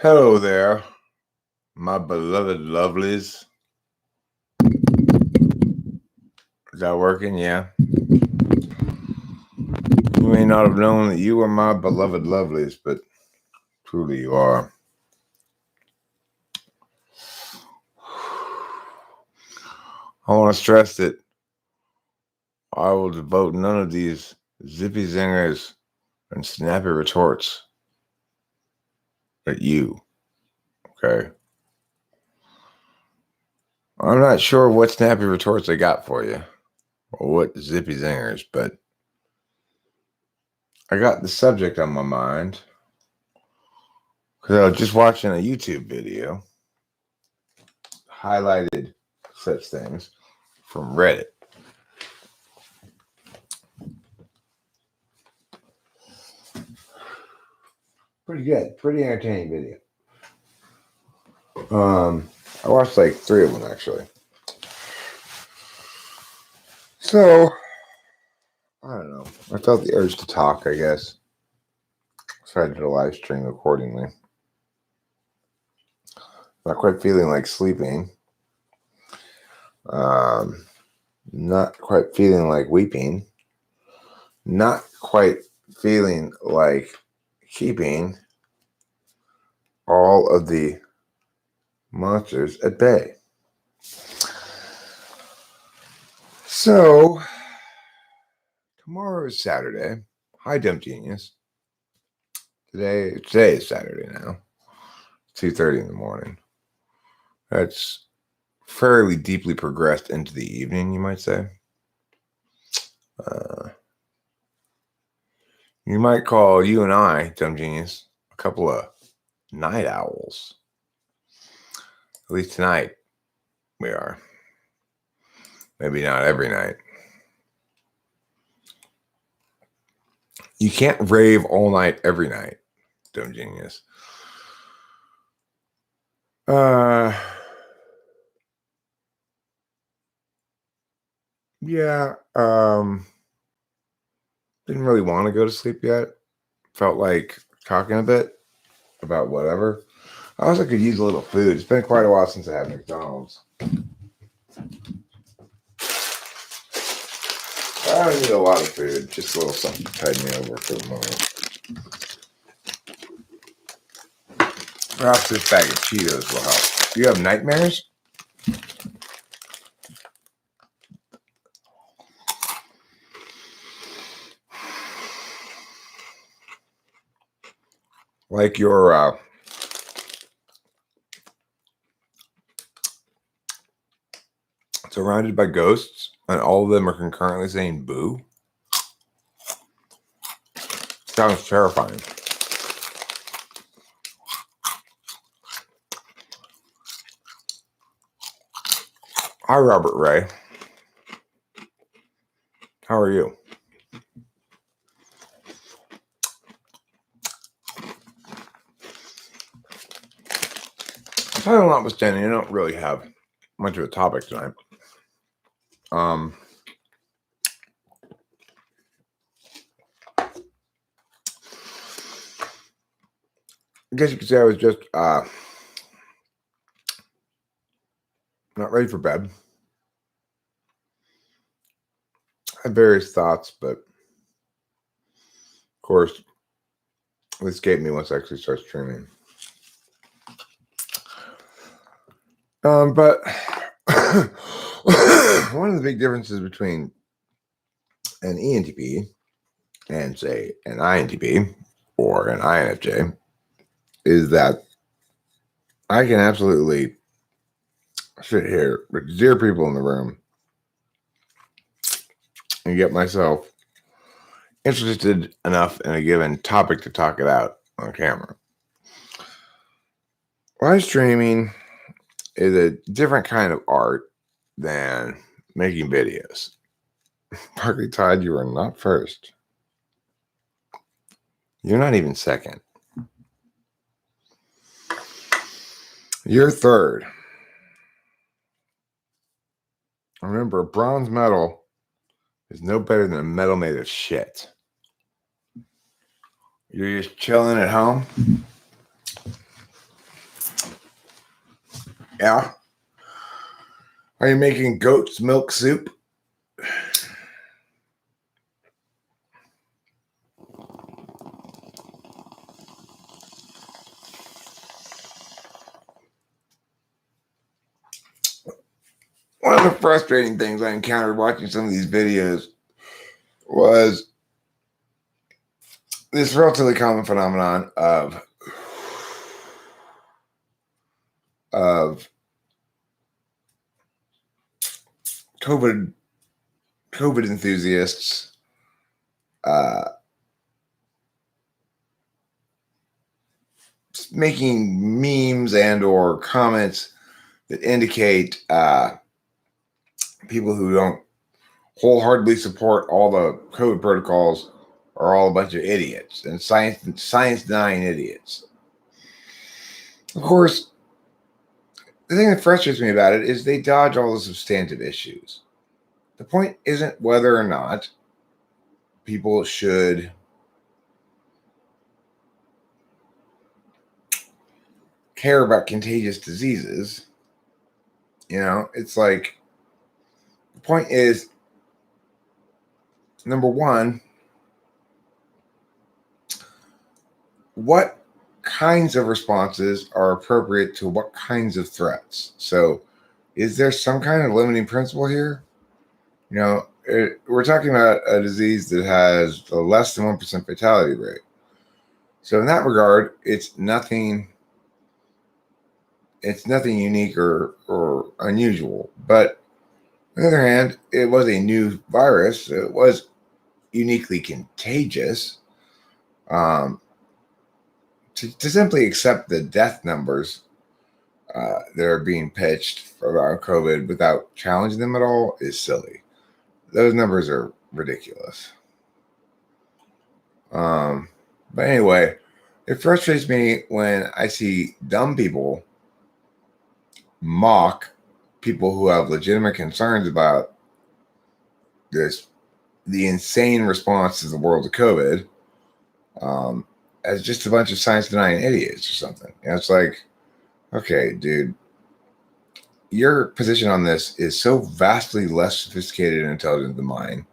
Hello there, my beloved lovelies. Is that working? Yeah. You may not have known that you were my beloved lovelies, but truly you are. I want to stress that I will devote none of these Zippy Zingers and Snappy Retorts at you. Okay. I'm not sure what Snappy Retorts I got for you or what Zippy Zingers, but I got the subject on my mind because I was just watching a YouTube video highlighted such things from Reddit. Pretty good, pretty entertaining video. I watched like 3 of them actually. So I don't know. I felt the urge to talk, I guess. So I did a live stream accordingly. Not quite feeling like sleeping. Not quite feeling like weeping. Not quite feeling like keeping all of the monsters at bay. So tomorrow is Saturday. Hi, Dumb Genius. Today is Saturday now. 2:30 in the morning. That's fairly deeply progressed into the evening, you might say. You might call you and I, Dumb Genius, a couple of night owls. At least tonight we are. Maybe not every night. You can't rave all night every night, Dumb Genius. Yeah, didn't really want to go to sleep yet. Felt like talking a bit about whatever. I also could use a little food. It's been quite a while since I had McDonald's. I don't need a lot of food, just a little something to tide me over for the moment. Perhaps this bag of Cheetos will help. Do you have nightmares? Like you're surrounded by ghosts and all of them are concurrently saying boo? Sounds terrifying. Hi, Robert Ray. How are you? Title notwithstanding, I don't really have much of a topic tonight. I guess you could say I was just not ready for bed. I had various thoughts, but of course, they escape me once I actually start streaming. But one of the big differences between an ENTP and, say, an INTP or an INFJ is that I can absolutely sit here with 0 people in the room and get myself interested enough in a given topic to talk it out on camera. Live streaming is a different kind of art than making videos. Partly Todd, you are not first. You're not even second. You're third. Remember, a bronze medal is no better than a medal made of shit. You're just chilling at home, Yeah. Are you making goat's milk soup? One of the frustrating things I encountered watching some of these videos was this relatively common phenomenon of COVID enthusiasts making memes and or comments that indicate people who don't wholeheartedly support all the COVID protocols are all a bunch of idiots and science denying idiots. Of course, the thing that frustrates me about it is they dodge all the substantive issues. The point isn't whether or not people should care about contagious diseases. You know, it's like the point is, number one, what kinds of responses are appropriate to what kinds of threats? So, is there some kind of limiting principle here? You know, we're talking about a disease that has a less than 1% fatality rate. So, in that regard, it's nothing unique or unusual. But on the other hand, it was a new virus. It was uniquely contagious. To simply accept the death numbers that are being pitched around COVID without challenging them at all is silly. Those numbers are ridiculous. But anyway, it frustrates me when I see dumb people mock people who have legitimate concerns about the insane response to the world of COVID, as just a bunch of science denying idiots or something. You know, it's like, okay, dude, your position on this is so vastly less sophisticated and intelligent than mine.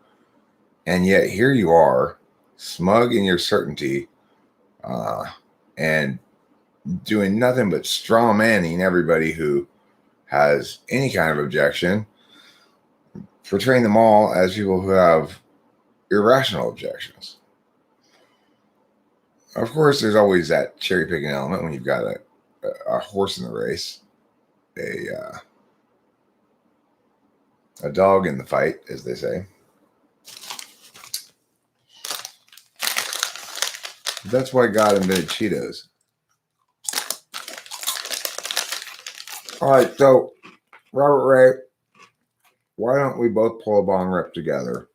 And yet here you are, smug in your certainty, and doing nothing but straw manning everybody who has any kind of objection, portraying them all as people who have irrational objections. Of course, there's always that cherry picking element when you've got a horse in the race, a dog in the fight, as they say. That's why God invented Cheetos. All right, so Robert Ray, why don't we both pull a bong rip together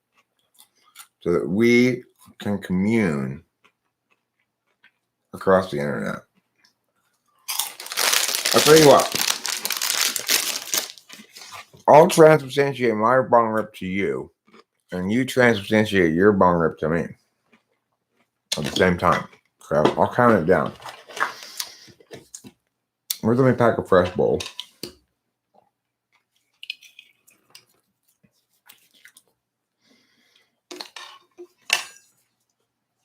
so that we can commune across the internet? I'll tell you what. I'll transubstantiate my bong rip to you, and you transubstantiate your bong rip to me at the same time. So I'll count it down. Let me pack a fresh bowl.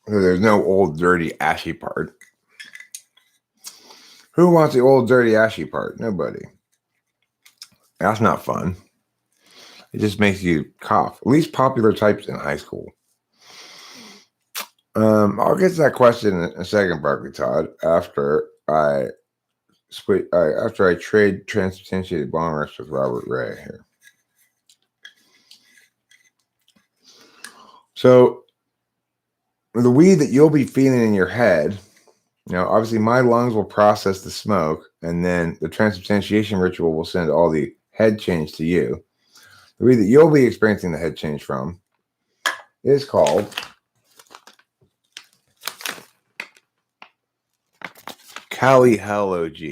So there's no old, dirty, ashy part. Who wants the old, dirty, ashy part? Nobody. That's not fun. It just makes you cough. At least popular types in high school. I'll get to that question in a second, Barkley Todd, after I trade transubstantiated bong rips with Robert Ray here. So the weed that you'll be feeling in your head, you know, obviously my lungs will process the smoke, and then the transubstantiation ritual will send all the head change to you. The weed that you'll be experiencing the head change from is called Cali Hell OG.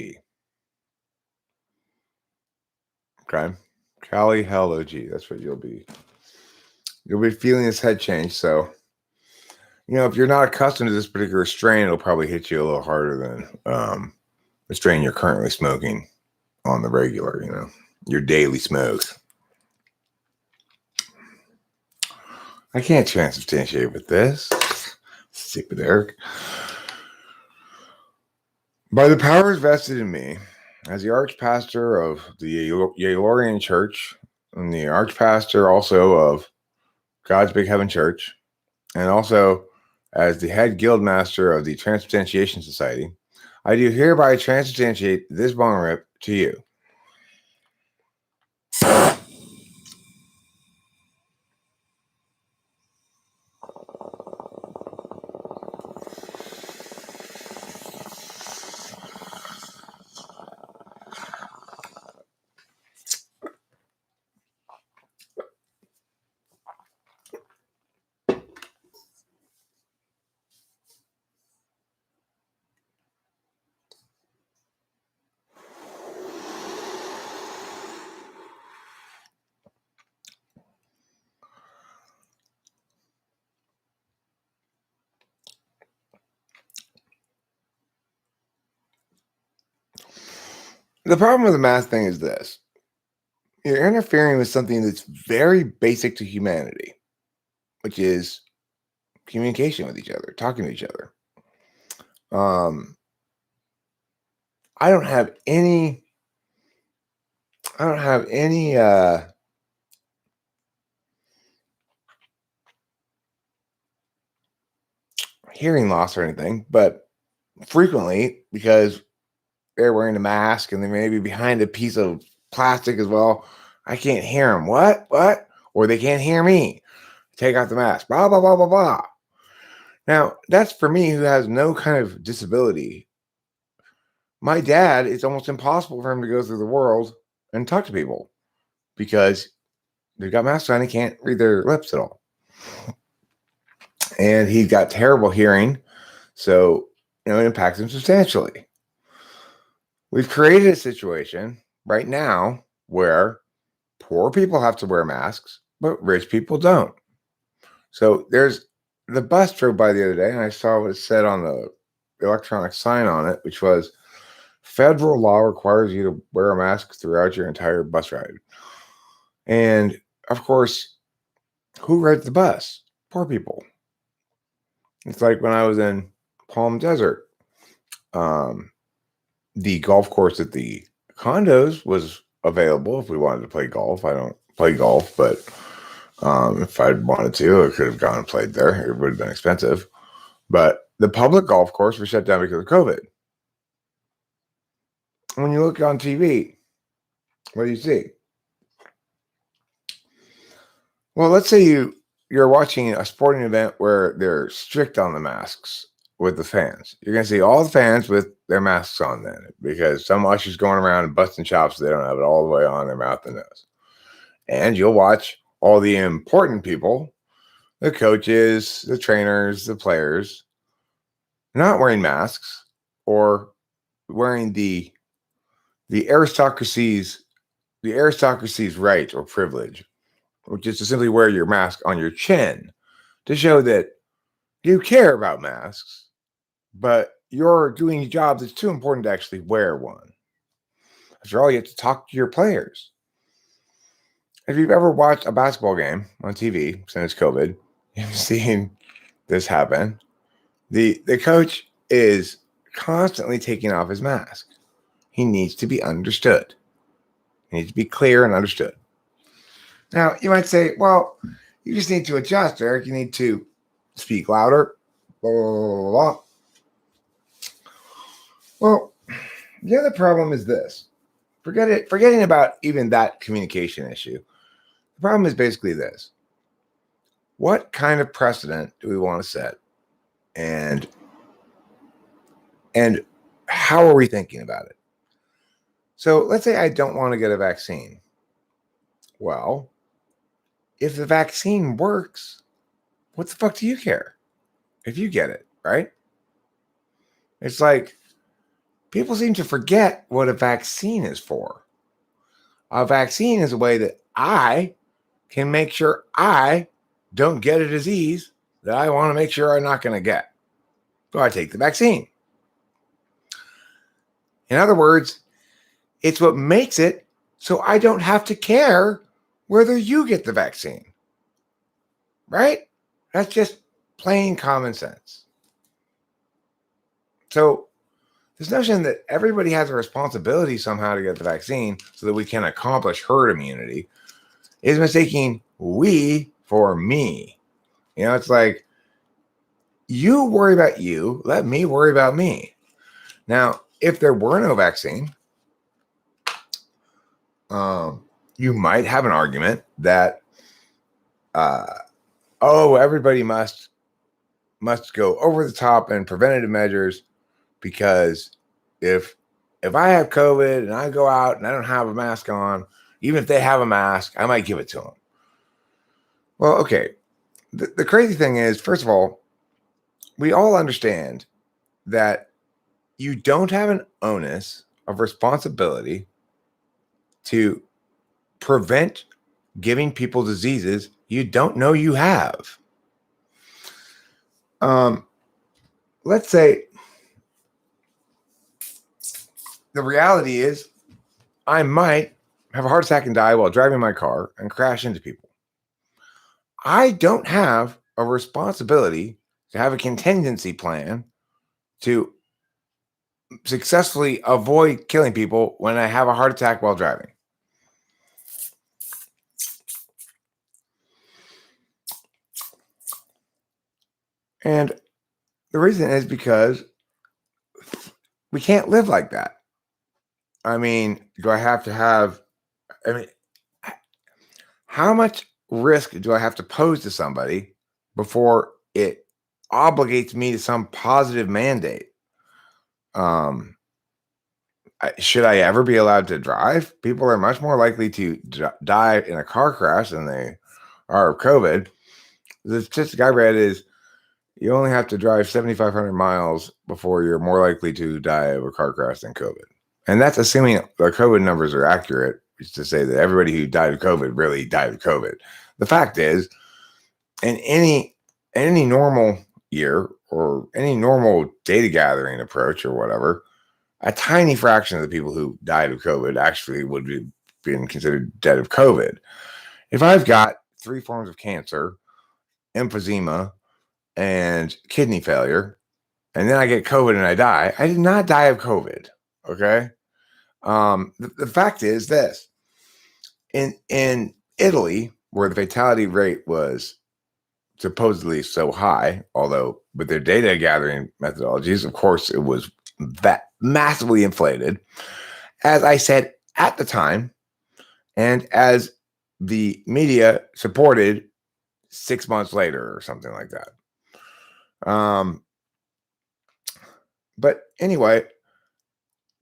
Okay, Cali Hell OG. That's what you'll be feeling this head change. So, you know, if you're not accustomed to this particular strain, it'll probably hit you a little harder than the strain you're currently smoking on the regular, your daily smoke. I can't transubstantiate with this. Stupid Eric. By the powers vested in me as the archpastor of the Yaylorian Church and the archpastor also of God's Big Heaven Church, and also as the head guildmaster of the Transubstantiation Society, I do hereby transubstantiate this bong rip to you. The problem with the mask thing is this. You're interfering with something that's very basic to humanity, which is communication with each other, talking to each other. I don't have any hearing loss or anything, but frequently, because they're wearing a mask and they may be behind a piece of plastic as well, I can't hear them. What? Or they can't hear me. Take off the mask. Blah, blah, blah, blah, blah. Now, that's for me who has no kind of disability. My dad, it's almost impossible for him to go through the world and talk to people because they've got masks on. He can't read their lips at all. And he's got terrible hearing. So, it impacts him substantially. We've created a situation right now where poor people have to wear masks, but rich people don't. So there's the bus drove by the other day, and I saw what it said on the electronic sign on it, which was federal law requires you to wear a mask throughout your entire bus ride. And of course, who rides the bus? Poor people. It's like when I was in Palm Desert. The golf course at the condos was available if we wanted to play golf. I don't play golf, but if I'd wanted to, I could have gone and played there. It would have been expensive. But the public golf course was shut down because of COVID. When you look on TV, what do you see? Well, let's say you're watching a sporting event where they're strict on the masks with the fans. You're going to see all the fans with their masks on then because some usher's going around and busting chops so they don't have it all the way on their mouth and nose. And you'll watch all the important people, the coaches, the trainers, the players, not wearing masks or wearing the aristocracy's right or privilege, which is to simply wear your mask on your chin to show that you care about masks, but you're doing a job that's too important to actually wear one. After all, you have to talk to your players. If you've ever watched a basketball game on TV since COVID, you've seen this happen. The coach is constantly taking off his mask. He needs to be understood. He needs to be clear and understood. Now, you might say, well, you just need to adjust, Eric. You need to speak louder. Blah, blah, blah, blah. Well, the other problem is this. Forgetting about even that communication issue. The problem is basically this. What kind of precedent do we want to set? And how are we thinking about it? So let's say I don't want to get a vaccine. Well, if the vaccine works, what the fuck do you care if you get it, right? It's like people seem to forget what a vaccine is for. A vaccine is a way that I can make sure I don't get a disease that I want to make sure I'm not going to get. So I take the vaccine. In other words, It's what makes it so I don't have to care whether you get the vaccine. Right? That's just plain common sense. So this notion that everybody has a responsibility somehow to get the vaccine so that we can accomplish herd immunity is mistaking we for me. It's like, you worry about you, let me worry about me. Now, if there were no vaccine, you might have an argument that, everybody must go over the top in preventative measures, because if I have COVID and I go out and I don't have a mask on, even if they have a mask, I might give it to them. Well, okay. The crazy thing is, first of all, we all understand that you don't have an onus of responsibility to prevent giving people diseases you don't know you have. Let's say the reality is I might have a heart attack and die while driving my car and crash into people. I don't have a responsibility to have a contingency plan to successfully avoid killing people when I have a heart attack while driving. And the reason is because we can't live like that. I mean, do I have to have, how much risk do I have to pose to somebody before it obligates me to some positive mandate? Should I ever be allowed to drive? People are much more likely to die in a car crash than they are of COVID. The statistic I read is you only have to drive 7,500 miles before you're more likely to die of a car crash than COVID. And that's assuming the COVID numbers are accurate, is to say that everybody who died of COVID really died of COVID. The fact is, in any normal year or any normal data gathering approach or whatever, a tiny fraction of the people who died of COVID actually would be being considered dead of COVID. If I've got 3 forms of cancer, emphysema, and kidney failure, and then I get COVID and I die, I did not die of COVID. Okay. The fact is this: in Italy, where the fatality rate was supposedly so high, although with their data gathering methodologies, of course, it was that massively inflated, as I said at the time, and as the media supported 6 months later or something like that. But anyway,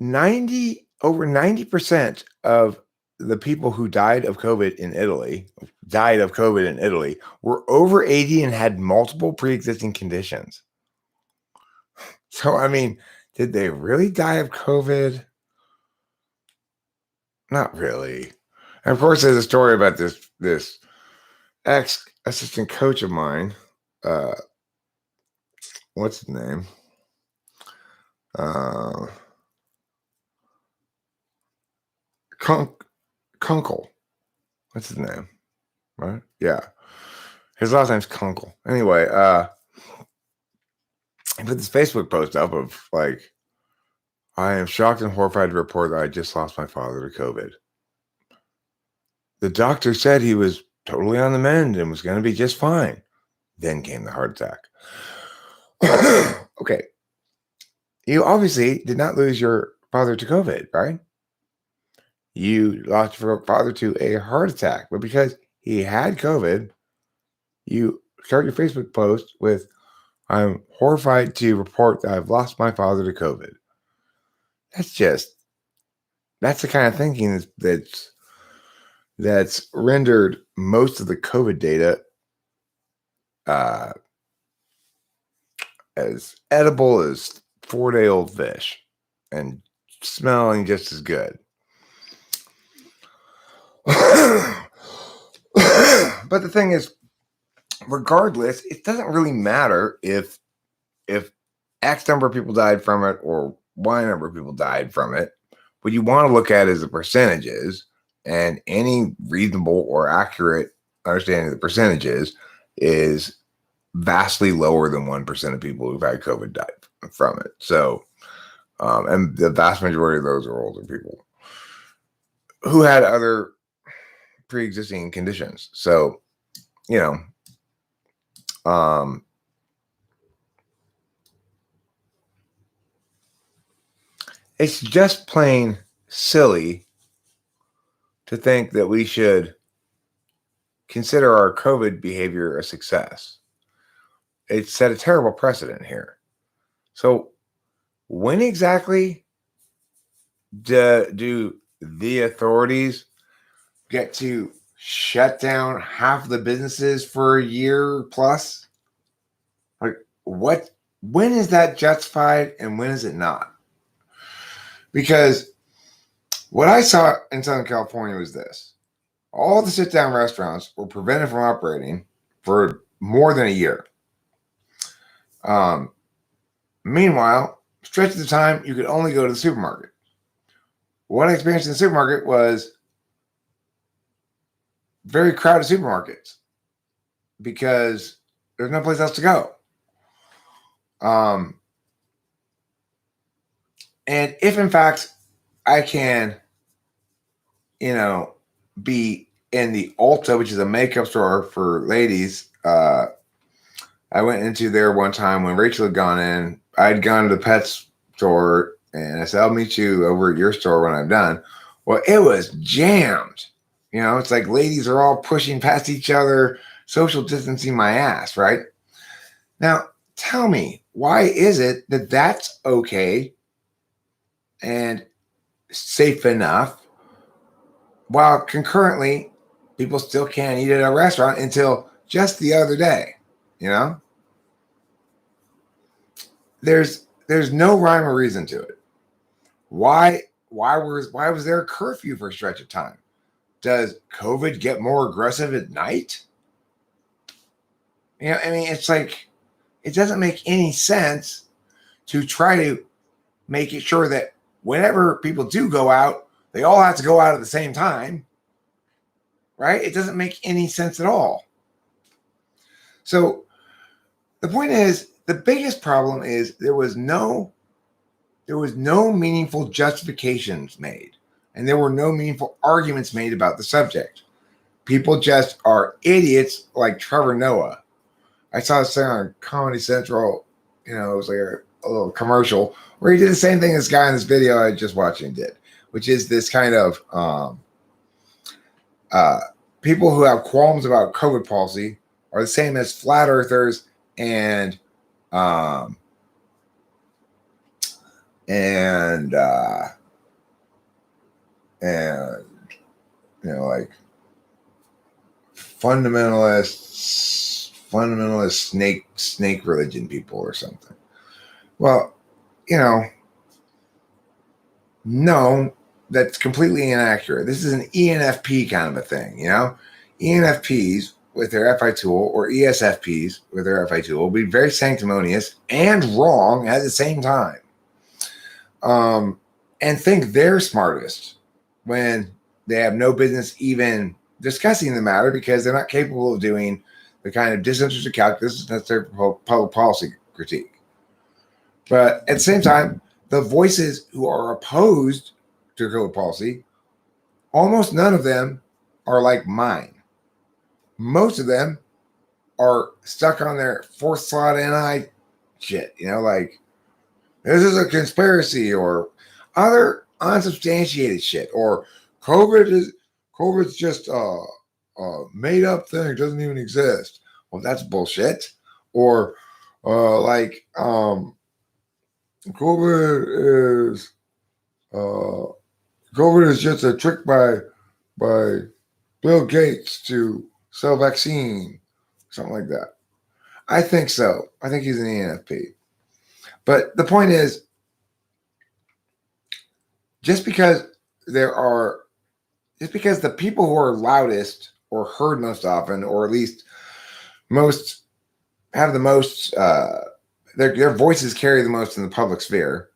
over 90% of the people who died of COVID in Italy were over 80 and had multiple pre-existing conditions. So, I mean, did they really die of COVID? Not really. And of course, there's a story about this ex-assistant coach of mine. What's his name? Kunkel. What's his name? Right? Yeah. His last name's Kunkel. Anyway, he put this Facebook post up of like, I am shocked and horrified to report that I just lost my father to COVID. The doctor said he was totally on the mend and was going to be just fine. Then came the heart attack. Okay. You obviously did not lose your father to COVID, right? You lost your father to a heart attack, but because he had COVID, you start your Facebook post with, I'm horrified to report that I've lost my father to COVID. That's the kind of thinking that's rendered most of the COVID data as edible as 4-day-old fish and smelling just as good. But the thing is, regardless, it doesn't really matter if X number of people died from it or Y number of people died from it, what you want to look at is the percentages, and any reasonable or accurate understanding of the percentages is vastly lower than 1% of people who've had COVID died from it. So, and the vast majority of those are older people who had other pre-existing conditions. So, you know, it's just plain silly to think that we should consider our COVID behavior a success. It set a terrible precedent here. So, when exactly do the authorities get to shut down half the businesses for a year plus? Like, what? When is that justified and when is it not? Because what I saw in Southern California was this: all the sit-down restaurants were prevented from operating for more than a year. Meanwhile, stretch of the time, you could only go to the supermarket. What I experienced in the supermarket was very crowded supermarkets because there's no place else to go. And if in fact I can, be in the Ulta, which is a makeup store for ladies, I went into there one time when Rachel had gone in. I'd gone to the pet store and I said, I'll meet you over at your store when I'm done. Well, it was jammed. It's like ladies are all pushing past each other, social distancing my ass, right? Now, tell me, why is it that that's okay and safe enough while concurrently people still can't eat at a restaurant until just the other day? There's no rhyme or reason to it. Why was there a curfew for a stretch of time? Does COVID get more aggressive at night? It's like, it doesn't make any sense to try to make it sure that whenever people do go out, they all have to go out at the same time, right? It doesn't make any sense at all. So the point is, the biggest problem is there was no meaningful justifications made, and there were no meaningful arguments made about the subject. People just are idiots like Trevor Noah. I saw this thing on Comedy Central, it was like a little commercial where he did the same thing this guy in this video I just watching did, which is this kind of people who have qualms about COVID policy are the same as flat earthers and like fundamentalist snake religion people or something. Well, no, that's completely inaccurate. This is an ENFP kind of a thing, ENFPs with their FI tool, or ESFPs with their FI tool, will be very sanctimonious and wrong at the same time. And think they're smartest when they have no business even discussing the matter because they're not capable of doing the kind of disinterested calculus necessary for public policy critique. But at the same time, the voices who are opposed to COVID policy, almost none of them are like mine. Most of them are stuck on their fourth slot NI shit, like this is a conspiracy or other unsubstantiated shit, or COVID's just a made up thing, it doesn't even exist. Well, that's bullshit. Or COVID is just a trick by Bill Gates to sell vaccine, something like that. I think so. I think he's an ENFP. But the point is, just because the people who are loudest or heard most often, or at least most have the most, their voices carry the most in the public sphere,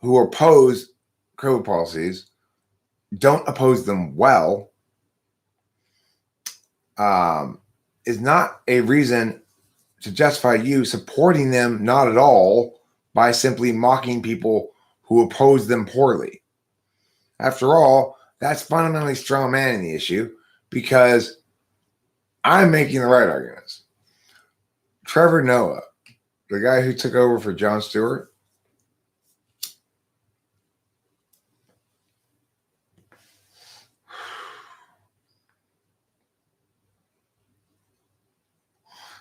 who oppose code policies, don't oppose them well, is not a reason to justify you supporting them not at all by simply mocking people who oppose them poorly. After all, that's fundamentally straw manning the issue because I'm making the right arguments. Trevor Noah, the guy who took over for Jon Stewart,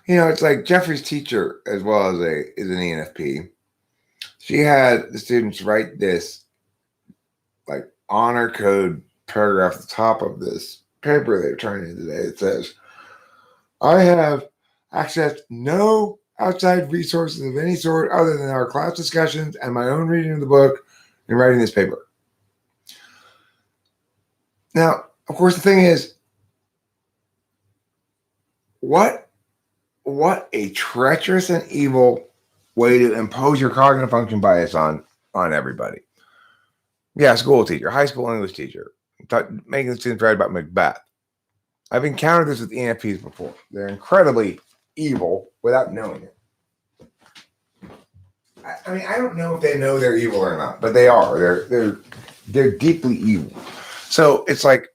it's like Jeffrey's teacher as well as is an ENFP. She had the students write this like honor code paragraph at the top of this paper they're turning in today. It says, I have accessed no outside resources of any sort other than our class discussions and my own reading of the book and writing this paper. Now, of course, the thing is, what a treacherous and evil way to impose your cognitive function bias on everybody. Yeah, school teacher, high school English teacher, making the students write about Macbeth. I've encountered this with ENFPs before. They're incredibly evil without knowing it. I mean, I don't know if they know they're evil or not, but they are. They're deeply evil. So it's like,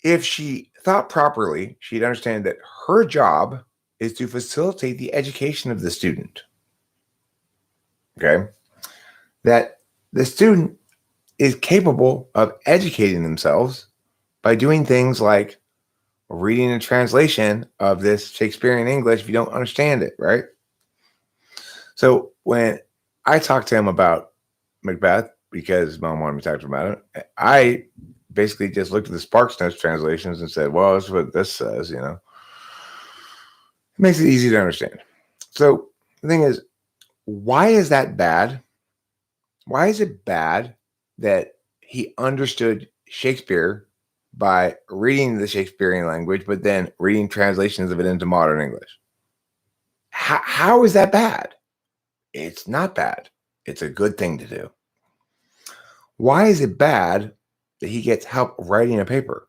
if she thought properly, she'd understand that her job is to facilitate the education of the student. Okay? That the student is capable of educating themselves by doing things like reading a translation of this Shakespearean English if you don't understand it, right? So when I talked to him about Macbeth, because mom wanted me to talk to him about it, I basically just looked at the Sparks Notes translations and said, well, that's what this says, It makes it easy to understand. So the thing is, why is that bad? Why is it bad that he understood Shakespeare by reading the Shakespearean language, but then reading translations of it into modern English? How is that bad? It's not bad. It's a good thing to do. Why is it bad that he gets help writing a paper?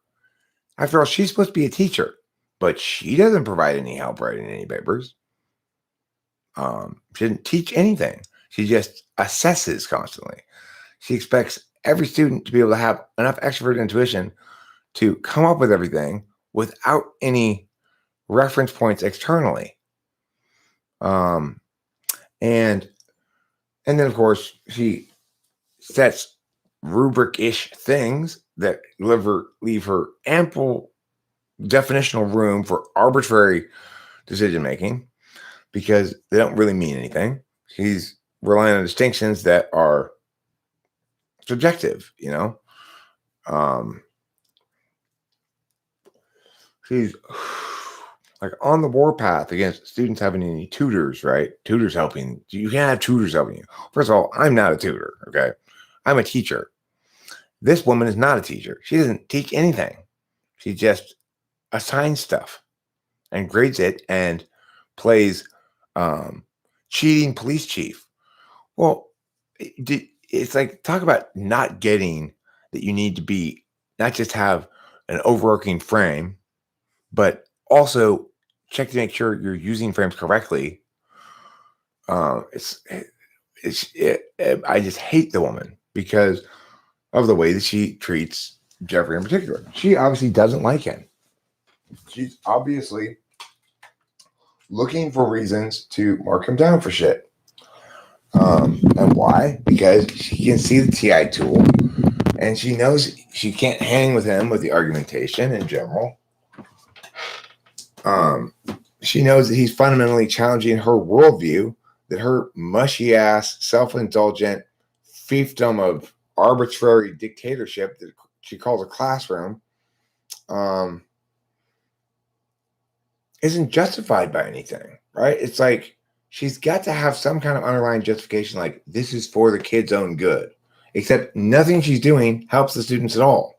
After all, she's supposed to be a teacher, but she doesn't provide any help writing any papers. She didn't teach anything. She just assesses constantly. She expects every student to be able to have enough extrovert intuition to come up with everything without any reference points externally. And then, of course, she sets rubric-ish things that leave her ample definitional room for arbitrary decision-making because they don't really mean anything. She's relying on distinctions that are subjective, She's like on the warpath against students having any tutors, right? Tutors helping. You can't have tutors helping you. First of all, I'm not a tutor, okay? I'm a teacher. This woman is not a teacher. She doesn't teach anything. She just assigns stuff and grades it and plays cheating police chief. Well, it's like, talk about not getting that you need to be, not just have an overarching frame, but also check to make sure you're using frames correctly. I just hate the woman because of the way that she treats Jeffrey in particular. She obviously doesn't like him. She's obviously looking for reasons to mark him down for shit. And why? Because she can see the TI tool and she knows she can't hang with him with the argumentation in general. She knows that he's fundamentally challenging her worldview, that her mushy ass, self-indulgent fiefdom of arbitrary dictatorship that she calls a classroom isn't justified by anything, right? It's like she's got to have some kind of underlying justification, like this is for the kid's own good, except nothing she's doing helps the students at all.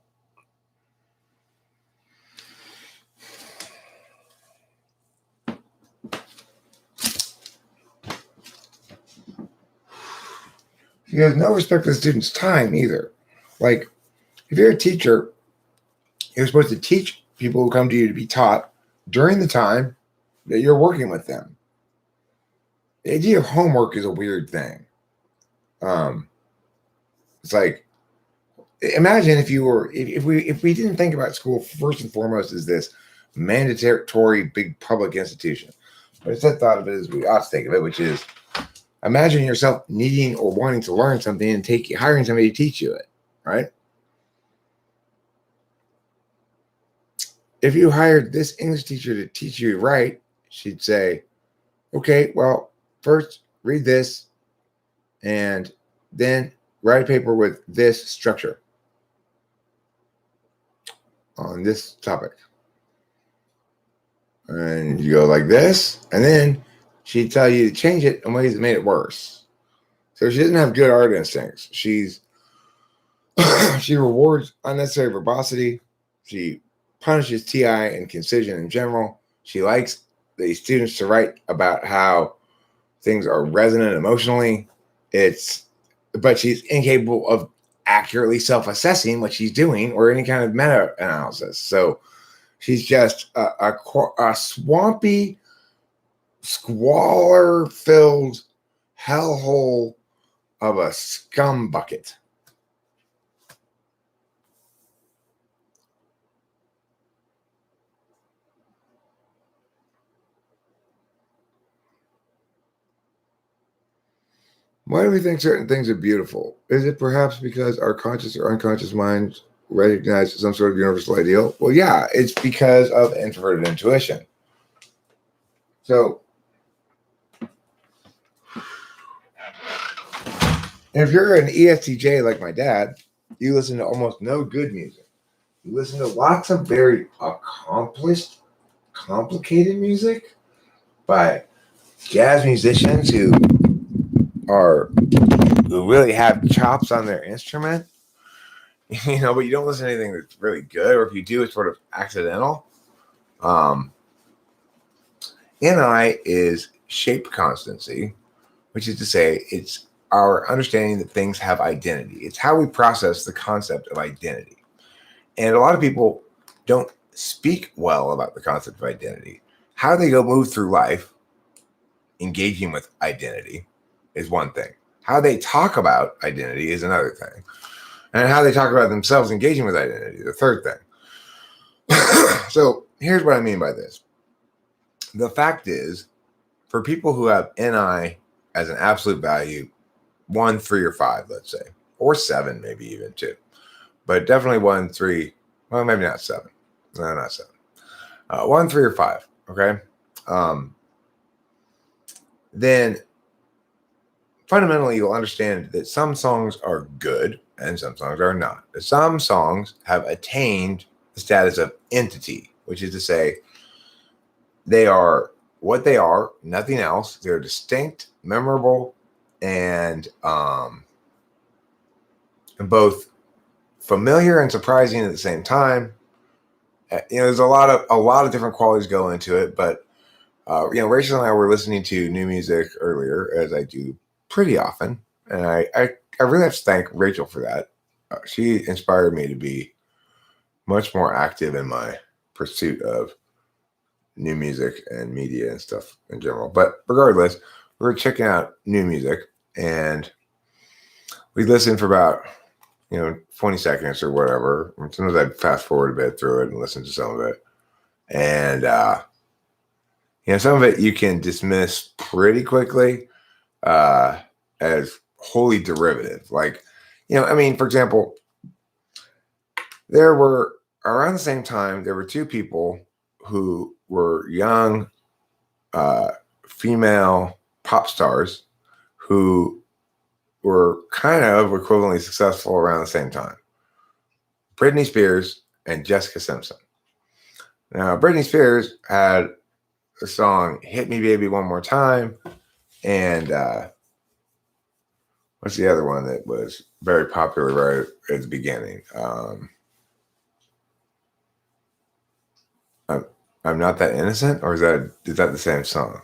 She has no respect for the student's time either. Like, if you're a teacher, you're supposed to teach people who come to you to be taught during the time that you're working with them. The idea of homework is a weird thing. It's like, imagine if you were, if we didn't think about school first and foremost as this mandatory big public institution, but instead thought of it as we ought to think of it, which is, imagine yourself needing or wanting to learn something and hiring somebody to teach you it, right? If you hired this English teacher to teach you to write, she'd say, okay, well, first read this and then write a paper with this structure on this topic. And you go like this, and then she'd tell you to change it in ways that made it worse. So she doesn't have good art instincts. She rewards unnecessary verbosity. She punishes TI and concision in general. She likes the students to write about how things are resonant emotionally. But she's incapable of accurately self-assessing what she's doing or any kind of meta-analysis. So she's just a swampy, squalor-filled hellhole of a scum bucket. Why do we think certain things are beautiful? Is it perhaps because our conscious or unconscious minds recognize some sort of universal ideal? Well, yeah, it's because of introverted intuition. So, if you're an ESTJ like my dad, you listen to almost no good music. You listen to lots of very accomplished, complicated music by jazz musicians who really have chops on their instrument, but you don't listen to anything that's really good, or if you do, it's sort of accidental. NI is shape constancy, which is to say it's our understanding that things have identity. It's how we process the concept of identity. And a lot of people don't speak well about the concept of identity. How they go move through life engaging with identity is one thing. How they talk about identity is another thing. And how they talk about themselves engaging with identity is the third thing. So here's what I mean by this. The fact is, for people who have NI as an absolute value, 1, 3, or 5, let's say, or 7, maybe even 2, but definitely 1, 3, well, maybe not 7. No, not 7. 1, 3, or 5, okay? Then fundamentally, you'll understand that some songs are good and some songs are not. Some songs have attained the status of entity, which is to say, they are what they are, nothing else. They're distinct, memorable, and both familiar and surprising at the same time. There's a lot of different qualities go into it, but Rachel and I were listening to new music earlier, as I do pretty often, and I really have to thank Rachel for that. She inspired me to be much more active in my pursuit of new music and media and stuff in general. But regardless, we were checking out new music, and we listened for about 20 seconds or whatever. Sometimes I'd fast forward a bit through it and listen to some of it, and some of it you can dismiss pretty quickly as wholly derivative. Like, for example, there were around the same time, there were two people who were young female pop stars who were kind of equivalently successful around the same time. Britney Spears and Jessica Simpson. Now, Britney Spears had the song Hit Me Baby One More Time, and what's the other one that was very popular right at the beginning? I'm Not That Innocent, or is that the same song?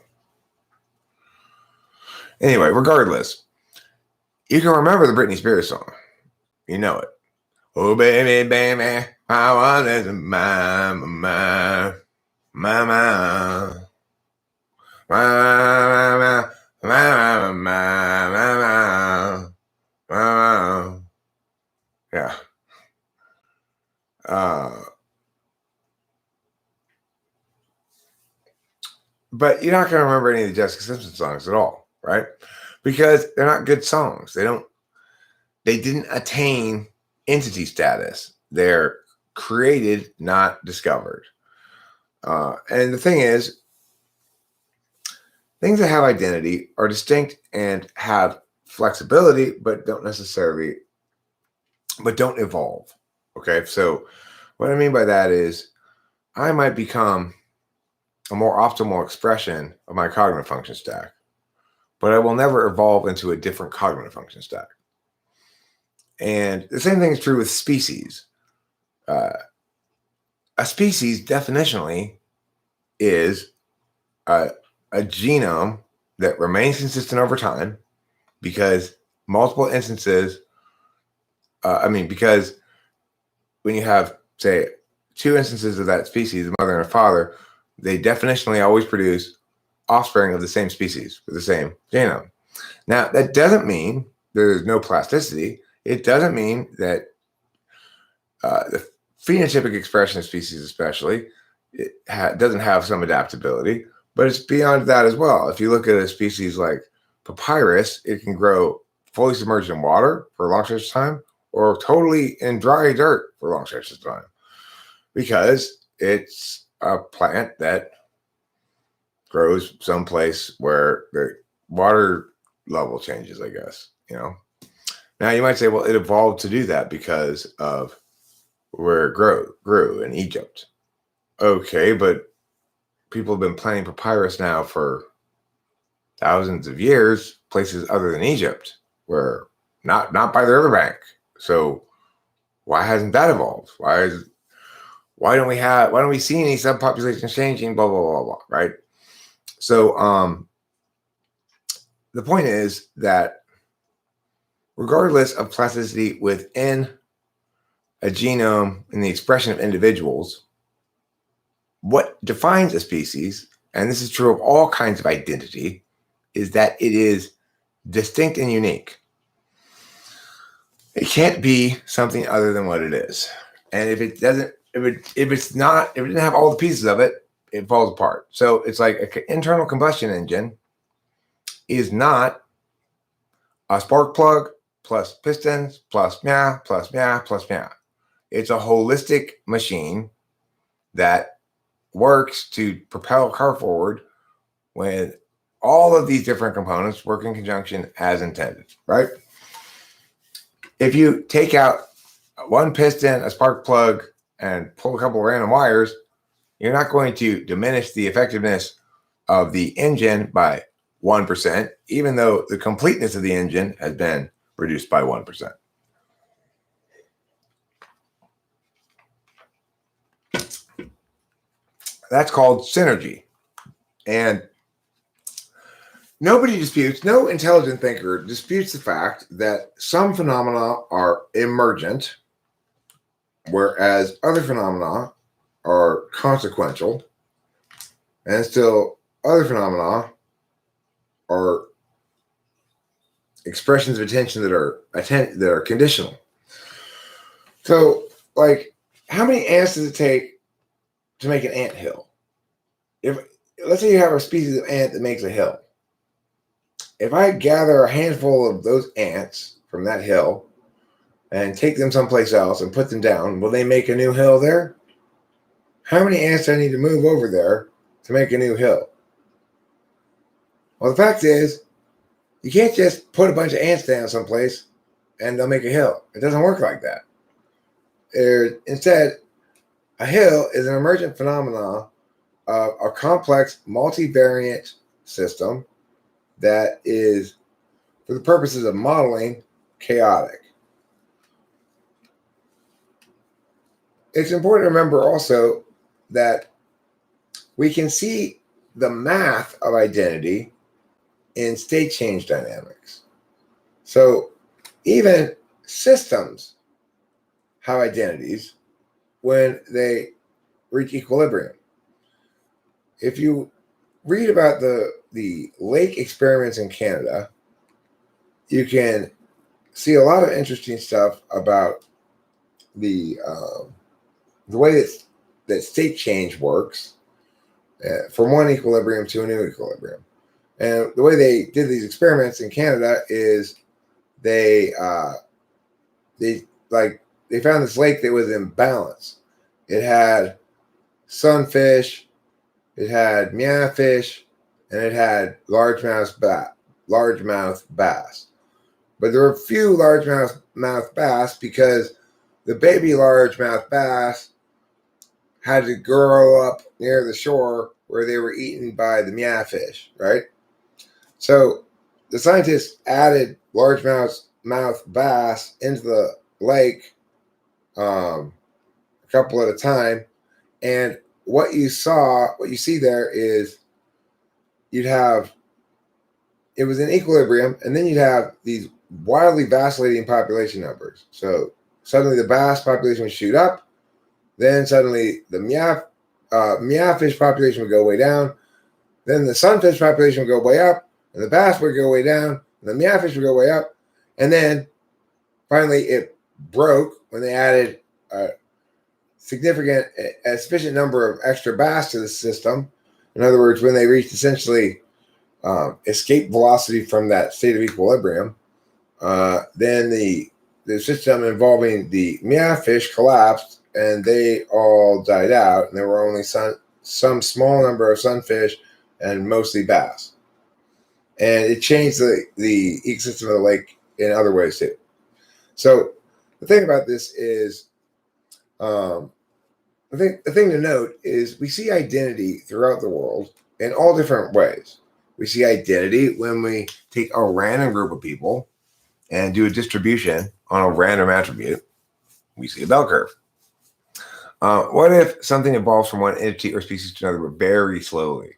Anyway, regardless, You can remember the Britney Spears song. You know it. Oh, baby, baby, I want it my, my, my, my, my, my, my. Yeah. But you're not going to remember any of the Jessica Simpson songs at all, right? Because they're not good songs. They didn't attain entity status. They're created, not discovered. And the thing is, things that have identity are distinct and have flexibility, but don't evolve. Okay. So what I mean by that is I might become a more optimal expression of my cognitive function stack, but I will never evolve into a different cognitive function stack. And the same thing is true with species. A species definitionally is a genome that remains consistent over time because multiple instances, because when you have, say, two instances of that species, a mother and a father, they definitionally always produce offspring of the same species with the same genome. Now, that doesn't mean there's no plasticity. It doesn't mean that the phenotypic expression of species especially doesn't have some adaptability, but it's beyond that as well. If you look at a species like papyrus, it can grow fully submerged in water for a long stretch of time or totally in dry dirt for long stretches of time because it's a plant that grows someplace where the water level changes, I guess, Now you might say, well, it evolved to do that because of where it grew in Egypt. Okay, but people have been planting papyrus now for thousands of years, places other than Egypt, where not by the riverbank. So why hasn't that evolved? Why don't we see any subpopulations changing? Blah blah blah blah. Right. So the point is that regardless of plasticity within a genome and the expression of individuals, what defines a species, and this is true of all kinds of identity, is that it is distinct and unique. It can't be something other than what it is. And if it didn't have all the pieces of it, it falls apart. So it's like an internal combustion engine is not a spark plug plus pistons plus meow plus meow plus meow. It's a holistic machine that works to propel a car forward when all of these different components work in conjunction as intended, right? If you take out one piston, a spark plug, and pull a couple of random wires, you're not going to diminish the effectiveness of the engine by 1%, even though the completeness of the engine has been reduced by 1%. That's called synergy. And no intelligent thinker disputes the fact that some phenomena are emergent, whereas other phenomena are consequential, and still other phenomena are expressions of attention that are conditional. So, like, how many ants does it take to make an ant hill? Let's say you have a species of ant that makes a hill. If I gather a handful of those ants from that hill and take them someplace else and put them down, will they make a new hill there? How many ants do I need to move over there to make a new hill? Well, the fact is, you can't just put a bunch of ants down someplace and they'll make a hill. It doesn't work like that. Instead, a hill is an emergent phenomenon of a complex multivariate system that is, for the purposes of modeling, chaotic. It's important to remember also that we can see the math of identity in state change dynamics. So even systems have identities when they reach equilibrium. If you read about the lake experiments in Canada, you can see a lot of interesting stuff about the way that state change works from one equilibrium to a new equilibrium. And the way they did these experiments in Canada is they found this lake that was in balance. It had sunfish, it had meowfish, and it had largemouth bass. But there were few largemouth bass because the baby largemouth bass had to grow up near the shore where they were eaten by the meowfish, right? So the scientists added largemouth bass into the lake a couple at a time, and what you see there is it was in equilibrium, and then you'd have these wildly vacillating population numbers. So suddenly the bass population would shoot up, then suddenly the meowfish population would go way down, then the sunfish population would go way up, and the bass would go way down, and the meowfish would go way up, and then finally it broke when they added a sufficient number of extra bass to the system. In other words, when they reached essentially escape velocity from that state of equilibrium, then the system involving the meowfish collapsed and they all died out, and there were only some small number of sunfish and mostly bass. And it changed the ecosystem of the lake in other ways too. So the thing about this is, the thing to note is we see identity throughout the world in all different ways. We see identity when we take a random group of people and do a distribution on a random attribute. We see a bell curve. What if something evolves from one entity or species to another but very slowly?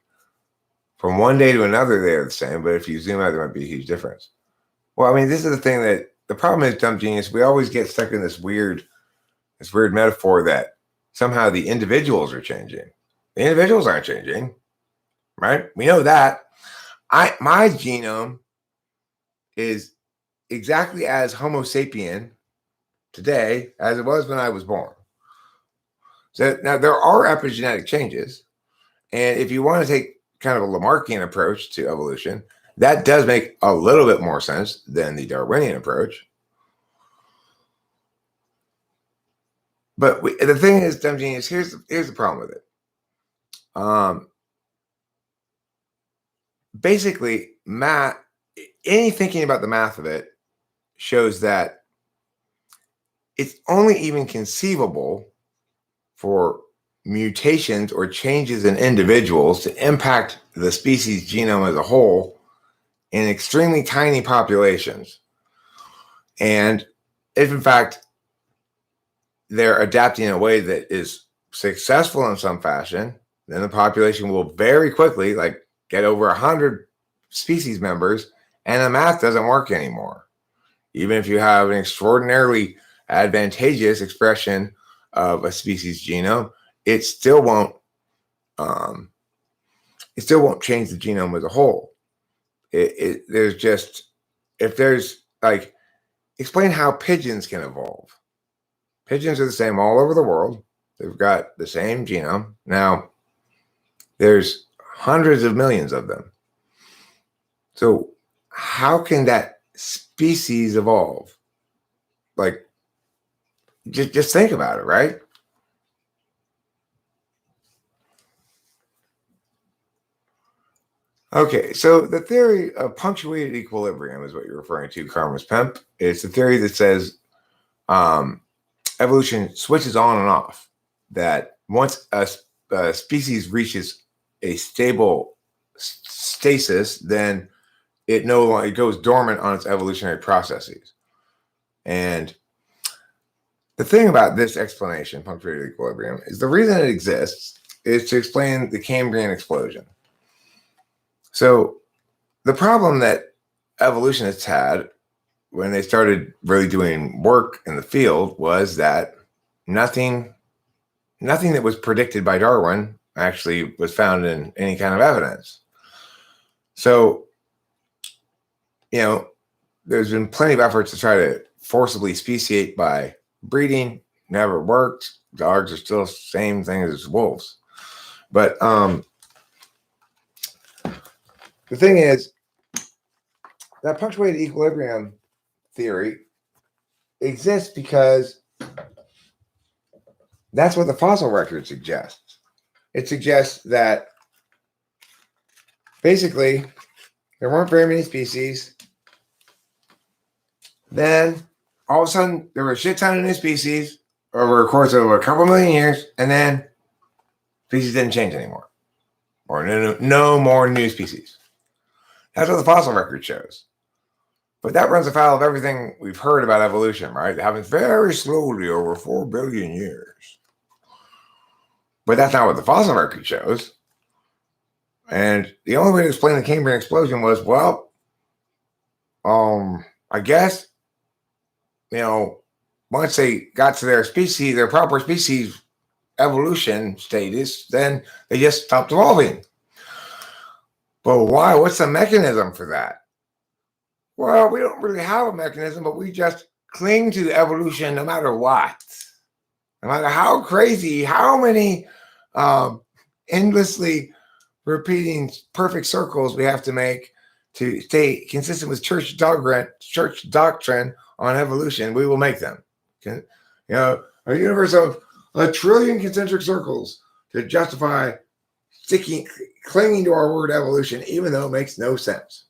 From one day to another, they are the same, but if you zoom out, there might be a huge difference. Well, I mean, this is the thing that the problem is, dumb genius. We always get stuck in this weird metaphor that somehow the individuals are changing. The individuals aren't changing, right? We know that. My genome is exactly as Homo sapien today as it was when I was born. So now there are epigenetic changes, and if you want to take kind of a Lamarckian approach to evolution, that does make a little bit more sense than the Darwinian approach. But the thing is, dumb genius, here's the problem with it. Basically, any thinking about the math of it shows that it's only even conceivable for mutations or changes in individuals to impact the species genome as a whole in extremely tiny populations. And if, in fact, they're adapting in a way that is successful in some fashion, then the population will very quickly, get over 100 species members, and the math doesn't work anymore. Even if you have an extraordinarily advantageous expression of a species genome, it still won't change the genome as a whole. Explain how pigeons can evolve. Pigeons are the same all over the world. They've got the same genome. Now, there's hundreds of millions of them. So how can that species evolve? Just think about it, right? Okay, so the theory of punctuated equilibrium is what you're referring to, Karma's Pimp. It's a theory that says evolution switches on and off, that once a species reaches a stable stasis, then it goes dormant on its evolutionary processes. And the thing about this explanation, punctuated equilibrium, is the reason it exists is to explain the Cambrian explosion. So the problem that evolutionists had when they started really doing work in the field was that nothing that was predicted by Darwin actually was found in any kind of evidence. So, there's been plenty of efforts to try to forcibly speciate by breeding. Never worked. Dogs are still the same thing as wolves. But the thing is, that punctuated equilibrium theory exists because that's what the fossil record suggests. It suggests that basically there weren't very many species. Then all of a sudden there were a shit ton of new species over a course of a couple million years, and then species didn't change anymore, or no more new species. That's what the fossil record shows. But that runs afoul of everything we've heard about evolution, right? It happens very slowly over 4 billion years. But that's not what the fossil record shows. And the only way to explain the Cambrian explosion was, well, I guess, once they got to their proper species evolution status, then they just stopped evolving. But why? What's the mechanism for that? Well, we don't really have a mechanism, but we just cling to evolution no matter what. No matter how crazy, how many endlessly repeating perfect circles we have to make to stay consistent with church doctrine on evolution, we will make them. A universe of 1 trillion concentric circles to justify clinging to our word evolution, even though it makes no sense.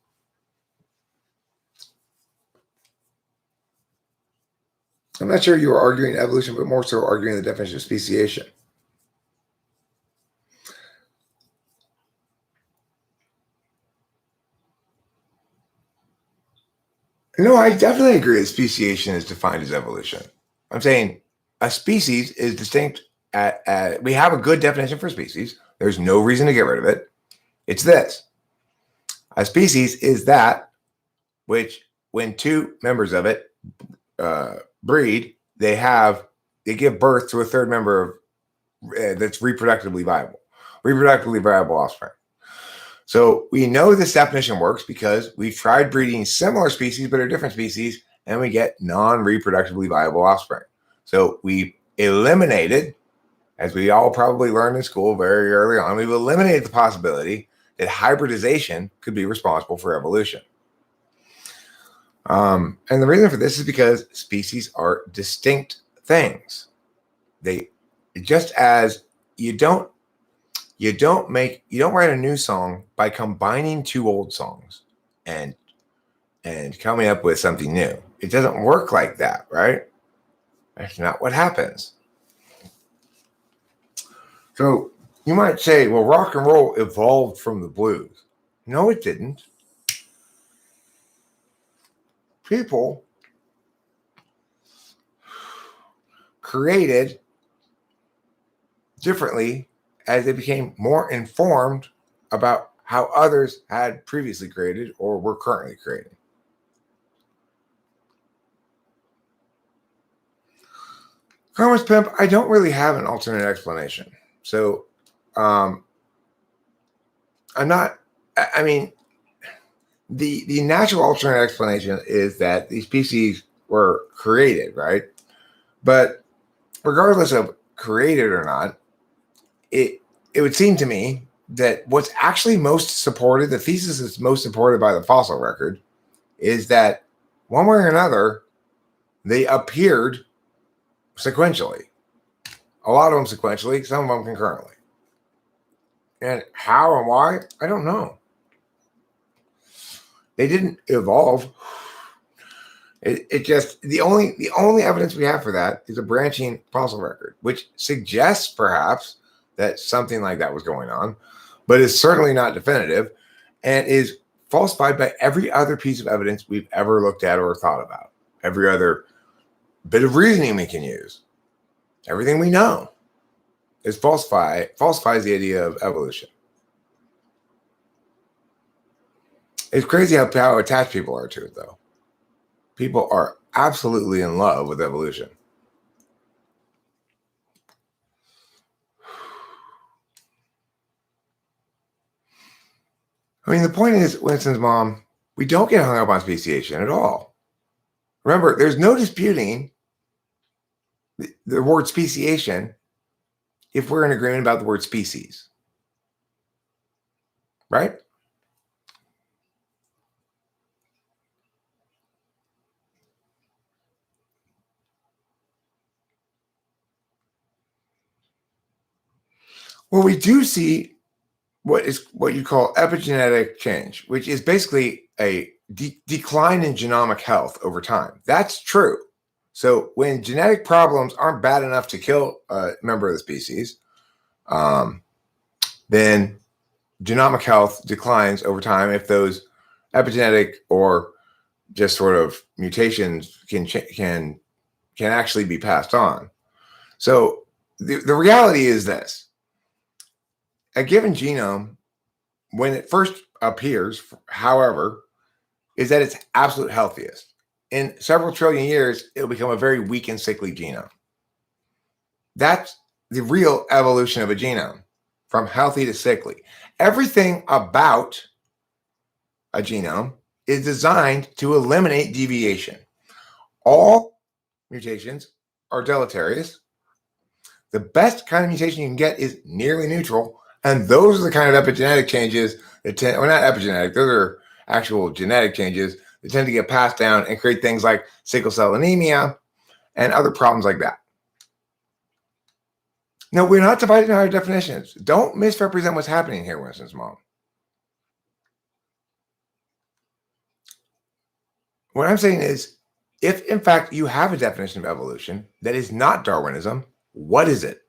I'm not sure you were arguing evolution, but more so arguing the definition of speciation. No, I definitely agree that speciation is defined as evolution. I'm saying a species is distinct. We have a good definition for species. There's no reason to get rid of it. It's this. A species is that which, when two members of it breed, they give birth to a third member that's reproductively viable offspring. So we know this definition works because we've tried breeding similar species but are different species, and we get non-reproductively viable offspring. So we eliminated, as we all probably learned in school very early on, we've eliminated the possibility that hybridization could be responsible for evolution. And the reason for this is because species are distinct things. They, just as you don't write a new song by combining two old songs and coming up with something new. It doesn't work like that, right? That's not what happens. So you might say, well, rock and roll evolved from the blues. No, it didn't. People created differently as they became more informed about how others had previously created or were currently creating. Karma's Pimp, I don't really have an alternate explanation. So I'm not, I mean, the natural alternate explanation is that these species were created, right? But regardless of created or not, it would seem to me that what's actually most supported, the thesis that's most supported by the fossil record, is that one way or another, they appeared sequentially. A lot of them sequentially, some of them concurrently. And how and why, I don't know. They didn't evolve. It just, the only evidence we have for that is a branching fossil record, which suggests perhaps that something like that was going on, but is certainly not definitive and is falsified by every other piece of evidence we've ever looked at or thought about. Every other bit of reasoning we can use. Everything we know is falsifies the idea of evolution. It's crazy how attached people are to it, though. people are absolutely in love with evolution. I mean, the point is, Winston's mom, we don't get hung up on speciation at all. Remember, there's no disputing the word speciation if we're in agreement about the word species, right? Well, we do see what you call epigenetic change, which is basically a decline in genomic health over time. That's true. So when genetic problems aren't bad enough to kill a member of the species, then genomic health declines over time if those epigenetic or just sort of mutations can actually be passed on. So the reality is this: a given genome, when it first appears, however, is at its absolute healthiest. In several trillion years, it'll become a very weak and sickly genome. That's the real evolution of a genome, from healthy to sickly. Everything about a genome is designed to eliminate deviation. All mutations are deleterious. The best kind of mutation you can get is nearly neutral, and those are the kind of epigenetic changes that tend, or not epigenetic, those are actual genetic changes that tend to get passed down and create things like sickle cell anemia and other problems like that. No, we're not dividing our definitions. Don't misrepresent what's happening here, Winston's mom. What I'm saying is, if in fact you have a definition of evolution that is not Darwinism, what is it?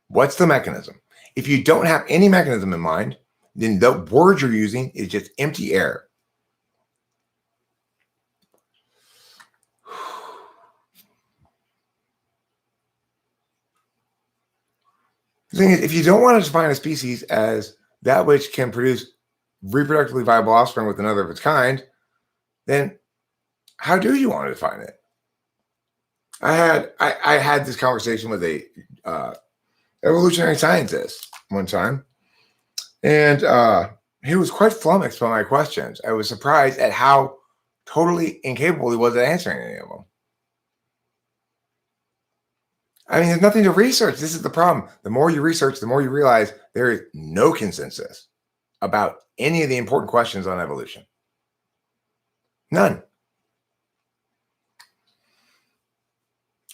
What's the mechanism? If you don't have any mechanism in mind, then the word you're using is just empty air. The thing is, if you don't want to define a species as that which can produce reproductively viable offspring with another of its kind, then how do you want to define it? I had this conversation with a evolutionary scientist one time, and he was quite flummoxed by my questions. I was surprised at how totally incapable he was at answering any of them. I mean, there's nothing to research. This is the problem. The more you research, the more you realize there is no consensus about any of the important questions on evolution. None.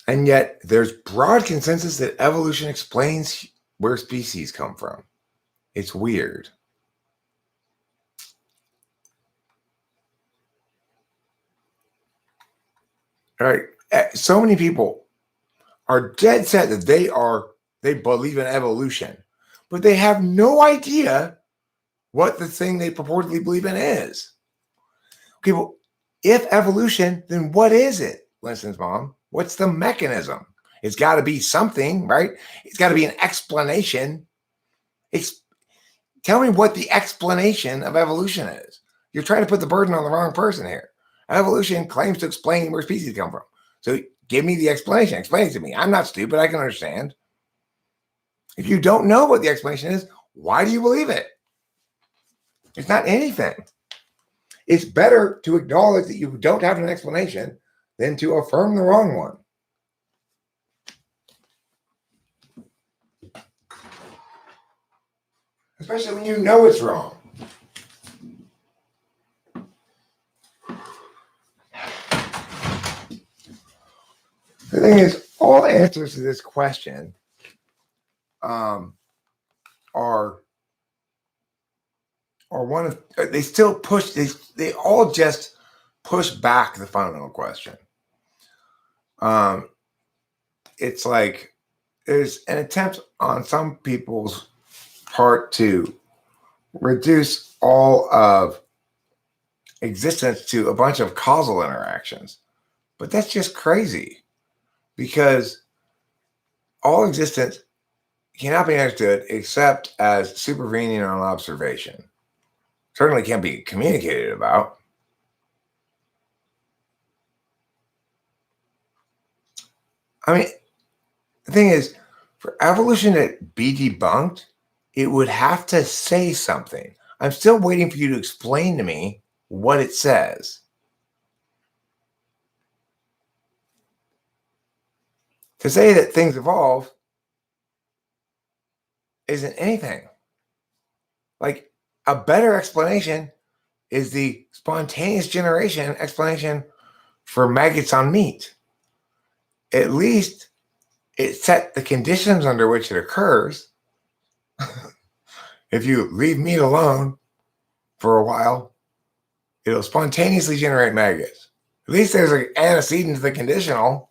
And yet there's broad consensus that evolution explains where species come from. It's weird. All right. So many people are dead set that they believe in evolution, but they have no idea what the thing they purportedly believe in is. Okay, well, if evolution, then what is it? Winston's mom. What's the mechanism? It's got to be something, right? It's got to be an explanation. Tell me what the explanation of evolution is. You're trying to put the burden on the wrong person here. Evolution claims to explain where species come from. So give me the explanation. Explain it to me. I'm not stupid. I can understand. If you don't know what the explanation is, why do you believe it? It's not anything. It's better to acknowledge that you don't have an explanation than to affirm the wrong one. Especially when you know it's wrong. The thing is, all answers to this question are one of, they still push, they all just push back the fundamental question. It's like there's an attempt on some people's part to reduce all of existence to a bunch of causal interactions. But that's just crazy, because all existence cannot be understood except as supervening on observation. Certainly can't be communicated about. I mean, the thing is, for evolution to be debunked, it would have to say something. I'm still waiting for you to explain to me what it says. To say that things evolve isn't anything. Like, a better explanation is the spontaneous generation explanation for maggots on meat. At least it set the conditions under which it occurs. If you leave meat alone for a while, it'll spontaneously generate maggots. At least there's an antecedent to the conditional.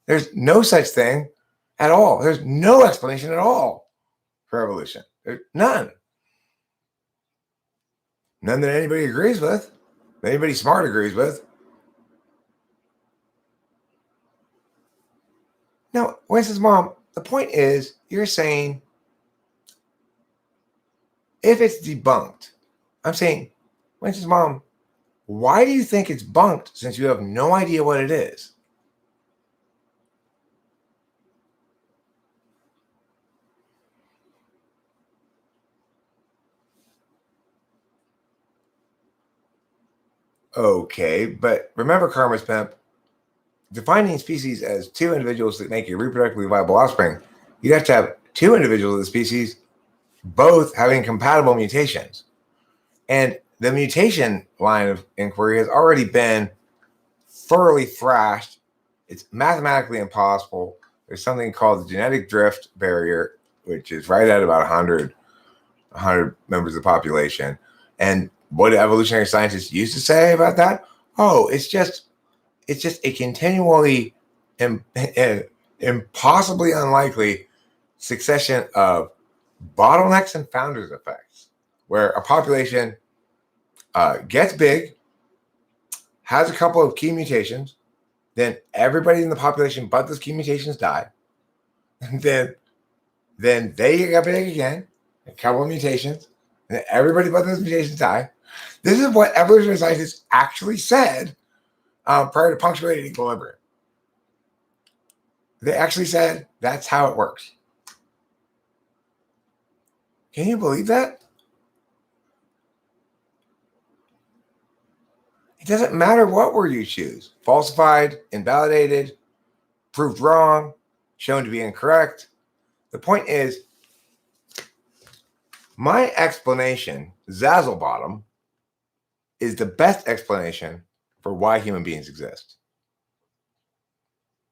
There's no such thing at all. There's no explanation at all for evolution. There's none. None that anybody agrees with, that anybody smart agrees with. No, Winston's mom, the point is, you're saying if it's debunked, I'm saying, Winston's mom, why do you think it's bunked since you have no idea what it is? Okay, but remember, Karma's Pimp, defining species as two individuals that make a reproductively viable offspring, you'd have to have two individuals of the species both having compatible mutations. And the mutation line of inquiry has already been thoroughly thrashed. It's mathematically impossible. There's something called the genetic drift barrier, which is right at about 100 members of the population. And what do evolutionary scientists used to say about that? Oh, it's just a continually impossibly unlikely succession of bottlenecks and founders effects, where a population gets big, has a couple of key mutations, then everybody in the population but those key mutations die, and then they get big again, a couple of mutations, and then everybody but those mutations die. This is what evolutionary scientists actually said prior to punctuated equilibrium. They actually said that's how it works. Can you believe that? It doesn't matter what word you choose. Falsified, invalidated, proved wrong, shown to be incorrect. The point is, my explanation, Zazzlebottom, is the best explanation for why human beings exist.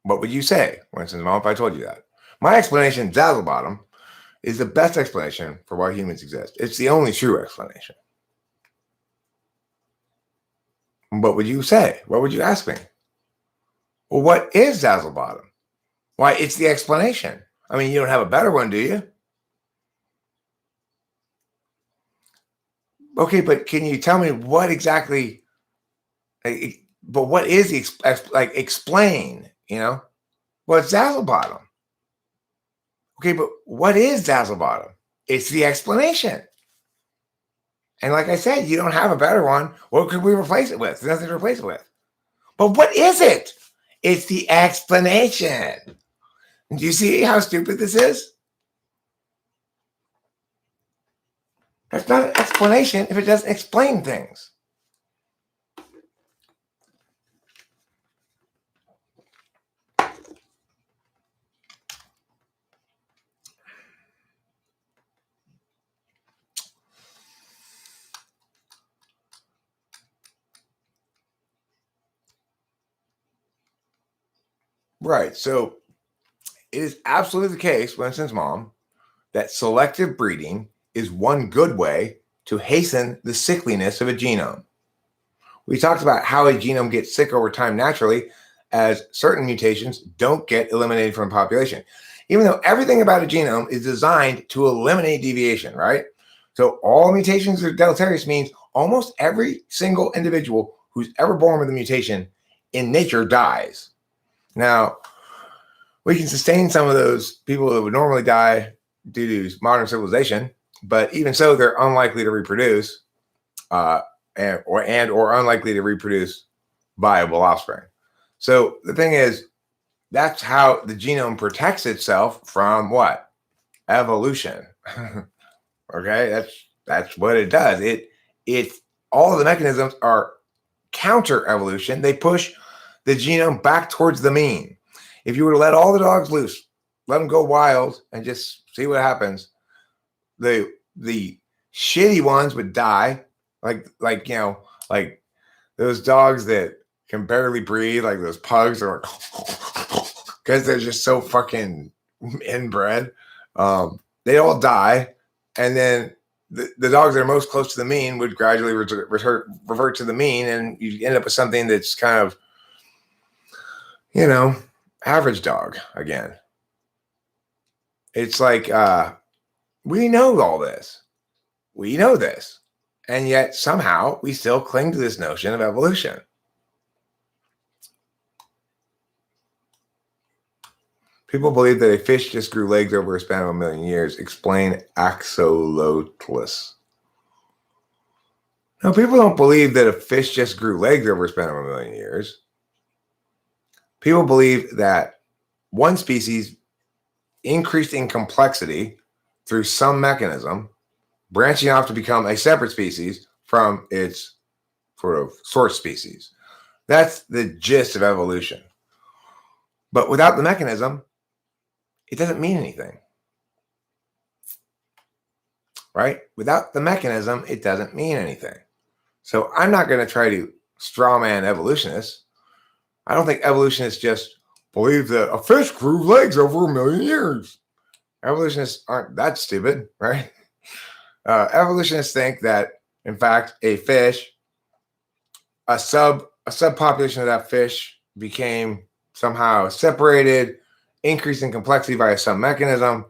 What would you say, Winston's mom, if I told you that? My explanation, Zazzlebottom, is the best explanation for why humans exist. It's the only true explanation. What would you say? What would you ask me? Well, what is Zazzlebottom? Why, it's the explanation. I mean, you don't have a better one, do you? Okay, but can you tell me what exactly? But what is the like? Explain. You know, what's Zazzlebottom? Okay, but what is Zazzlebottom? It's the explanation. And like I said, you don't have a better one. What could we replace it with? There's nothing to replace it with. But what is it? It's the explanation. Do you see how stupid this is? That's not an explanation if it doesn't explain things. Right. So it is absolutely the case, Winston's mom, that selective breeding is one good way to hasten the sickliness of a genome. We talked about how a genome gets sick over time naturally as certain mutations don't get eliminated from a population, even though everything about a genome is designed to eliminate deviation, right? So all mutations are deleterious means almost every single individual who's ever born with a mutation in nature dies. Now, we can sustain some of those people that would normally die due to modern civilization, but even so, they're unlikely to reproduce, or unlikely to reproduce viable offspring. So the thing is, That's how the genome protects itself from what? Evolution. Okay, that's what it does. It all of the mechanisms are counter evolution. They push the genome back towards the mean. If you were to let all the dogs loose, let them go wild and just see what happens, the shitty ones would die, like like those dogs that can barely breathe, like those pugs, or because they're just so fucking inbred. They all die, and then the dogs that are most close to the mean would gradually revert to the mean, and you end up with something that's kind of, average dog again. It's like we know all this. We know this. And yet somehow we still cling to this notion of evolution. People believe that a fish just grew legs over a span of 1 million years. Explain axolotls. No, people don't believe that a fish just grew legs over a span of 1 million years. People believe that one species increased in complexity through some mechanism, branching off to become a separate species from its sort of source species. That's the gist of evolution. But without the mechanism, it doesn't mean anything. Right? Without the mechanism, it doesn't mean anything. So I'm not going to try to straw man evolutionists. I don't think evolutionists just believe that a fish grew legs over 1 million years. Evolutionists aren't that stupid, right? Evolutionists think that, in fact, a fish, a subpopulation of that fish became somehow separated, increased in complexity via some mechanism,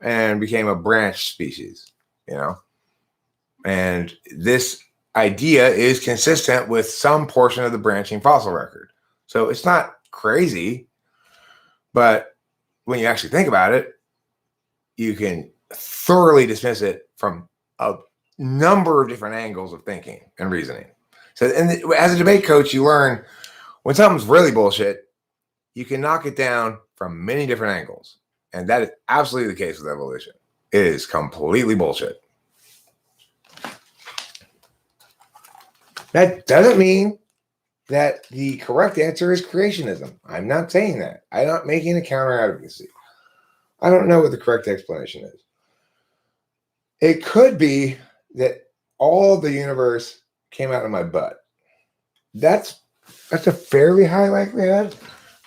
and became a branch species, And this idea is consistent with some portion of the branching fossil record. So it's not crazy, but when you actually think about it, you can thoroughly dismiss it from a number of different angles of thinking and reasoning. So, as a debate coach, you learn when something's really bullshit, you can knock it down from many different angles. And that is absolutely the case with evolution. It is completely bullshit. That doesn't mean that the correct answer is creationism. I'm not saying that. I'm not making a counter advocacy. I don't know what the correct explanation is. It could be that all the universe came out of my butt. That's a fairly high likelihood.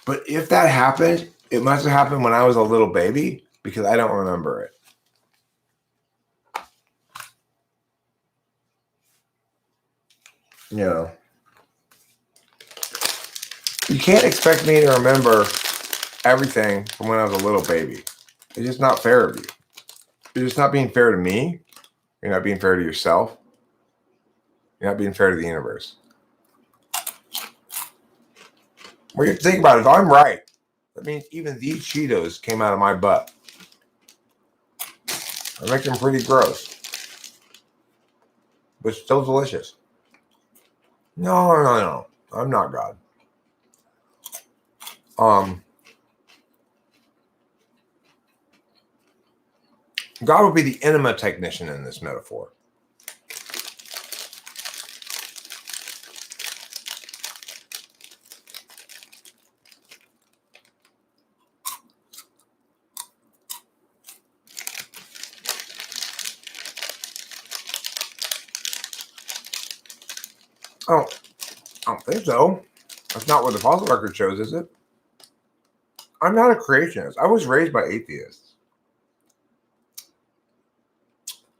But if that happened, it must have happened when I was a little baby, because I don't remember it. You can't expect me to remember everything from when I was a little baby. It's just not fair of you. You're just not being fair to me. You're not being fair to yourself. You're not being fair to the universe. When you think about it, if I'm right, that means even these Cheetos came out of my butt. I make them pretty gross, but still delicious. No. I'm not God. God would be the enema technician in this metaphor. Oh, I don't think so. That's not what the fossil record shows, is it? I'm not a creationist. I was raised by atheists.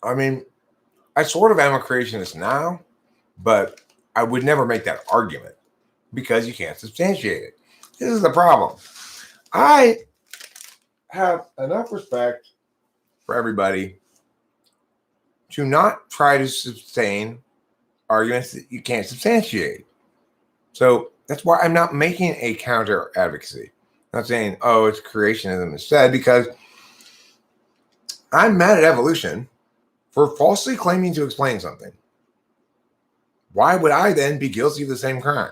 I mean, I sort of am a creationist now, but I would never make that argument because you can't substantiate it. This is the problem. I have enough respect for everybody to not try to sustain arguments that you can't substantiate. So that's why I'm not making a counter advocacy. I'm not saying, oh, it's creationism instead, because I'm mad at evolution for falsely claiming to explain something. Why would I then be guilty of the same crime?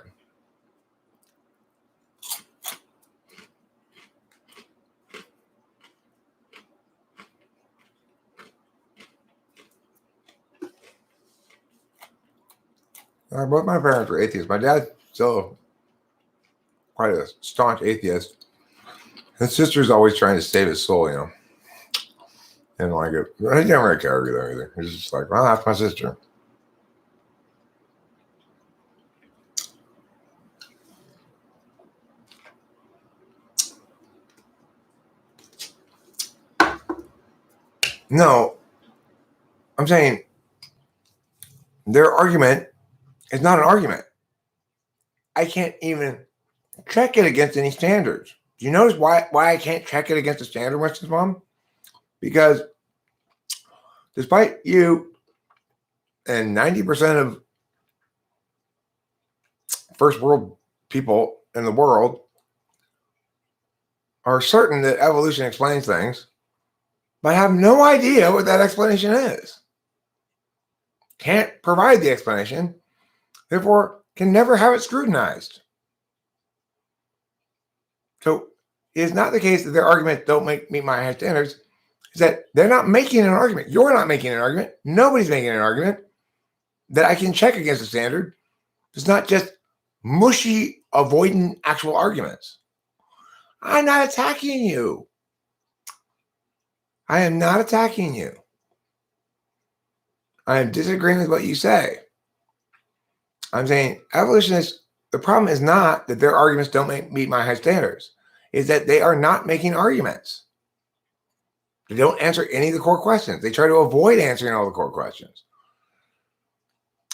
Both my parents were atheists. My dad's still quite a staunch atheist. His sister's always trying to save his soul, you know. And like it. He didn't really care either. He's just like, well, that's my sister. No, I'm saying their argument is not an argument. I can't even check it against any standards. Do you notice why I can't check it against a standard, Winston's mom? Because despite you and 90% of first world people in the world are certain that evolution explains things, but have no idea what that explanation is. Can't provide the explanation, therefore can never have it scrutinized. So it's not the case that their arguments don't meet my high standards. Is that they're not making an argument. You're not making an argument. Nobody's making an argument that I can check against a standard. It's not just mushy, avoiding actual arguments. I'm not attacking you. I am not attacking you. I am disagreeing with what you say. I'm saying evolutionists, the problem is not that their arguments don't meet my high standards. Is that they are not making arguments. They don't answer any of the core questions. They try to avoid answering all the core questions.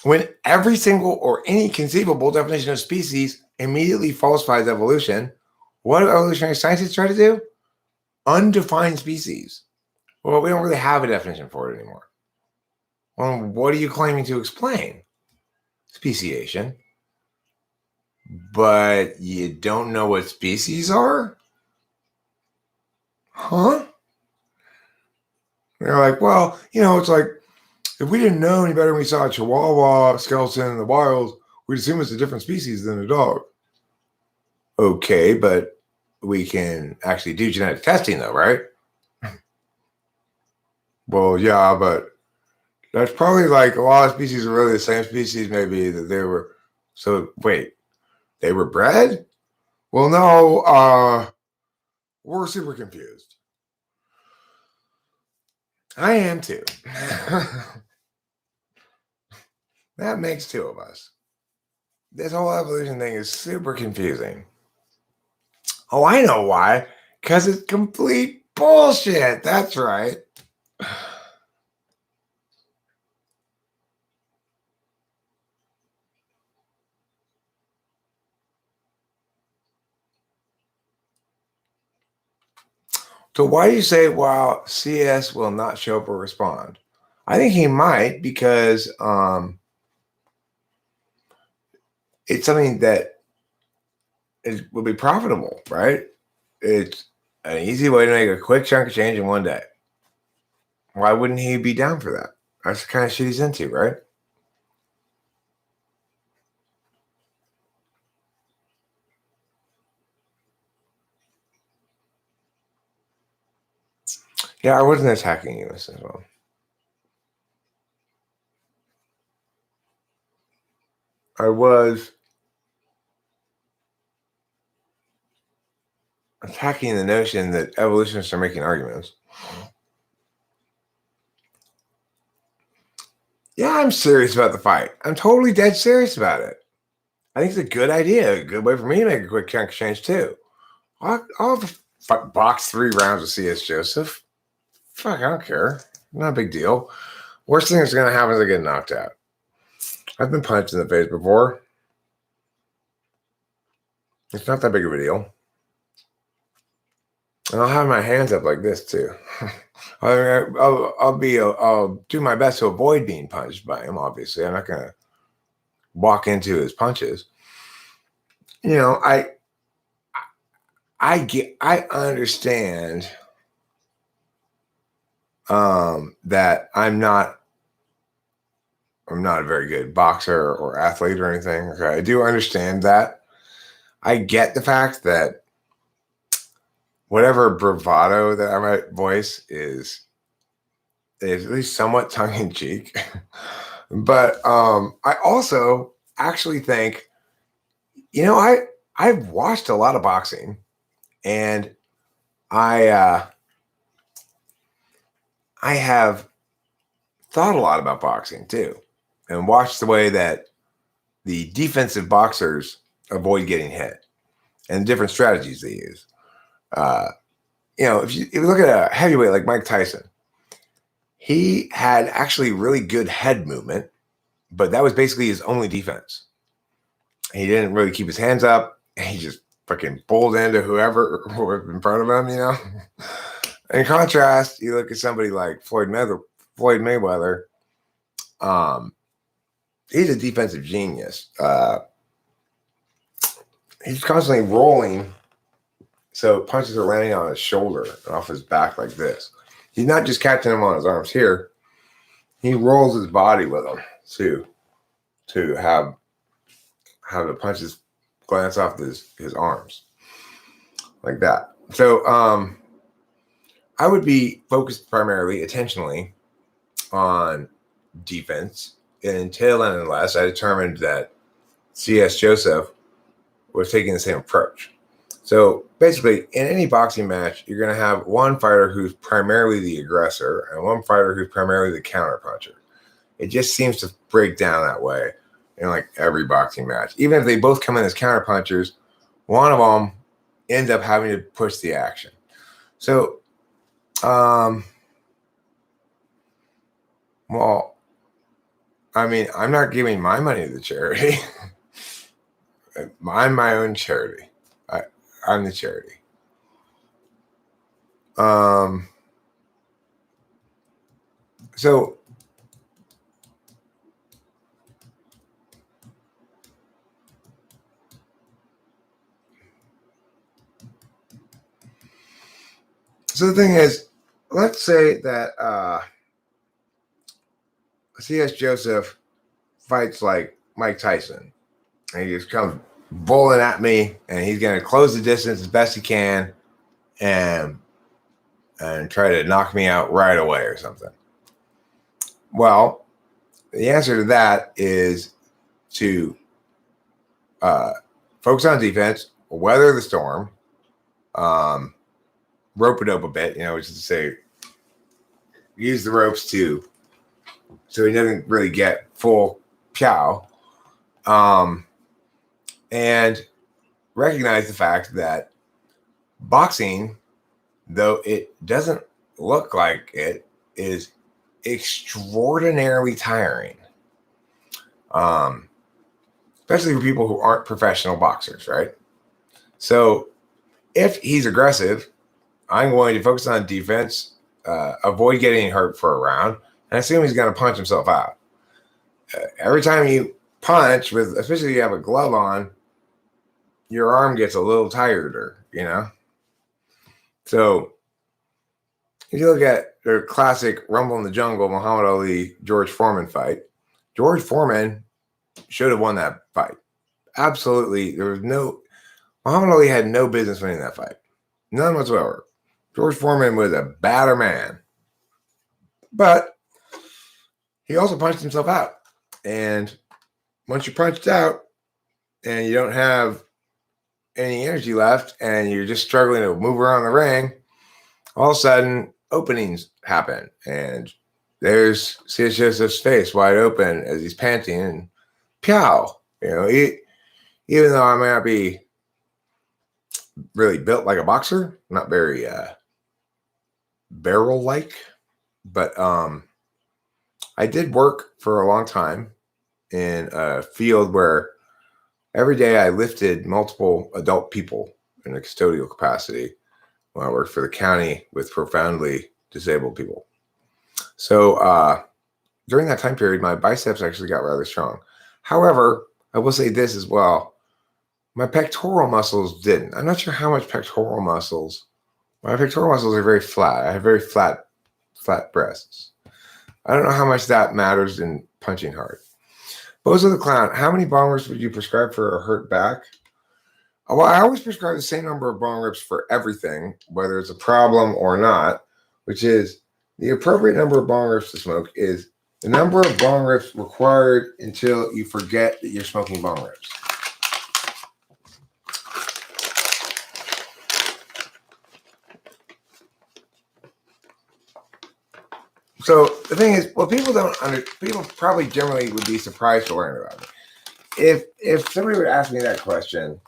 When every single or any conceivable definition of species immediately falsifies evolution, what do evolutionary scientists try to do? Undefined species. Well, we don't really have a definition for it anymore. Well, what are you claiming to explain? Speciation. But you don't know what species are? Huh? They're like, well, you know, it's like, if we didn't know any better and we saw a Chihuahua skeleton in the wild, we'd assume it's a different species than a dog. Okay, but we can actually do genetic testing though, right? Well, yeah, but that's probably like a lot of species are really the same species, maybe that they were. So wait, they were bred? Well, no, we're super confused. I am too. That makes two of us. This whole evolution thing is super confusing. Oh, I know why. Because it's complete bullshit. That's right. So why do you say, well, CS will not show up or respond? I think he might because it's something that will be profitable, right? It's an easy way to make a quick chunk of change in one day. Why wouldn't he be down for that? That's the kind of shit he's into, right? Yeah, I wasn't attacking you as well. I was attacking the notion that evolutionists are making arguments. Yeah, I'm serious about the fight. I'm totally dead serious about it. I think it's a good idea, a good way for me to make a quick chunk of change too. I'll box 3 rounds of CS Joseph. Fuck, I don't care. Not a big deal. Worst thing that's going to happen is I get knocked out. I've been punched in the face before. It's not that big of a deal. And I'll have my hands up like this too. I'll do my best to avoid being punched by him. Obviously, I'm not going to walk into his punches. You know, I understand that I'm not a very good boxer or athlete or anything. Okay, I do understand that. I get the fact that whatever bravado that I might voice is at least somewhat tongue in cheek. But I also actually think, I've watched a lot of boxing, and I have thought a lot about boxing too, and watched the way that the defensive boxers avoid getting hit and different strategies they use. If you look at a heavyweight like Mike Tyson, he had actually really good head movement, but that was basically his only defense. He didn't really keep his hands up. He just fucking bowled into whoever was in front of him, In contrast, you look at somebody like Floyd Mayweather. He's a defensive genius. He's constantly rolling, so punches are landing on his shoulder and off his back like this. He's not just catching them on his arms here. He rolls his body with them to have the punches glance off his arms like that. So I would be focused primarily, attentionally, on defense until and unless I determined that C.S. Joseph was taking the same approach. So basically, in any boxing match, you're going to have one fighter who's primarily the aggressor and one fighter who's primarily the counterpuncher. It just seems to break down that way in like every boxing match. Even if they both come in as counterpunchers, one of them ends up having to push the action. So, I'm not giving my money to the charity. I'm my own charity. I'm the charity. So the thing is, let's say that C.S. Joseph fights like Mike Tyson, and he just comes bowling at me, and he's going to close the distance as best he can, and try to knock me out right away or something. Well, the answer to that is to focus on defense, weather the storm, rope it up a bit, which is to say, use the ropes so he doesn't really get full pow, and recognize the fact that boxing, though it doesn't look like it, is extraordinarily tiring, especially for people who aren't professional boxers, right? So if he's aggressive, I'm going to focus on defense, avoid getting hurt for a round, and I assume he's going to punch himself out. Every time you punch, especially if you have a glove on, your arm gets a little tireder, So if you look at the classic Rumble in the Jungle, Muhammad Ali, George Foreman fight, George Foreman should have won that fight. Absolutely. Muhammad Ali had no business winning that fight. None whatsoever. George Foreman was a badder man. But he also punched himself out. And once you're punched out and you don't have any energy left and you're just struggling to move around the ring, all of a sudden openings happen. And there's C.S. Joseph's face wide open as he's panting, and pow. Even though I may not be really built like a boxer, not very barrel-like, but I did work for a long time in a field where every day I lifted multiple adult people in a custodial capacity when I worked for the county with profoundly disabled people. So during that time period, my biceps actually got rather strong. However, I will say this as well. My pectoral muscles didn't. I'm not sure how much pectoral muscles. My pectoral muscles are very flat. I have very flat breasts. I don't know how much that matters in punching hard. Bozo the Clown, how many bong rips would you prescribe for a hurt back? Well, I always prescribe the same number of bong rips for everything, whether it's a problem or not, which is the appropriate number of bong rips to smoke is The number of bong rips required until you forget that you're smoking bong rips. So the thing is, well, people probably generally would be surprised to learn about it. If somebody would ask me that question,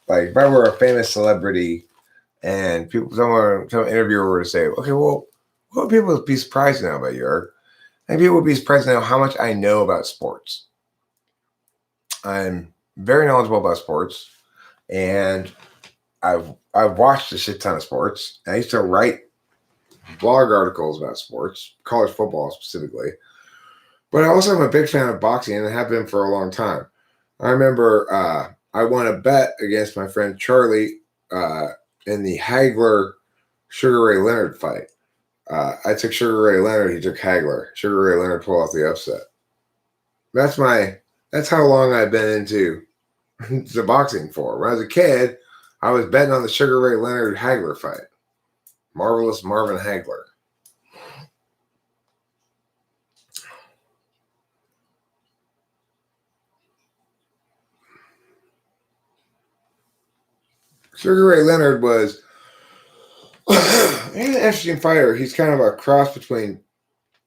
like if I were a famous celebrity and some interviewer were to say, okay, well, what would people be surprised to know about you, Eric? And people would be surprised to know how much I know about sports. I'm very knowledgeable about sports, and I've watched a shit ton of sports. I used to write blog articles about sports, college football specifically. But I also am a big fan of boxing, and I have been for a long time. I remember I won a bet against my friend Charlie in the Hagler Sugar Ray Leonard fight. I took Sugar Ray Leonard, he took Hagler. Sugar Ray Leonard pulled off the upset. That's how long I've been into the boxing for. When I was a kid, I was betting on the Sugar Ray Leonard Hagler fight. Marvelous Marvin Hagler. Sugar Ray Leonard was he's an interesting fighter. He's kind of a cross between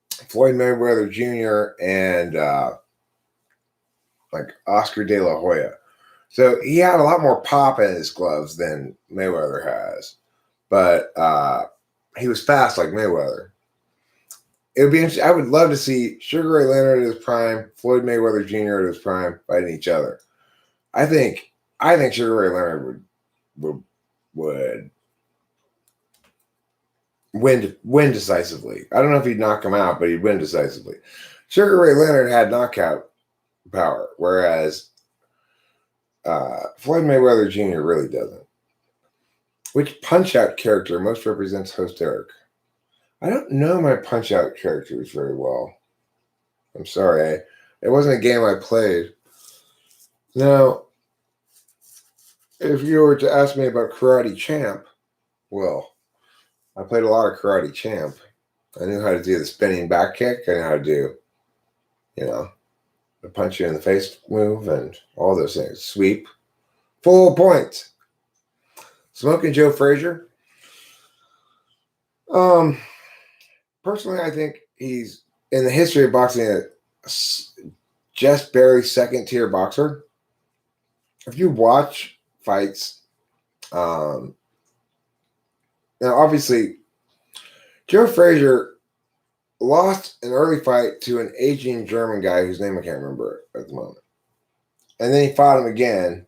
Floyd Mayweather Jr. and like Oscar De La Hoya. So he had a lot more pop in his gloves than Mayweather has, but he was fast like Mayweather. It would be interesting. I would love to see Sugar Ray Leonard at his prime, Floyd Mayweather Jr. at his prime, fighting each other. I think Sugar Ray Leonard would win decisively. I don't know if he'd knock him out, but he'd win decisively. Sugar Ray Leonard had knockout power, whereas Floyd Mayweather Jr. really doesn't. Which Punch-Out character most represents host Eric? I don't know my Punch-Out characters very well. I'm sorry. It wasn't a game I played. Now, if you were to ask me about Karate Champ, well, I played a lot of Karate Champ. I knew how to do the spinning back kick. I knew how to do, the punch you in the face move and all those things. Sweep. Full points. Smoking Joe Frazier. Personally, I think he's in the history of boxing a just barely second tier boxer. If you watch fights, now obviously Joe Frazier lost an early fight to an aging German guy whose name I can't remember at the moment, and then he fought him again,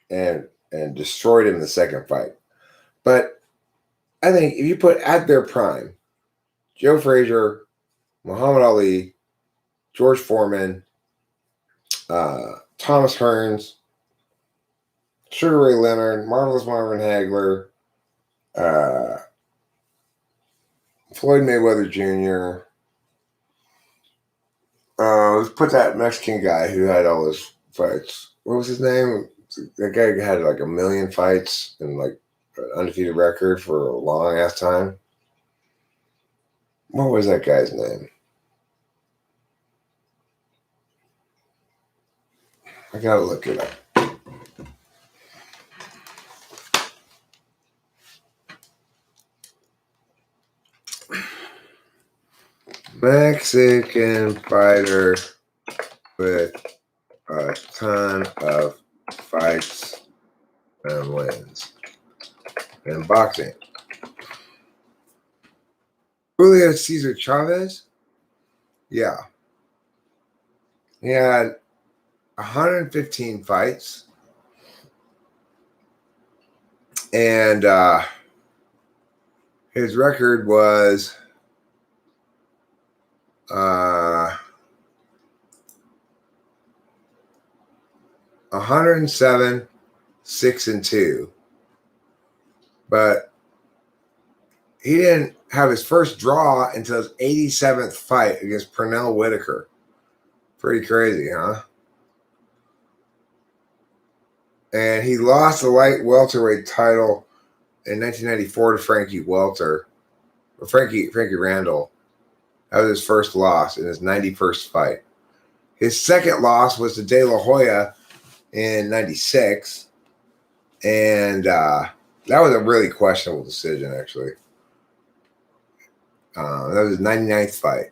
and destroyed him in the second fight. But I think if you put at their prime, Joe Frazier, Muhammad Ali, George Foreman, Thomas Hearns, Sugar Ray Leonard, Marvelous Marvin Hagler, Floyd Mayweather Jr. Let's put that Mexican guy who had all those fights. What was his name? That guy had like 1 million fights and like an undefeated record for a long ass time. What was that guy's name? I gotta look it up. Mexican fighter with a ton of fights and wins in boxing. Julio Cesar Chavez? Yeah. He had 115 fights. And his record was 107, 6-2. But he didn't have his first draw until his 87th fight against Pernell Whitaker. Pretty crazy, huh? And he lost the light welterweight title in 1994 to Frankie Welter. Frankie Randall. That was his first loss in his 91st fight. His second loss was to De La Hoya in 96. And that was a really questionable decision, actually. That was his 99th fight.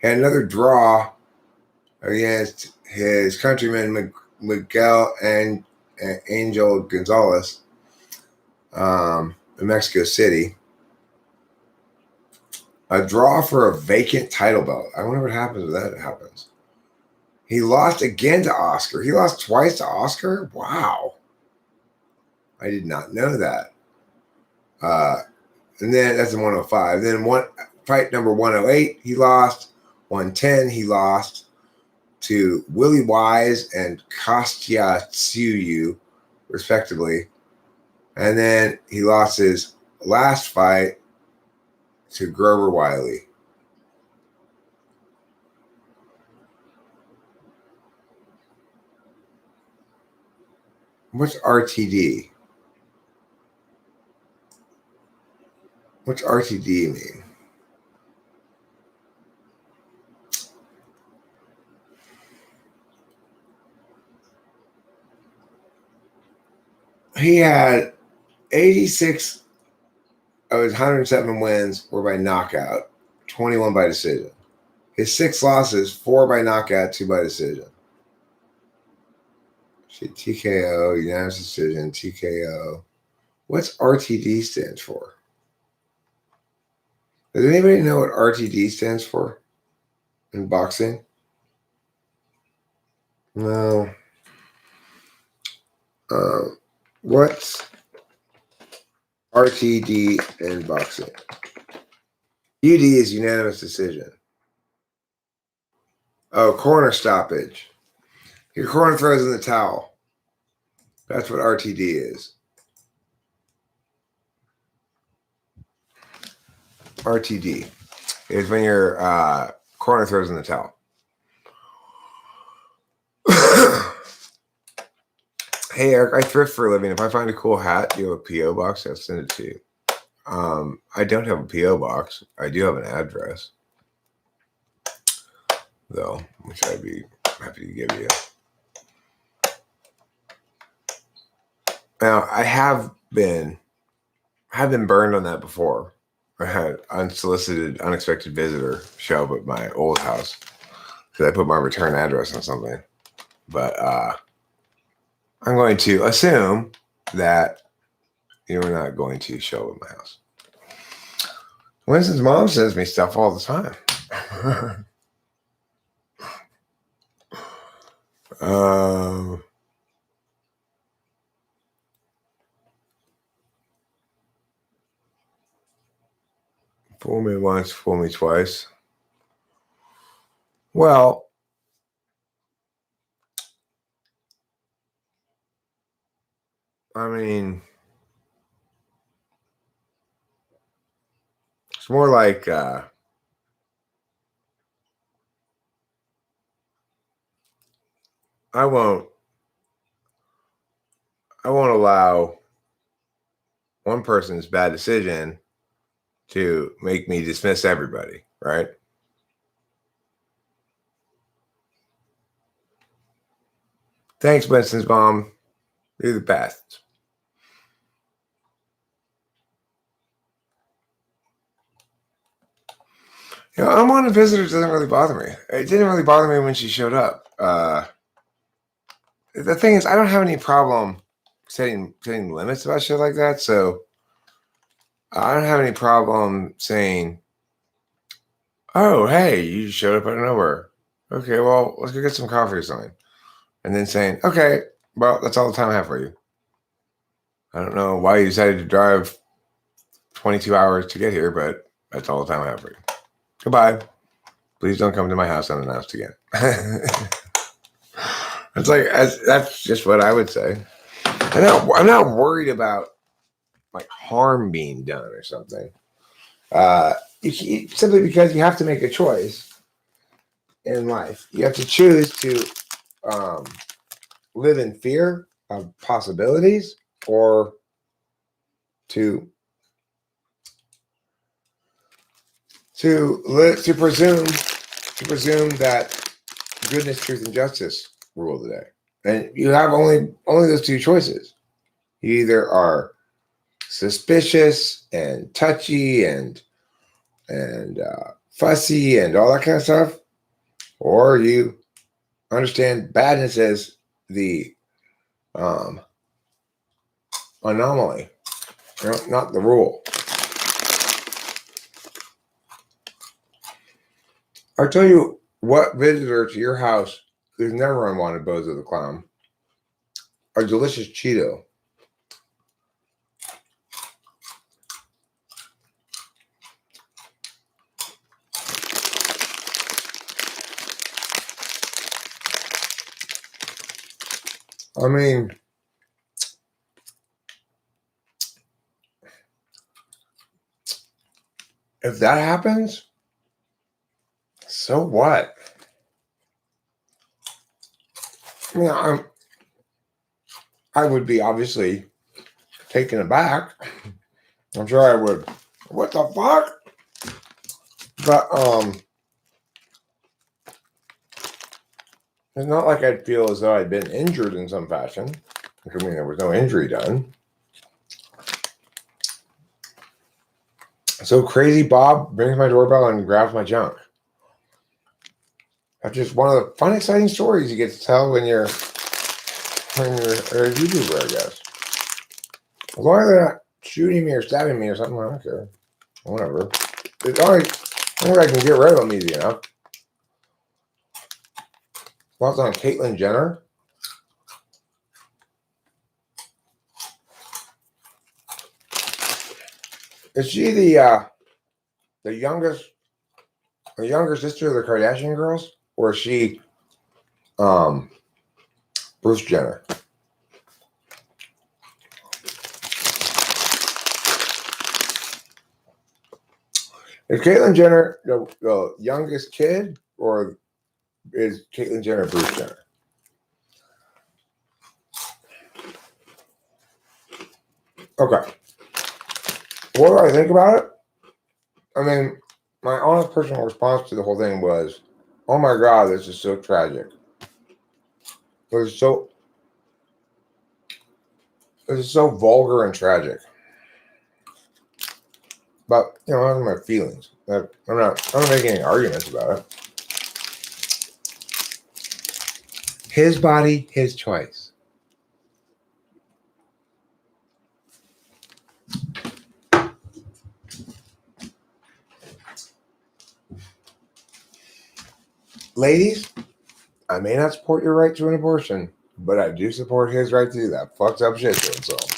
Had another draw against his countryman Miguel and Angel Gonzalez in Mexico City. A draw for a vacant title belt. I wonder what happens when that happens. He lost again to Oscar. He lost twice to Oscar? Wow. I did not know that. And then that's in 105. Then fight number 108, he lost. 110, he lost to Willie Wise and Kostya Tsuyu, respectively. And then he lost his last fight to Grover Wiley. What's RTD? What's RTD mean? He had 86 of his 107 wins were by knockout, 21 by decision. His 6 losses, 4 by knockout, 2 by decision. TKO, unanimous decision, TKO. What's RTD stands for? Does anybody know what RTD stands for in boxing? No. What's RTD in boxing? UD is unanimous decision. Oh, corner stoppage. Your corner throws in the towel. That's what RTD is. RTD is when your corner throws in the towel. Hey, Eric, I thrift for a living. If I find a cool hat, do you have a P.O. box? I'll send it to you. I don't have a P.O. box. I do have an address, though, which I'd be happy to give you. Now, I have been burned on that before. I had unsolicited, unexpected visitor show up at my old house because I put my return address on something. But I'm going to assume that you're not going to show up at my house. Winston's mom sends me stuff all the time. Fool me once, fool me twice. Well, I mean, it's more like I won't allow one person's bad decision to make me dismiss everybody, right? Thanks, Winston's mom. You're the best. You know, unwanted visitors doesn't really bother me. It didn't really bother me when she showed up. The thing is, I don't have any problem setting limits about shit like that. So I don't have any problem saying, "Oh, hey, you showed up out of nowhere. Okay, well, let's go get some coffee or something," and then saying, "Okay, well, that's all the time I have for you. I don't know why you decided to drive 22 hours to get here, but that's all the time I have for you. Goodbye. Please don't come to my house unannounced again." It's like that's just what I would say. I'm not worried about like harm being done or something. Simply because you have to make a choice in life. You have to choose to live in fear of possibilities or to to presume that goodness, truth, and justice rule the day. And you have only those two choices. You either are suspicious and touchy and fussy and all that kind of stuff, or you understand badness as the anomaly, not the rule. I'll tell you what visitor to your house is never unwanted, Bozo the Clown. A delicious Cheeto. I mean, if that happens, so what? I mean, I would be obviously taken aback. I'm sure I would. What the fuck? But it's not like I'd feel as though I'd been injured in some fashion. I mean, there was no injury done. So Crazy Bob rings my doorbell and grabs my junk. That's just one of the fun, exciting stories you get to tell when you're a YouTuber, I guess. As long as they're not shooting me or stabbing me or something, I don't care. Whatever. As long as I can get rid of them easy enough. Thoughts on Caitlyn Jenner? Is she the younger sister of the Kardashian girls, or is she Bruce Jenner? Is Caitlyn Jenner the youngest kid, or is Caitlyn Jenner Bruce Jenner? Okay. What do I think about it? I mean, my honest personal response to the whole thing was, oh my God, this is so tragic. This is so vulgar and tragic. But, those are my feelings. I'm not making any arguments about it. His body, his choice. Ladies, I may not support your right to an abortion, but I do support his right to do that fucked up shit to himself.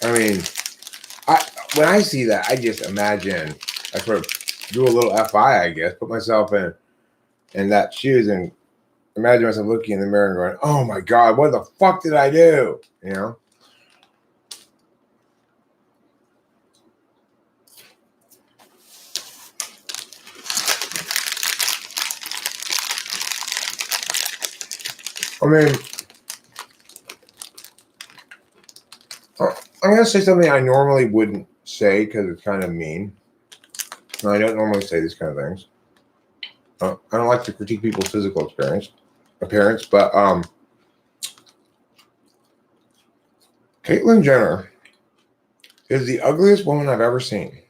I mean, when I see that, I just imagine, I sort of do a little FI, I guess, put myself in that shoes and imagine myself looking in the mirror and going, oh my God, what the fuck did I do? I mean, I'm going to say something I normally wouldn't say because it's kind of mean. No, I don't normally say these kind of things. I don't like to critique people's physical appearance, but Caitlyn Jenner is the ugliest woman I've ever seen.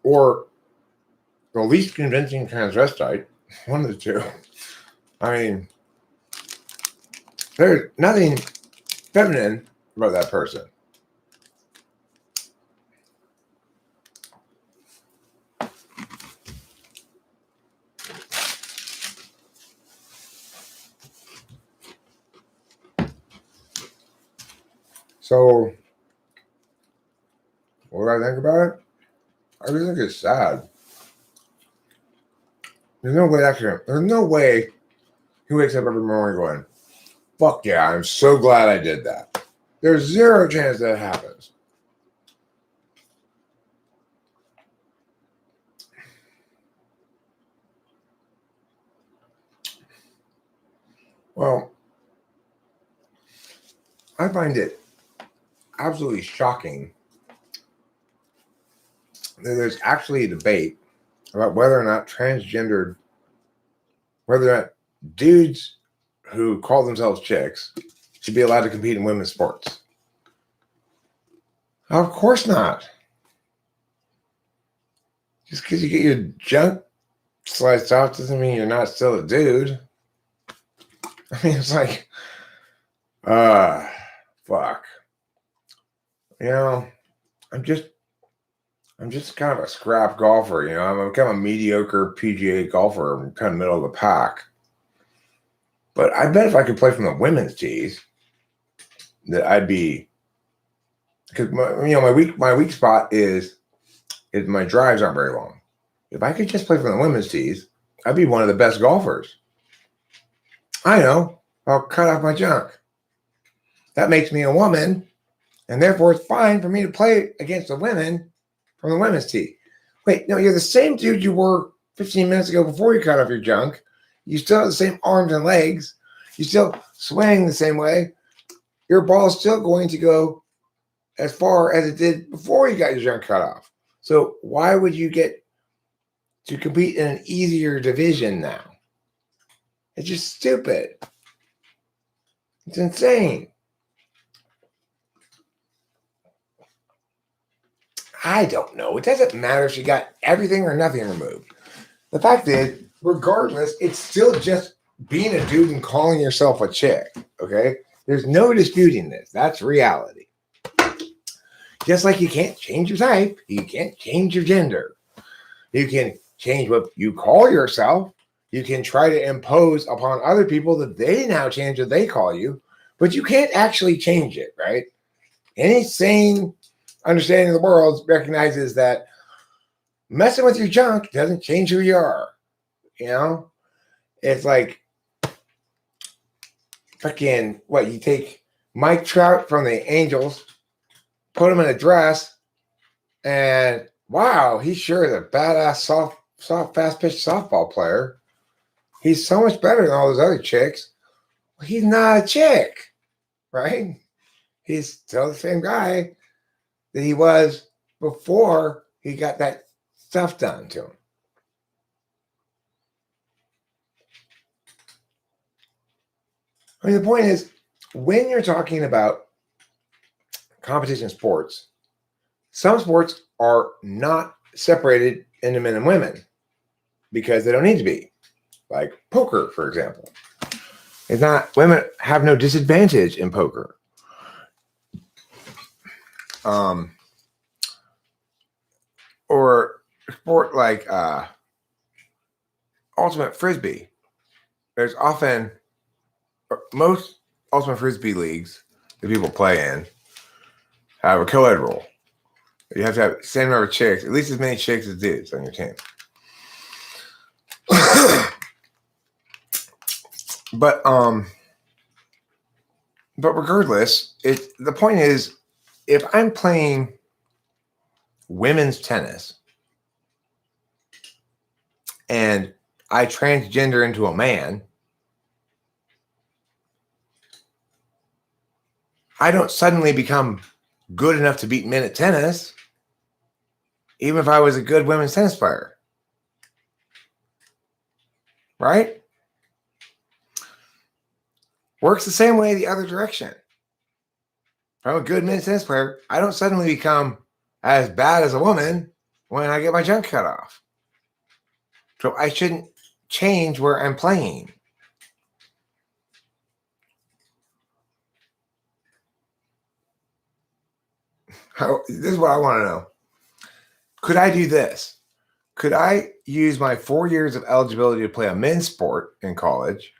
Or the least convincing transvestite, one of the two. I mean, there's nothing feminine about that person. So, what do I think about it? I just think it's sad. There's no way he wakes up every morning going, fuck yeah, I'm so glad I did that. There's zero chance that happens. Well, I find it absolutely shocking that there's actually a debate about whether or not whether or not dudes who call themselves chicks should be allowed to compete in women's sports. Of course not. Just because you get your junk sliced off doesn't mean you're not still a dude. I mean, it's like, fuck. You know, I'm just kind of a scrap golfer. You know, I'm kind of a mediocre PGA golfer. I'm kind of middle of the pack. But I bet if I could play from the women's tees, that I'd be, because my weak spot is my drives aren't very long. If I could just play from the women's tees, I'd be one of the best golfers. I know. I'll cut off my junk. That makes me a woman, and therefore it's fine for me to play against the women from the women's tee. Wait, no, you're the same dude you were 15 minutes ago before you cut off your junk. You still have the same arms and legs. You still swing the same way. Your ball is still going to go as far as it did before you got your junk cut off. So why would you get to compete in an easier division now? It's just stupid. It's insane. I don't know. It doesn't matter if she got everything or nothing removed. The fact is, regardless, it's still just being a dude and calling yourself a chick. Okay? There's no disputing this. That's reality. Just like you can't change your type, you can't change your gender. You can change what you call yourself. You can try to impose upon other people that they now change what they call you, but you can't actually change it, right? Any sane understanding of the world recognizes that messing with your junk doesn't change who you are. You know? It's like fucking what, you take Mike Trout from the Angels, put him in a dress, and wow, he sure is a badass soft fast pitch softball player. He's so much better than all those other chicks. Well, he's not a chick, right? He's still the same guy that he was before he got that stuff done to him. I mean, the point is, when you're talking about competition sports, some sports are not separated into men and women because they don't need to be. Like poker, for example. It's not, women have no disadvantage in poker. Or sport like ultimate frisbee. There's often, most ultimate frisbee leagues that people play in have a co-ed rule. You have to have the same number of chicks, at least as many chicks as dudes on your team. But regardless, the point is, if I'm playing women's tennis and I transgender into a man, I don't suddenly become good enough to beat men at tennis, even if I was a good women's tennis player. Right? Works the same way the other direction. If I'm a good men's tennis player, I don't suddenly become as bad as a woman when I get my junk cut off. So I shouldn't change where I'm playing. This is what I want to know. Could I do this? Could I use my 4 years of eligibility to play a men's sport in college,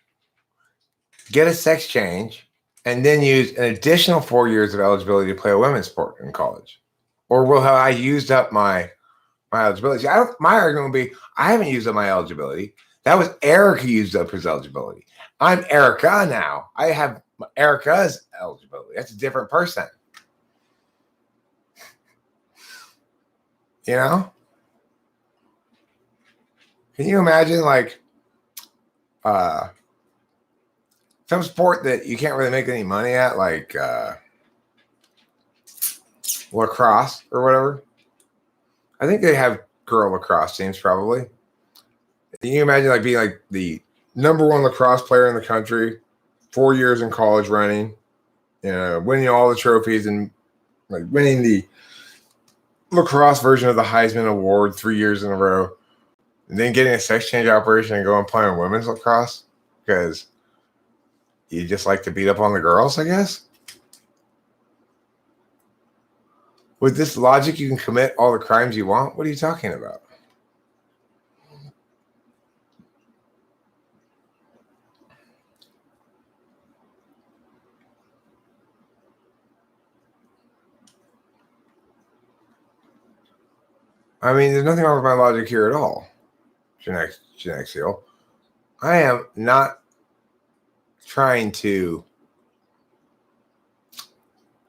get a sex change, and then use an additional 4 years of eligibility to play a women's sport in college? Or will I used up my eligibility? My argument would be, I haven't used up my eligibility. That was Eric who used up his eligibility. I'm Erica now. I have Erica's eligibility. That's a different person. You know? Can you imagine, like, some sport that you can't really make any money at, like lacrosse or whatever. I think they have girl lacrosse teams probably. Can you imagine like being like the number one lacrosse player in the country, 4 years in college running, winning all the trophies and like winning the lacrosse version of the Heisman Award 3 years in a row, and then getting a sex change operation and going playing women's lacrosse because you just like to beat up on the girls, I guess? With this logic, you can commit all the crimes you want? What are you talking about? I mean, there's nothing wrong with my logic here at all, genetic seal. I am not trying to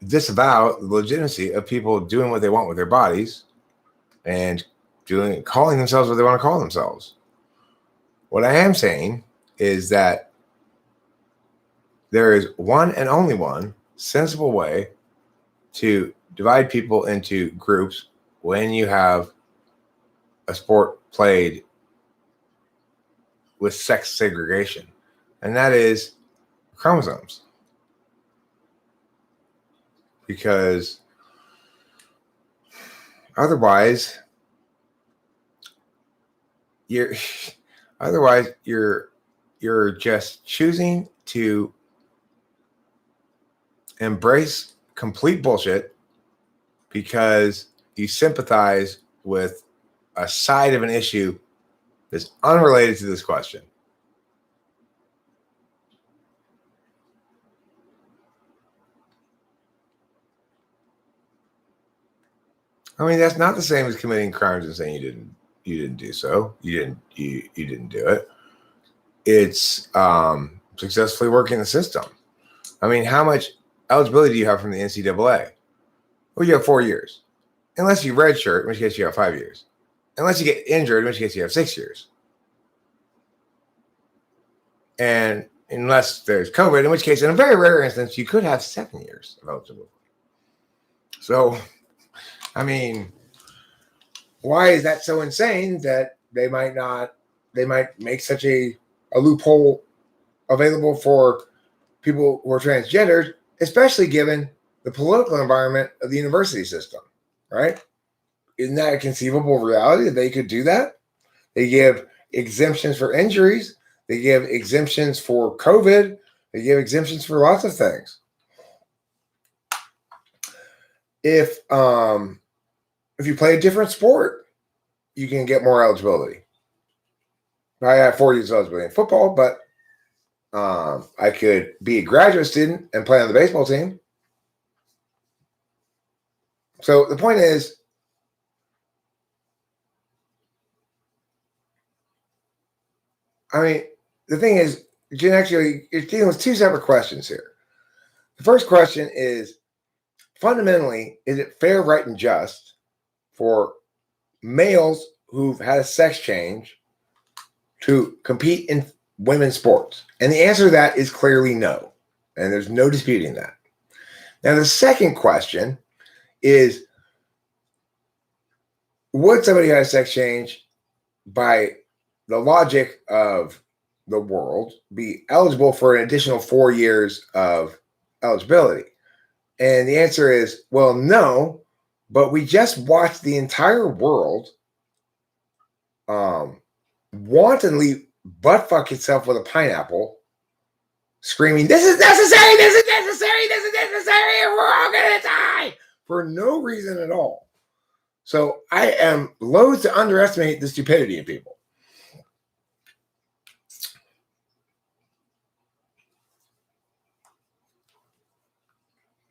disavow the legitimacy of people doing what they want with their bodies and calling themselves what they want to call themselves. What I am saying is that there is one and only one sensible way to divide people into groups when you have a sport played with sex segregation, and that is chromosomes. Because otherwise you're just choosing to embrace complete bullshit because you sympathize with a side of an issue that's unrelated to this question. I mean, that's not the same as committing crimes and saying you didn't do so. You didn't do it. It's successfully working the system. I mean, how much eligibility do you have from the NCAA? Well, you have 4 years. Unless you redshirt, in which case you have 5 years. Unless you get injured, in which case you have 6 years. And unless there's COVID, in which case, in a very rare instance, you could have 7 years of eligibility. So, I mean, why is that so insane that they might make such a loophole available for people who are transgendered, especially given the political environment of the university system, right? Isn't that a conceivable reality that they could do that? They give exemptions for injuries. They give exemptions for COVID. They give exemptions for lots of things. If you play a different sport, you can get more eligibility. I have 4 years eligibility in football, but I could be a graduate student and play on the baseball team. So the point is, I mean, the thing is, actually, you're dealing with two separate questions here. The first question is, fundamentally, is it fair, right, and just for males who've had a sex change to compete in women's sports? And the answer to that is clearly no. And there's no disputing that. Now, the second question is, would somebody who had a sex change, by the logic of the world, be eligible for an additional 4 years of eligibility? And the answer is, well, no, but we just watched the entire world wantonly butt-fuck itself with a pineapple, screaming, this is necessary, this is necessary, this is necessary, and we're all going to die, for no reason at all. So I am loath to underestimate the stupidity of people.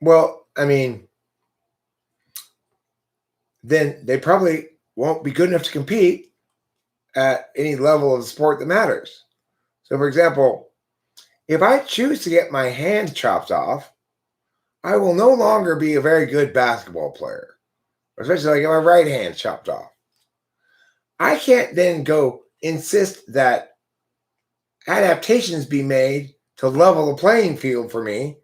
Well, I mean, then they probably won't be good enough to compete at any level of the sport that matters. So, for example, if I choose to get my hand chopped off, I will no longer be a very good basketball player, especially like get my right hand chopped off. I can't then go insist that adaptations be made to level the playing field for me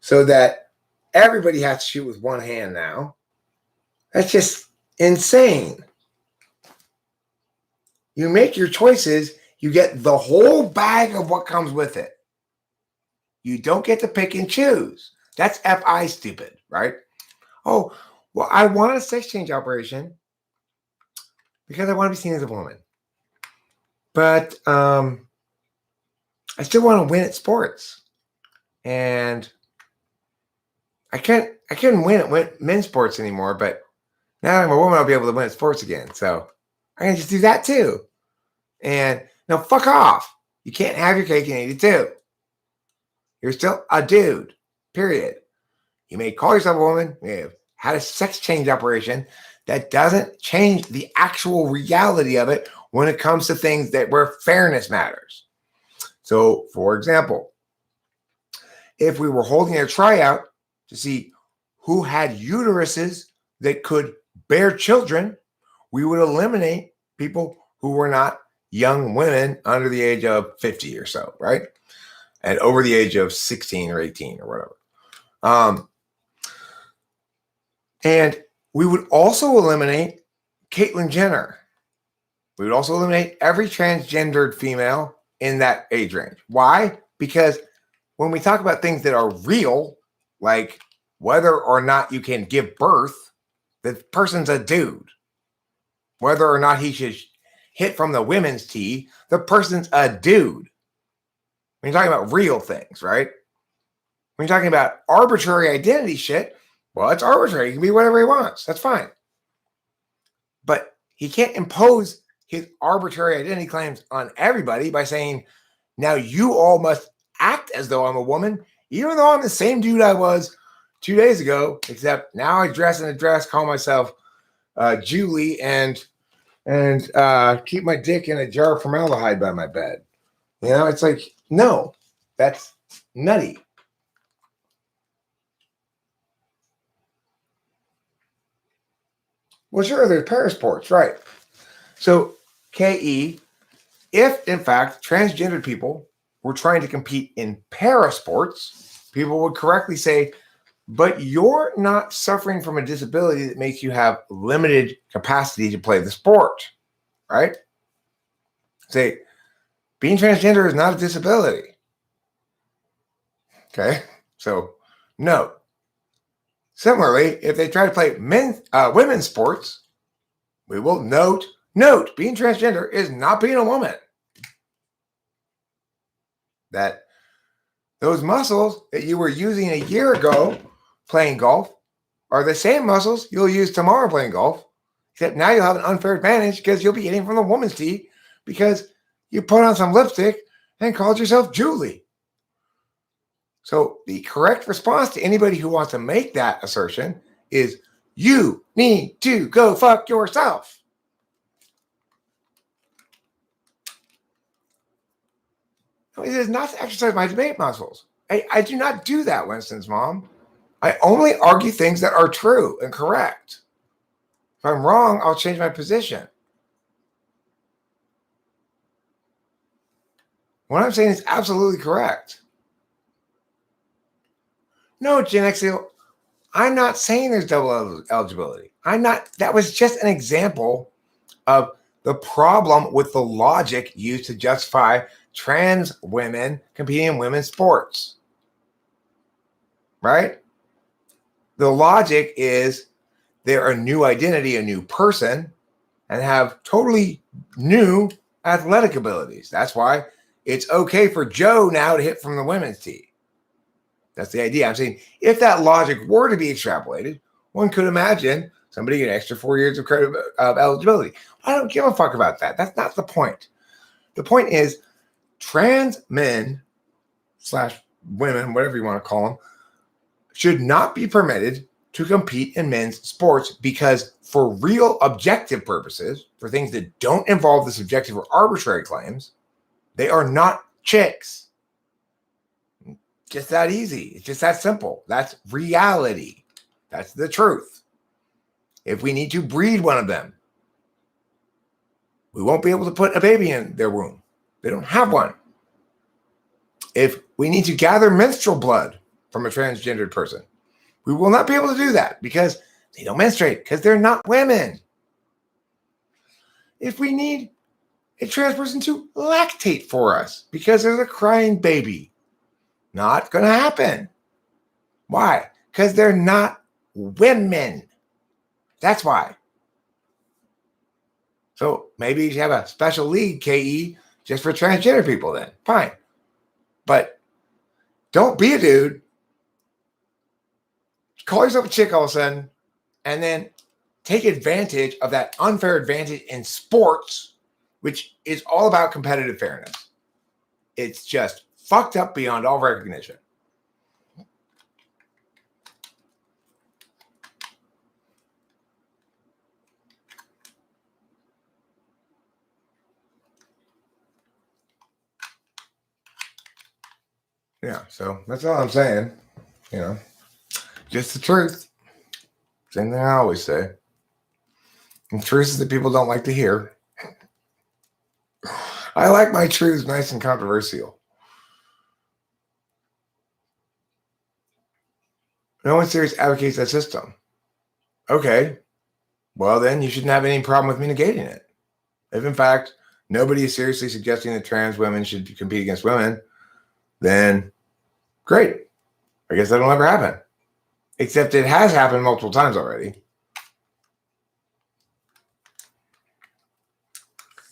so that everybody has to shoot with one hand now. That's just insane. You make your choices, you get the whole bag of what comes with it. You don't get to pick and choose. That's FI stupid, right? Oh, well, I want a sex change operation because I want to be seen as a woman. But I still want to win at sports. And I couldn't win at men's sports anymore, but now that I'm a woman, I'll be able to win at sports again. So I can just do that too. And no, fuck off. You can't have your cake and eat it too. You're still a dude, period. You may call yourself a woman. You may have had a sex change operation. That doesn't change the actual reality of it when it comes to things where fairness matters. So, for example, if we were holding a tryout to see who had uteruses that could bear children, we would eliminate people who were not young women under the age of 50 or so, right? And over the age of 16 or 18 or whatever. And we would also eliminate Caitlyn Jenner. We would also eliminate every transgendered female in that age range. Why? Because when we talk about things that are real, like whether or not you can give birth, the person's a dude. Whether or not he should hit from the women's tee, the person's a dude. When you're talking about real things, right? When you're talking about arbitrary identity shit, well, it's arbitrary. He can be whatever he wants. That's fine. But he can't impose his arbitrary identity claims on everybody by saying, now you all must act as though I'm a woman, even though I'm the same dude I was 2 days ago, except now I dress in a dress, call myself Julie, and keep my dick in a jar of formaldehyde by my bed. You know, it's like, no, that's nutty. Well, sure, there's parasports, right? So, KE, if in fact transgendered people were trying to compete in parasports, people would correctly say, but you're not suffering from a disability that makes you have limited capacity to play the sport, right? Say, being transgender is not a disability. Okay, so no. Similarly, if they try to play women's sports, we will note, being transgender is not being a woman. That those muscles that you were using a year ago playing golf are the same muscles you'll use tomorrow playing golf, except now you'll have an unfair advantage because you'll be hitting from the woman's tee because you put on some lipstick and called yourself Julie. So the correct response to anybody who wants to make that assertion is, you need to go fuck yourself. It is not to exercise my debate muscles. I do not do that, Winston's mom. I only argue things that are true and correct. If I'm wrong, I'll change my position. What I'm saying is absolutely correct. No, Gen X, I'm not saying there's double eligibility. That was just an example of the problem with the logic used to justify trans women competing in women's sports. Right? The logic is they're a new identity, a new person, and have totally new athletic abilities. That's why it's okay for Joe now to hit from the women's tee. That's the idea. I'm saying if that logic were to be extrapolated, one could imagine somebody get an extra 4 years of credit of eligibility. I don't give a fuck about that. That's not the point. The point is trans men / women, whatever you want to call them, should not be permitted to compete in men's sports because for real objective purposes, for things that don't involve the subjective or arbitrary claims, they are not chicks. Just that easy. It's just that simple. That's reality. That's the truth. If we need to breed one of them, we won't be able to put a baby in their womb. They don't have one. If we need to gather menstrual blood from a transgendered person, we will not be able to do that because they don't menstruate, because they're not women. If we need a trans person to lactate for us because there's a crying baby, not going to happen. Why? Because they're not women. That's why. So maybe you should have a special league, KE, just for transgender people then. Fine. But don't be a dude. Call yourself a chick all of a sudden and then take advantage of that unfair advantage in sports, which is all about competitive fairness. It's just fucked up beyond all recognition. Yeah, so that's all I'm saying. Just the truth. Same thing I always say. And truths that people don't like to hear. I like my truths nice and controversial. No one seriously advocates that system. Okay, well then you shouldn't have any problem with me negating it. If in fact nobody is seriously suggesting that trans women should compete against women, then great. I guess that'll never happen. Except it has happened multiple times already.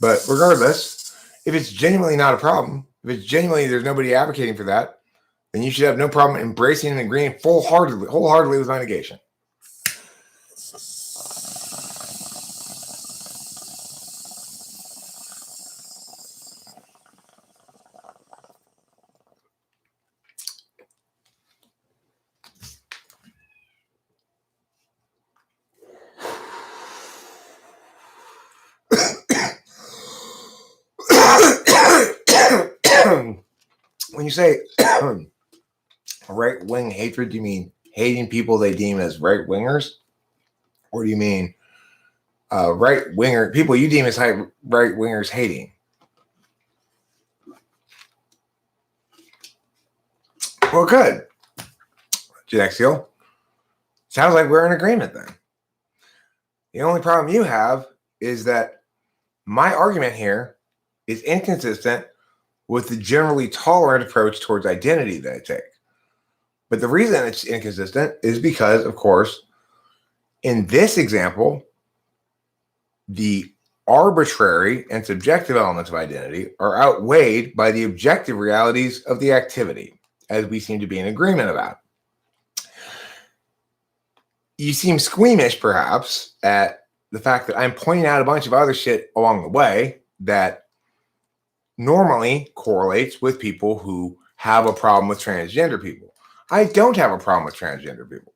But regardless, if it's genuinely not a problem, if it's genuinely there's nobody advocating for that, then you should have no problem embracing and agreeing wholeheartedly with my negation. When you say right-wing hatred, do you mean hating people they deem as right-wingers? Or do you mean right-winger people you deem as right-wingers hating? Well, good. Jaxiel. Sounds like we're in agreement then. The only problem you have is that my argument here is inconsistent with the generally tolerant approach towards identity that I take. But the reason it's inconsistent is because, of course, in this example, the arbitrary and subjective elements of identity are outweighed by the objective realities of the activity, as we seem to be in agreement about. You seem squeamish, perhaps, at the fact that I'm pointing out a bunch of other shit along the way that normally correlates with people who have a problem with transgender people. I don't have a problem with transgender people.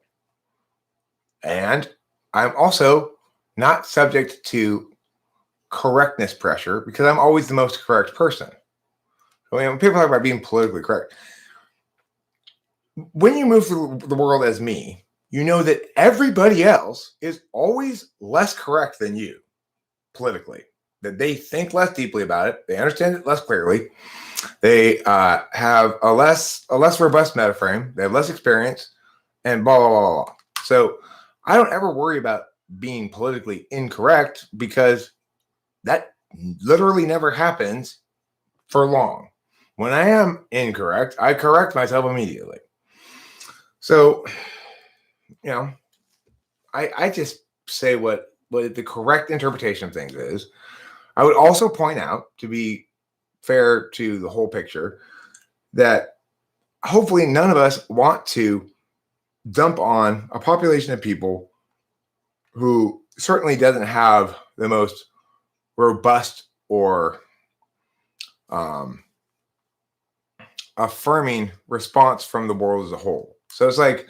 And I'm also not subject to correctness pressure because I'm always the most correct person. So, when people talk about being politically correct, when you move through the world as me, you know that everybody else is always less correct than you politically. That they think less deeply about it, they understand it less clearly, they have a less robust metaframe, they have less experience, and blah, blah, blah, blah. So I don't ever worry about being politically incorrect because that literally never happens for long. When I am incorrect, I correct myself immediately. So, I just say what the correct interpretation of things is. I would also point out, to be fair to the whole picture, that hopefully none of us want to dump on a population of people who certainly doesn't have the most robust or affirming response from the world as a whole. So it's like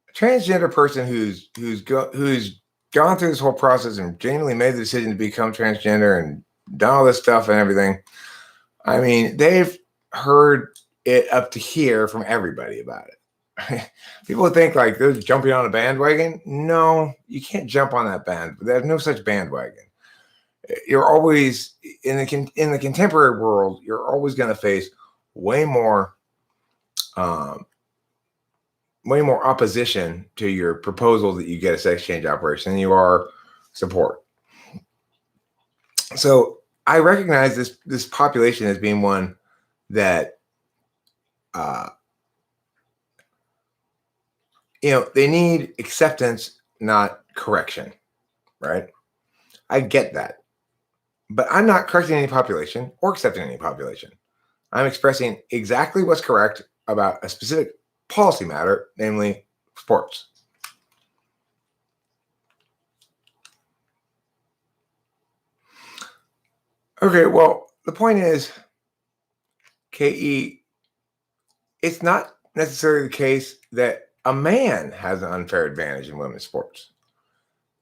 a transgender person who's gone through this whole process and genuinely made the decision to become transgender and done all this stuff and everything. I mean, they've heard it up to here from everybody about it. People think like they're jumping on a bandwagon. No, you can't jump on that band. There's no such bandwagon. You're always in the contemporary world. You're always going to face way more opposition to your proposal that you get a sex change operation than you are support. So I recognize this population as being one that they need acceptance, not correction, right? I get that. But I'm not correcting any population or accepting any population. I'm expressing exactly what's correct about a specific policy matter, namely sports. Okay, well, the point is, KE, it's not necessarily the case that a man has an unfair advantage in women's sports.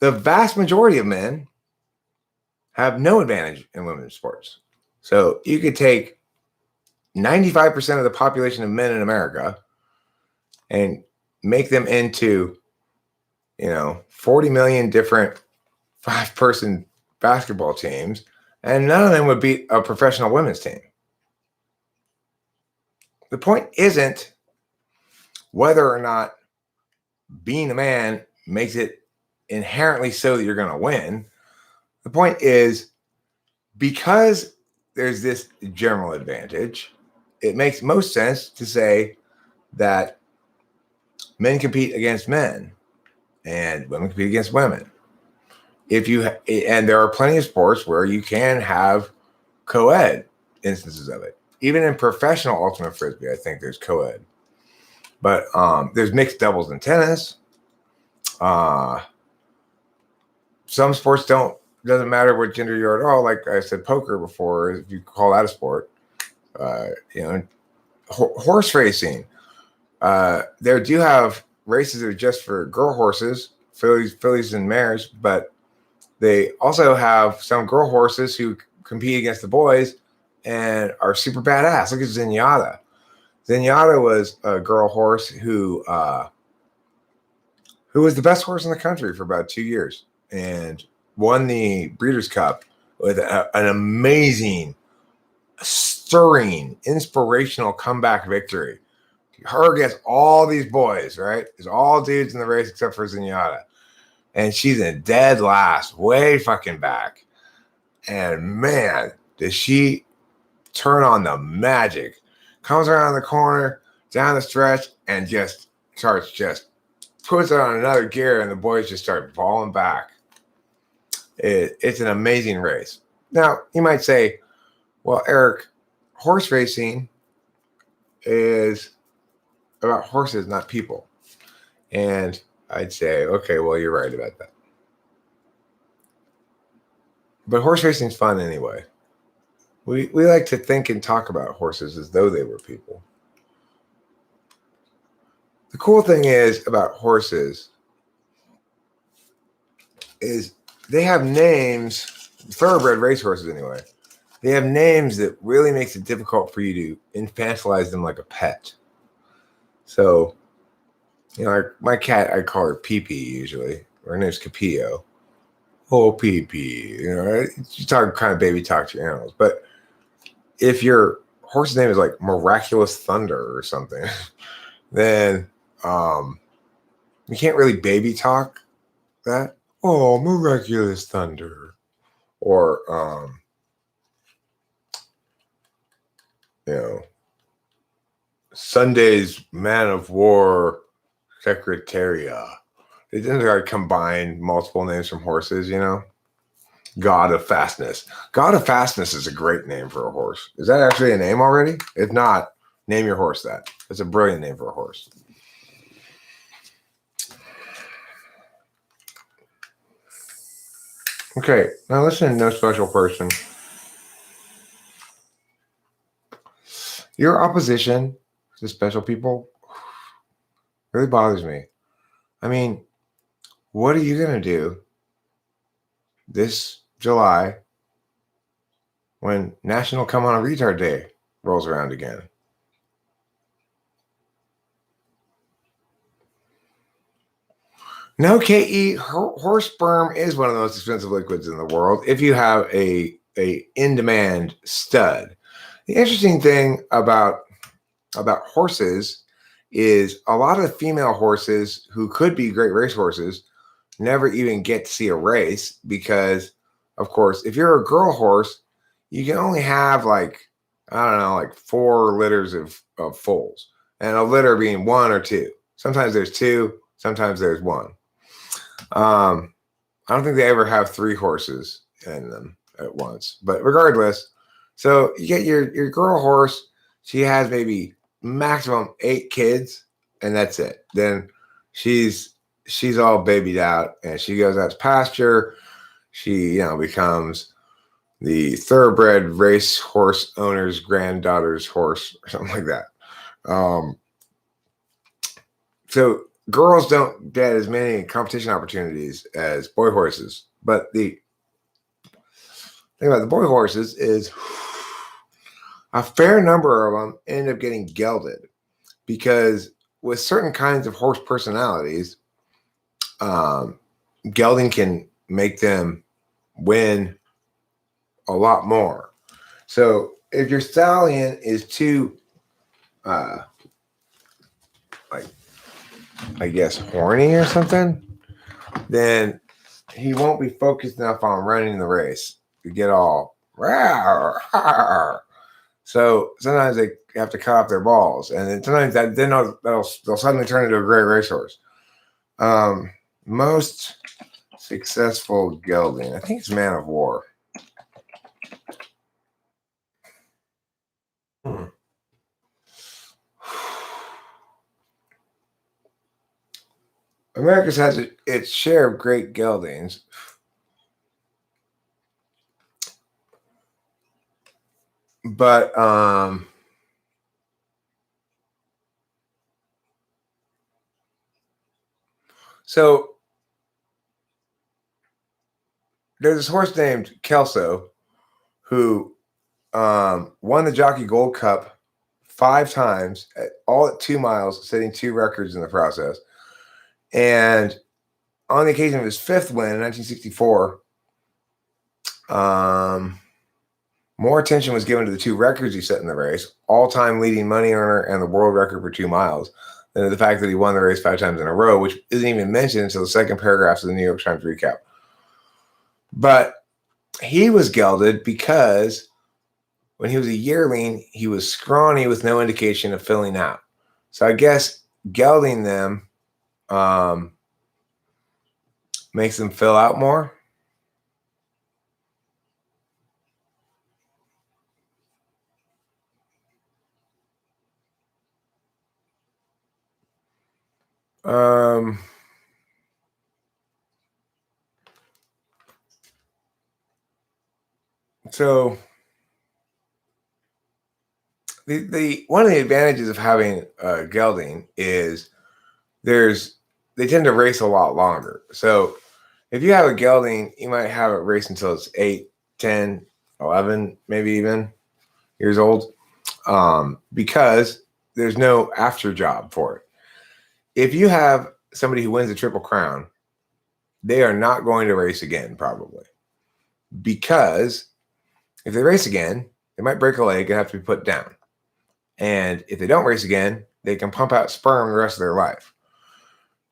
The vast majority of men have no advantage in women's sports. So you could take 95% of the population of men in America and make them into, 40 million different 5-person basketball teams, and none of them would beat a professional women's team. The point isn't whether or not being a man makes it inherently so that you're going to win. The point is, because there's this general advantage, it makes most sense to say that men compete against men and women compete against women. And there are plenty of sports where you can have co-ed instances of it. Even in professional ultimate frisbee, I think there's co-ed. But there's mixed doubles in tennis. Some sports doesn't matter what gender you are at all. Like I said, poker before, if you call that a sport. Horse racing. There do have races that are just for girl horses, fillies and mares, but they also have some girl horses who compete against the boys and are super badass. Look at Zenyatta. Zenyatta was a girl horse who was the best horse in the country for about 2 years and won the Breeders' Cup with an amazing, stirring, inspirational comeback victory. Her against all these boys, right? There's all dudes in the race except for Zenyatta. And she's in dead last, way fucking back. And man, does she turn on the magic. Comes around the corner, down the stretch, and puts it on another gear, and the boys just start falling back. It's an amazing race. Now, you might say, well, Eric, horse racing is about horses, not people. And I'd say, okay, well, you're right about that. But horse racing is fun anyway. We like to think and talk about horses as though they were people. The cool thing is about horses is they have names, thoroughbred racehorses anyway. They have names that really makes it difficult for you to infantilize them like a pet. So, my cat, I call her Pee-Pee usually. Her name's Capillo. Oh, Pee-Pee. You talk kind of baby talk to your animals. But if your horse's name is like Miraculous Thunder or something, then you can't really baby talk that. Oh, Miraculous Thunder. Or, Sunday's Man of War Secretaria. They didn't combine multiple names from horses, God of Fastness. God of Fastness is a great name for a horse. Is that actually a name already? If not, name your horse that. It's a brilliant name for a horse. Okay, now listen to No Special Person. Your opposition to special people really bothers me. I mean, what are you going to do this July when National Come On a Retard Day rolls around again? No, KE, horse sperm is one of the most expensive liquids in the world if you have a in-demand stud. The interesting thing about horses is a lot of the female horses who could be great race horses never even get to see a race because, of course, if you're a girl horse, you can only have like, I don't know, like 4 litters of foals, and a litter being 1 or 2. Sometimes there's 2, sometimes there's 1. I don't think they ever have 3 horses in them at once, but regardless, so you get your girl horse. She has maybe maximum 8 kids, and that's it. Then she's all babied out, and she goes out to pasture. She becomes the thoroughbred race horse owner's granddaughter's horse or something like that. So girls don't get as many competition opportunities as boy horses, but the thing about the boy horses is a fair number of them end up getting gelded because with certain kinds of horse personalities, gelding can make them win a lot more. So if your stallion is too, like, I guess, horny or something, then he won't be focused enough on running the race to get all rawr, rawr. So sometimes they have to cut off their balls, and then sometimes they'll suddenly turn into a great racehorse. Most successful gelding, I think it's Man of War. America's has its share of great geldings. But so there's this horse named Kelso who won the Jockey Gold Cup 5 times, all at 2 miles, setting 2 records in the process. And on the occasion of his 5th win in 1964, more attention was given to the 2 records he set in the race, all-time leading money earner and the world record for 2 miles, than the fact that he won the race 5 times in a row, which isn't even mentioned until the second paragraph of the New York Times recap. But he was gelded because when he was a yearling, he was scrawny with no indication of filling out. So I guess gelding them makes them fill out more. So the one of the advantages of having gelding is they tend to race a lot longer. So if you have a gelding, you might have it race until it's 8, 10, 11, maybe even years old, because there's no after job for it. If you have somebody who wins a Triple Crown, they are not going to race again, probably, because if they race again, they might break a leg and have to be put down. And if they don't race again, they can pump out sperm the rest of their life.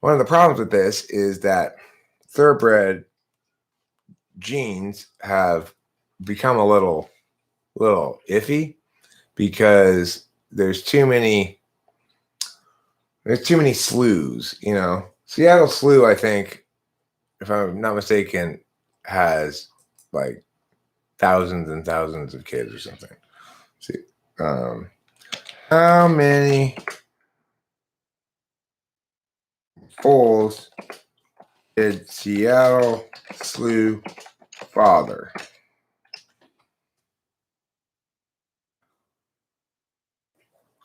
One of the problems with this is that thoroughbred genes have become a little iffy because there's too many slews. Seattle Slew, I think, if I'm not mistaken, has like thousands and thousands of kids or something. Let's see, how many foals did Seattle Slew father?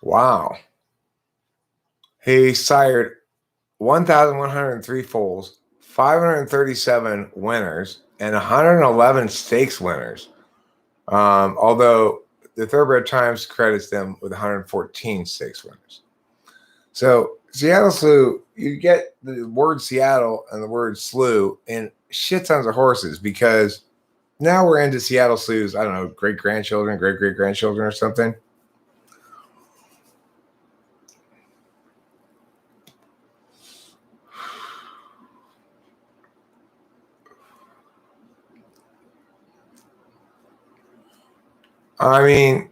Wow. He sired 1,103 foals, 537 winners, and 111 stakes winners. Although the Thoroughbred Times credits them with 114 stakes winners. So Seattle Slew, you get the word Seattle and the word slew in shit tons of horses because Now we're into Seattle Sleuth's, I don't know, great-grandchildren, great-great-grandchildren or something. I mean,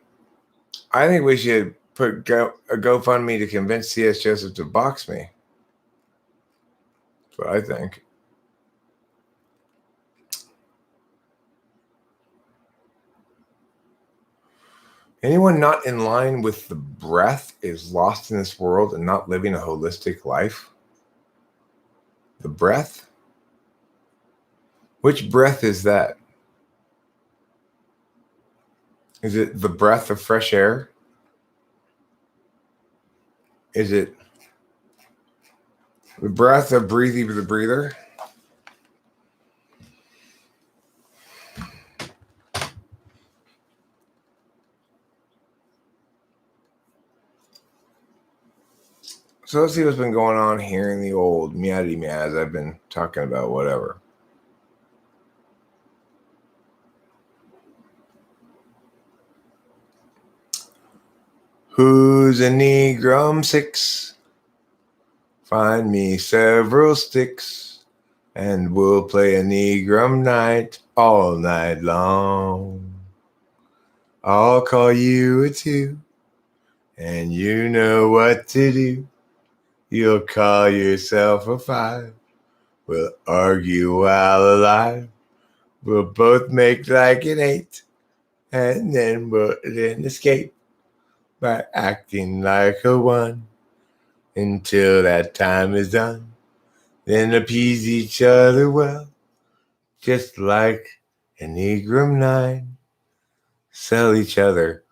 I think we should put a GoFundMe to convince C.S. Joseph to box me. That's what I think. Anyone not in line with the breath is lost in this world and not living a holistic life. The breath? Which breath is that? Is it the breath of fresh air? Is it the breath of breathing the breather? So let's see what's been going on here in the old meowdy meows. I've been talking about whatever. Who's a Negrum 6? Find me several sticks, and we'll play a Negrum night all night long. I'll call you a 2, and you know what to do. You'll call yourself a 5. We'll argue while alive. We'll both make like an 8, and then we'll escape by acting like a 1 until that time is done. Then appease each other well, just like an Enneagram 9. Sell each other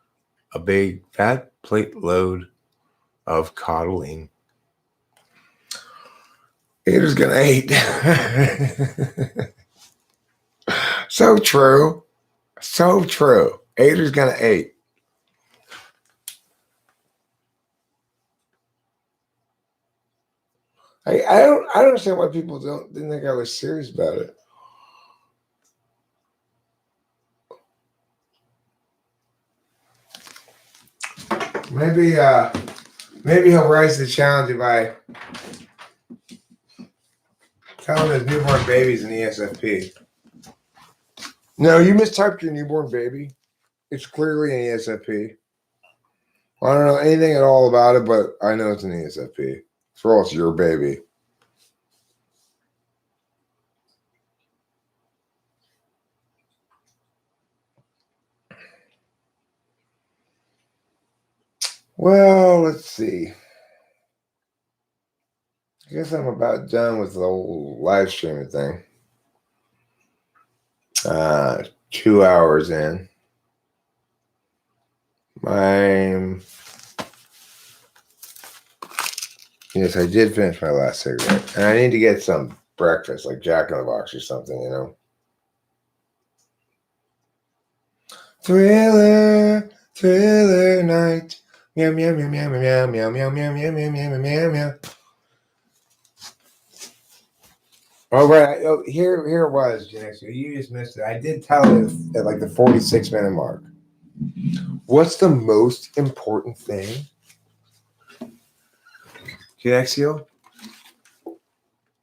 a big fat plate load of coddling. Hater's gonna hate. So true. So true. Hater's gonna hate. I don't understand why people didn't think I was serious about it. Maybe he'll rise to the challenge if I tell him his newborn baby's an ESFP. No, you mistyped your newborn baby. It's clearly an ESFP. I don't know anything at all about it, but I know it's an ESFP. For all it's your baby. Well, let's see. I guess I'm about done with the whole live streaming thing. 2 hours in. Yes, I did finish my last cigarette. And I need to get some breakfast, like Jack in the Box or something, you know. Thriller night. Meow, meow, meow, meow, meow, meow, meow, meow, meow, meow, meow, meow, meow. Oh, right. Oh, here it was, Jack. So you just missed it. I did tell it at like the 46-minute mark. What's the most important thing, Jaxio?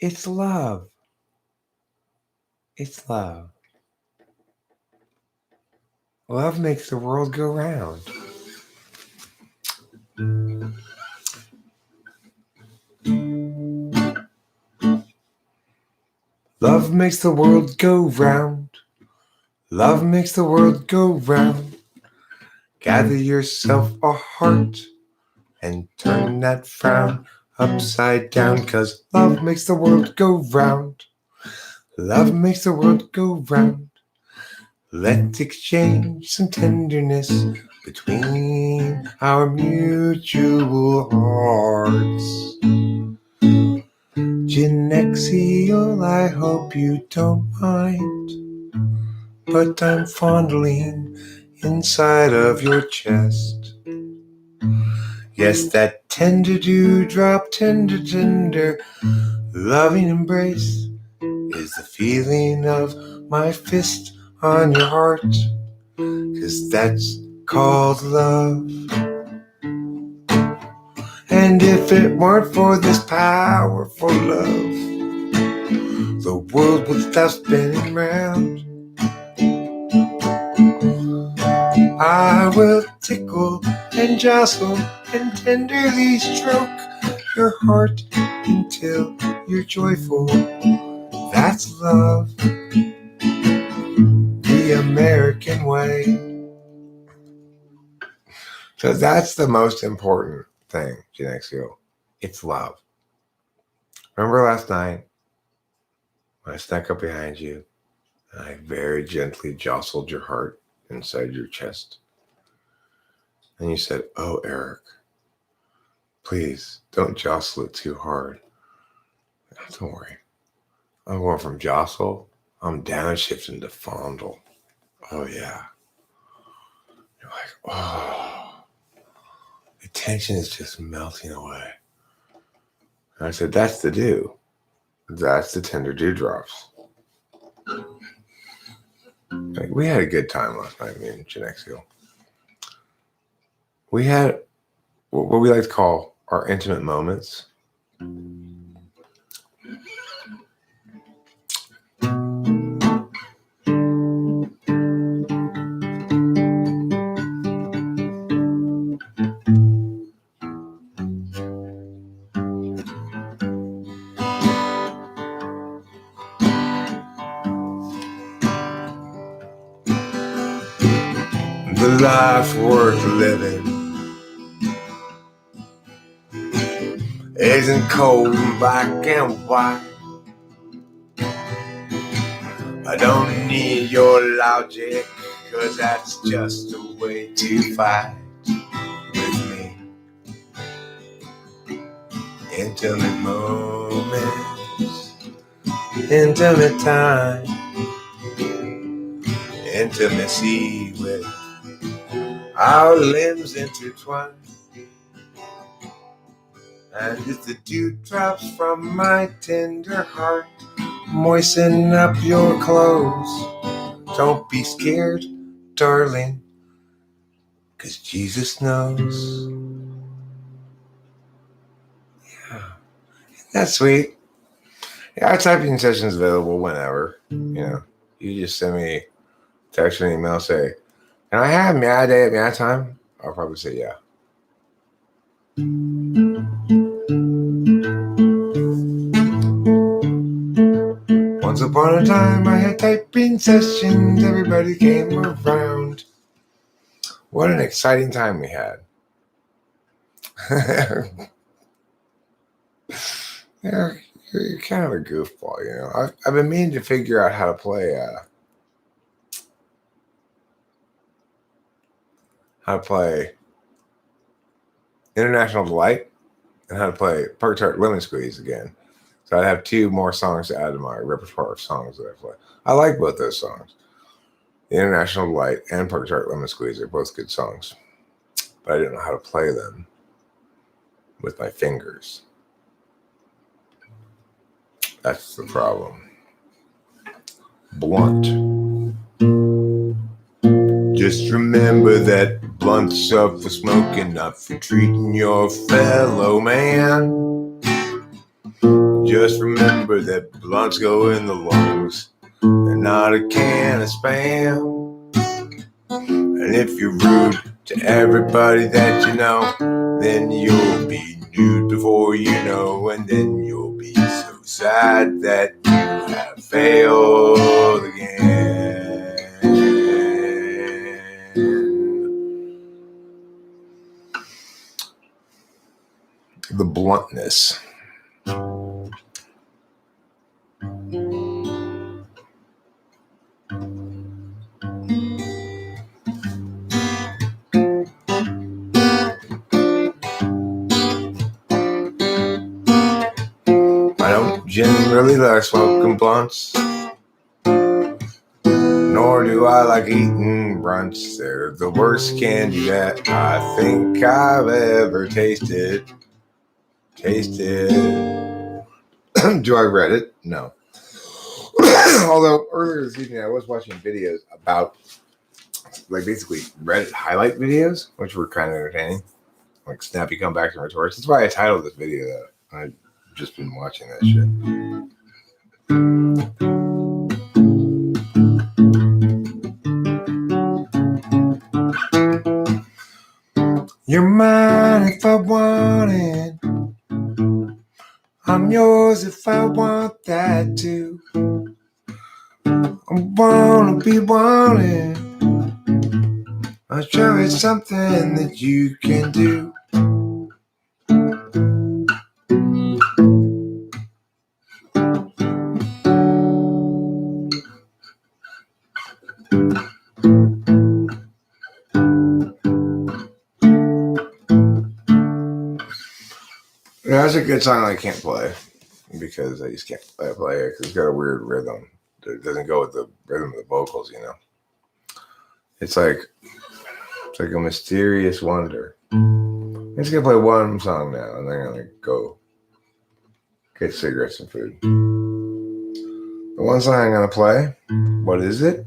It's love. It's love. Love makes the world go round. Love makes the world go round. Love makes the world go round. Gather yourself a heart and turn that frown upside down, 'cause love makes the world go round. Love makes the world go round. Let's exchange some tenderness between our mutual hearts. Genexial, I hope you don't mind, but I'm fondling inside of your chest. Yes, that tender dewdrop, tender, loving embrace is the feeling of my fist on your heart, 'cause that's called love. And if it weren't for this powerful love, the world would stop spinning round. I will tickle and jostle and tenderly stroke your heart until you're joyful. That's love, the American way. So that's the most important thing, Genexio. It's love. Remember last night when I snuck up behind you and I very gently jostled your heart inside your chest? And you said, "Oh, Eric, please don't jostle it too hard." Don't worry. I'm going from jostle, I'm downshifting to fondle. Oh, yeah. You're like, oh, the tension is just melting away. And I said, that's the dew. That's the tender dewdrops. Like, we had a good time last night, me and Genexio. We had what we like to call our intimate moments. The life worth living isn't cold and black and white. I don't need your logic, 'cause that's just a way to fight with me. Intimate moments, intimate time, intimacy with our limbs intertwined. And if the dew drops from my tender heart moisten up your clothes, don't be scared, darling, 'cause Jesus knows. Yeah, that's sweet. Yeah, our typing session is available whenever. You just send me text or an email, say, "Can I have meow day at meow time?" I'll probably say yeah. Once upon a time, I had typing sessions. Everybody came around. What an exciting time we had. Yeah, you're kind of a goofball, I've been meaning to figure out how to play International Delight and how to play Park Tart Lemon Squeeze again. So I'd have two more songs to add to my repertoire of songs that I play. I like both those songs. The International Delight and Park Tart Lemon Squeeze are both good songs. But I didn't know how to play them with my fingers. That's the problem. Blunt. Just remember that blunt's up for smoking, not for treating your fellow man. Just remember that blunts go in the lungs and not a can of Spam. And if you're rude to everybody that you know, then you'll be nude before you know, and then you'll be so sad that you have failed again. The bluntness. I don't generally like smoking blunts, nor do I like eating brunts. They're the worst candy that I think I've ever tasted. Do I regret it? No. Although earlier this evening I was watching videos about like basically Reddit highlight videos, which were kind of entertaining. Like Snappy comebacks and retorts. That's why I titled this video that. I've just been watching that shit. You're mine if I want it. I'm yours if I want that too. I wanna be wanted. I'm sure it's something that you can do. Yeah, that's a good song I can't play because I just can't play it because it's got a weird rhythm. It doesn't go with the rhythm of the vocals, you know. It's like a mysterious wonder. I'm just gonna play one song now, and then I'm gonna go get cigarettes and food. The one song I'm gonna play, what is it?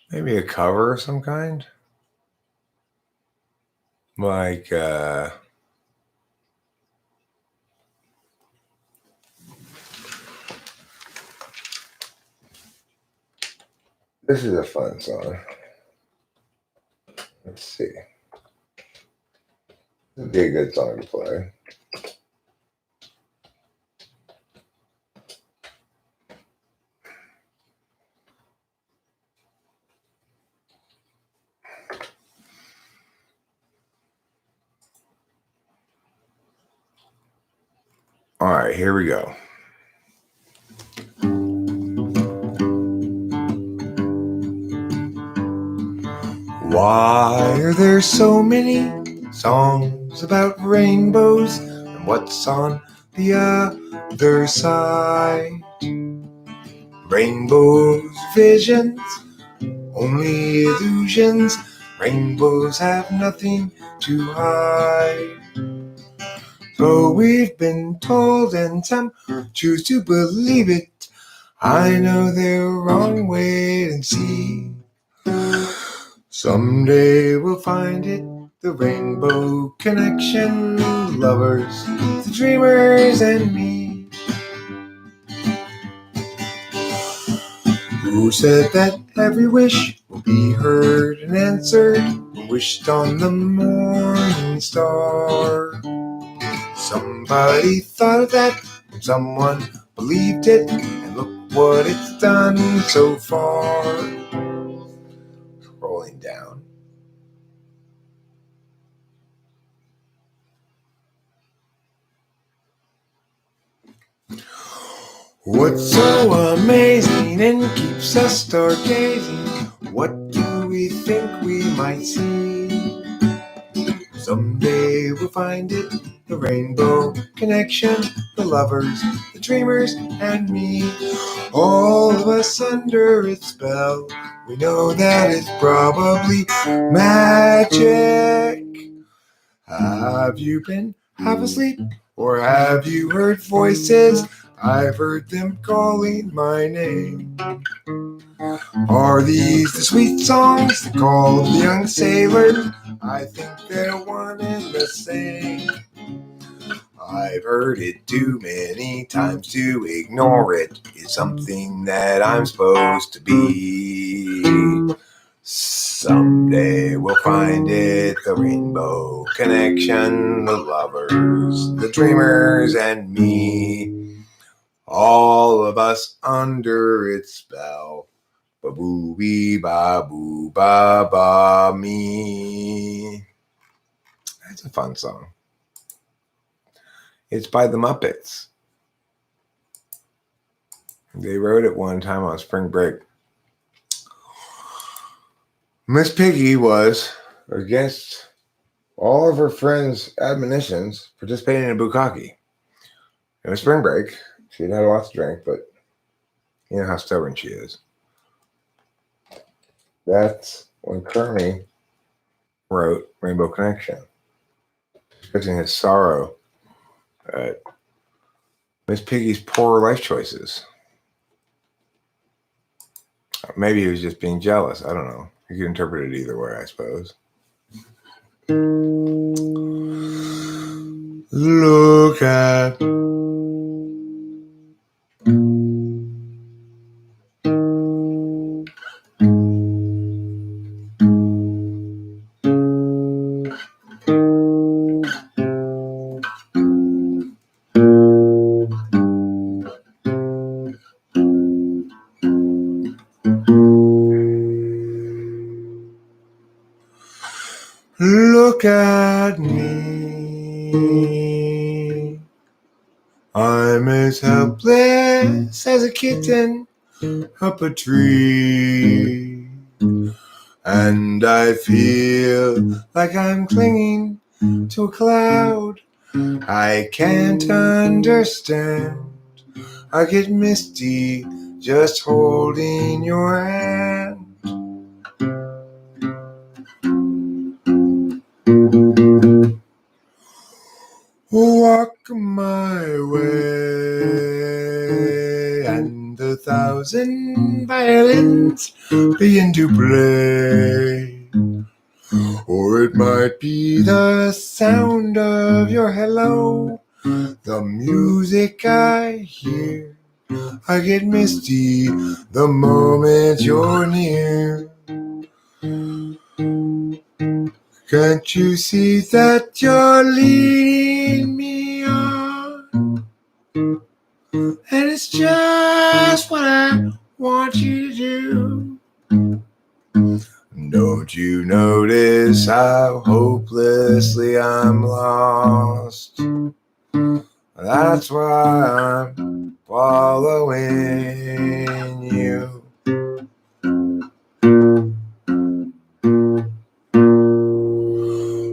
Maybe a cover of some kind. Like this is a fun song. Let's see. This would be a good song to play. All right, here we go. Why are there so many songs about rainbows and what's on the other side? Rainbows, visions, only illusions. Rainbows have nothing to hide. So we've been told, and some choose to believe it. I know they're wrong, wait and see. Someday we'll find it, the rainbow connection, lovers, the dreamers, and me. Who said that every wish will be heard and answered, wished on the morning star? Somebody thought of that, and someone believed it, and look what it's done so far. Rolling down. What's so amazing and keeps us stargazing? What do we think we might see? Someday we'll find it, the rainbow connection, the lovers, the dreamers, and me. All of us under its spell, we know that it's probably magic. Have you been half asleep, or have you heard voices? I've heard them calling my name. Are these the sweet songs, the call of the young sailor? I think they're one and the same. I've heard it too many times to ignore it. It's something that I'm supposed to be. Someday we'll find it, the rainbow connection, the lovers, the dreamers, and me. All of us under its spell. Ba-boo-bee, ba-boo, ba-ba, me. That's a fun song. It's by the Muppets. They wrote it one time on spring break. Miss Piggy was, against all of her friends' admonitions, participating in a bukkake. It was spring break. She had a lot to drink, but you know how stubborn she is. That's when Kermie wrote Rainbow Connection. expressing his sorrow at Miss Piggy's poor life choices. Maybe he was just being jealous. I don't know. You could interpret it either way, I suppose. Look at Look at me. I'm as helpless as a kitten up a tree. And I feel like I'm clinging to a cloud. I can't understand. I get misty just holding your hand. Walk my way, and 1,000 violins begin to play. Or it might be the sound of your hello, the music I hear. I get misty the moment you're near. Can't you see that you're leading me on? And it's just what I want you to do. Don't you notice how hopelessly I'm lost? That's why I'm following you.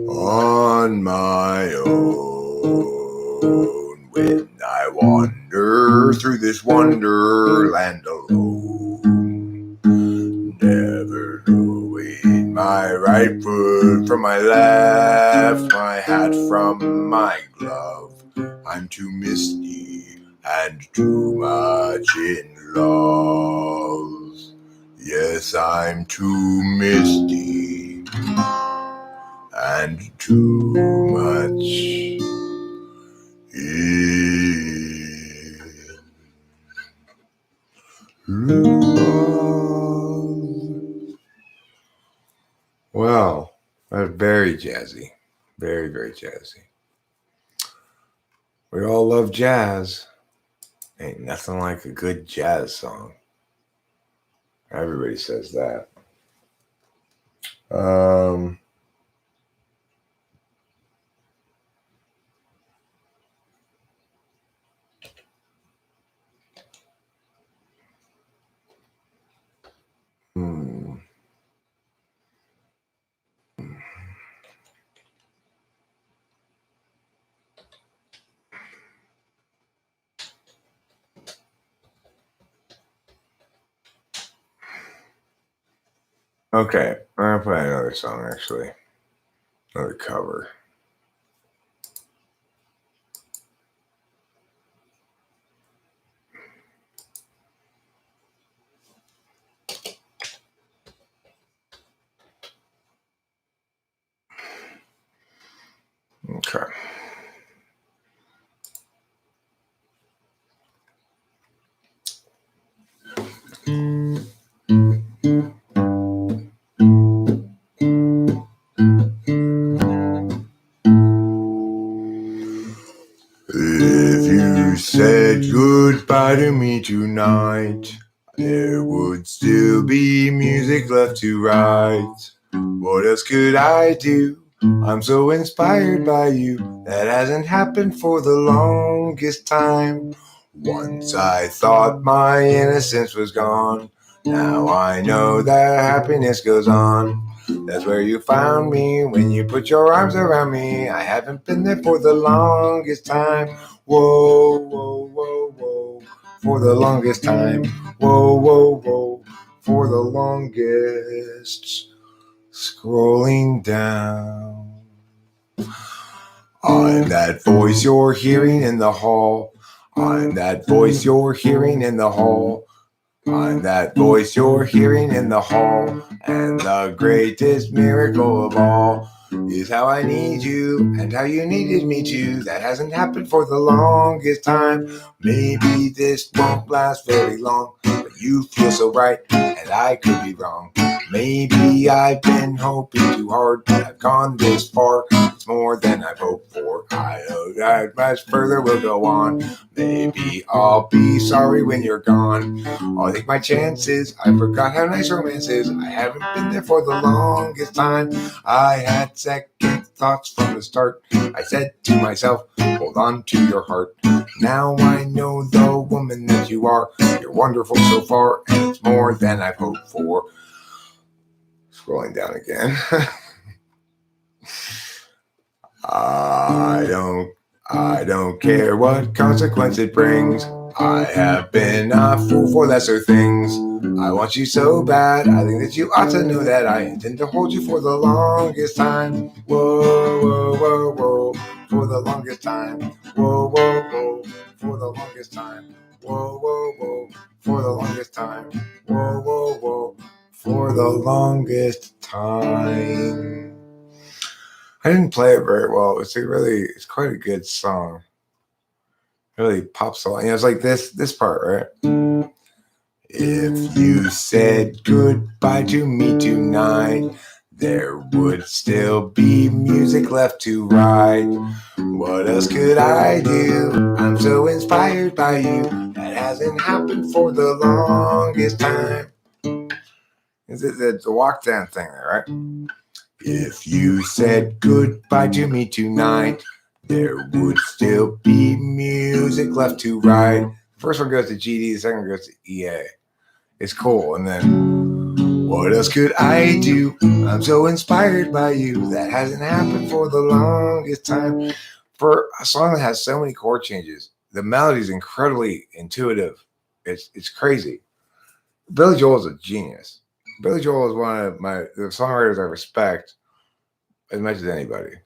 On my own, when I wander through this wonderland alone, never knowing my right foot from my left, my hat from my glove. I'm too misty and too much in love. Yes, I'm too misty and too much in love. Well, that's very jazzy. Very, very jazzy. We all love jazz. Ain't nothing like a good jazz song. Everybody says that. Okay, I'm gonna play another song actually. Another cover. Okay. If you said goodbye to me tonight, there would still be music left to write. What else could I do? I'm so inspired by you. That hasn't happened for the longest time. Once I thought my innocence was gone. Now I know that happiness goes on. That's where you found me when you put your arms around me. I haven't been there for the longest time. Whoa, whoa, whoa, whoa. For the longest time. Whoa, whoa, whoa. For the longest. Scrolling down. I'm that voice you're hearing in the hall. I'm that voice you're hearing in the hall. I'm that voice you're hearing in the hall. And the greatest miracle of all is how I need you and how you needed me too. That hasn't happened for the longest time. Maybe this won't last very long, but you feel so right and I could be wrong. Maybe I've been hoping too hard, but I've gone this far. It's more than I've hoped for. I know that much further will go on. Maybe I'll be sorry when you're gone. I'll take my chances. I forgot how nice romance is. I haven't been there for the longest time. I had second thoughts from the start. I said to myself, hold on to your heart. Now I know the woman that you are. You're wonderful so far, and it's more than I've hoped for. Scrolling down again. I don't care what consequence it brings. I have been a fool for lesser things. I want you so bad. I think that you ought to know that I intend to hold you for the longest time. Whoa, whoa, whoa, whoa. For the longest time. Whoa, whoa, whoa. For the longest time. Whoa, whoa, whoa. For the longest time. Whoa, whoa, whoa. For the longest time. I didn't play it very well. It's quite a good song. Really pops along. It's like this part, right? If you said goodbye to me tonight, there would still be music left to write. What else could I do? I'm so inspired by you. That hasn't happened for the longest time. It's the walk down thing there, right? If you said goodbye to me tonight, there would still be music left to write. The first one goes to GD, the second one goes to EA. It's cool. And then, what else could I do? I'm so inspired by you. That hasn't happened for the longest time. For a song that has so many chord changes, the melody is incredibly intuitive. It's crazy. Billy Joel is a genius. Billy Joel is one of the songwriters I respect as much as anybody.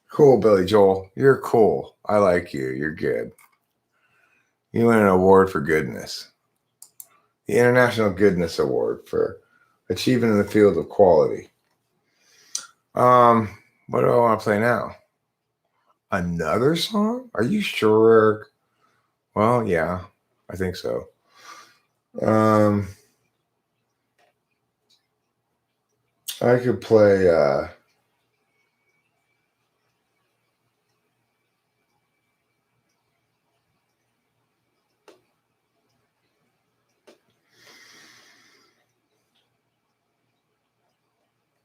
Cool, Billy Joel. You're cool. I like you. You're good. You win an award for goodness. The International Goodness Award for achievement in the field of quality. What do I want to play now? Another song? Are you sure? Well, yeah, I think so. I could play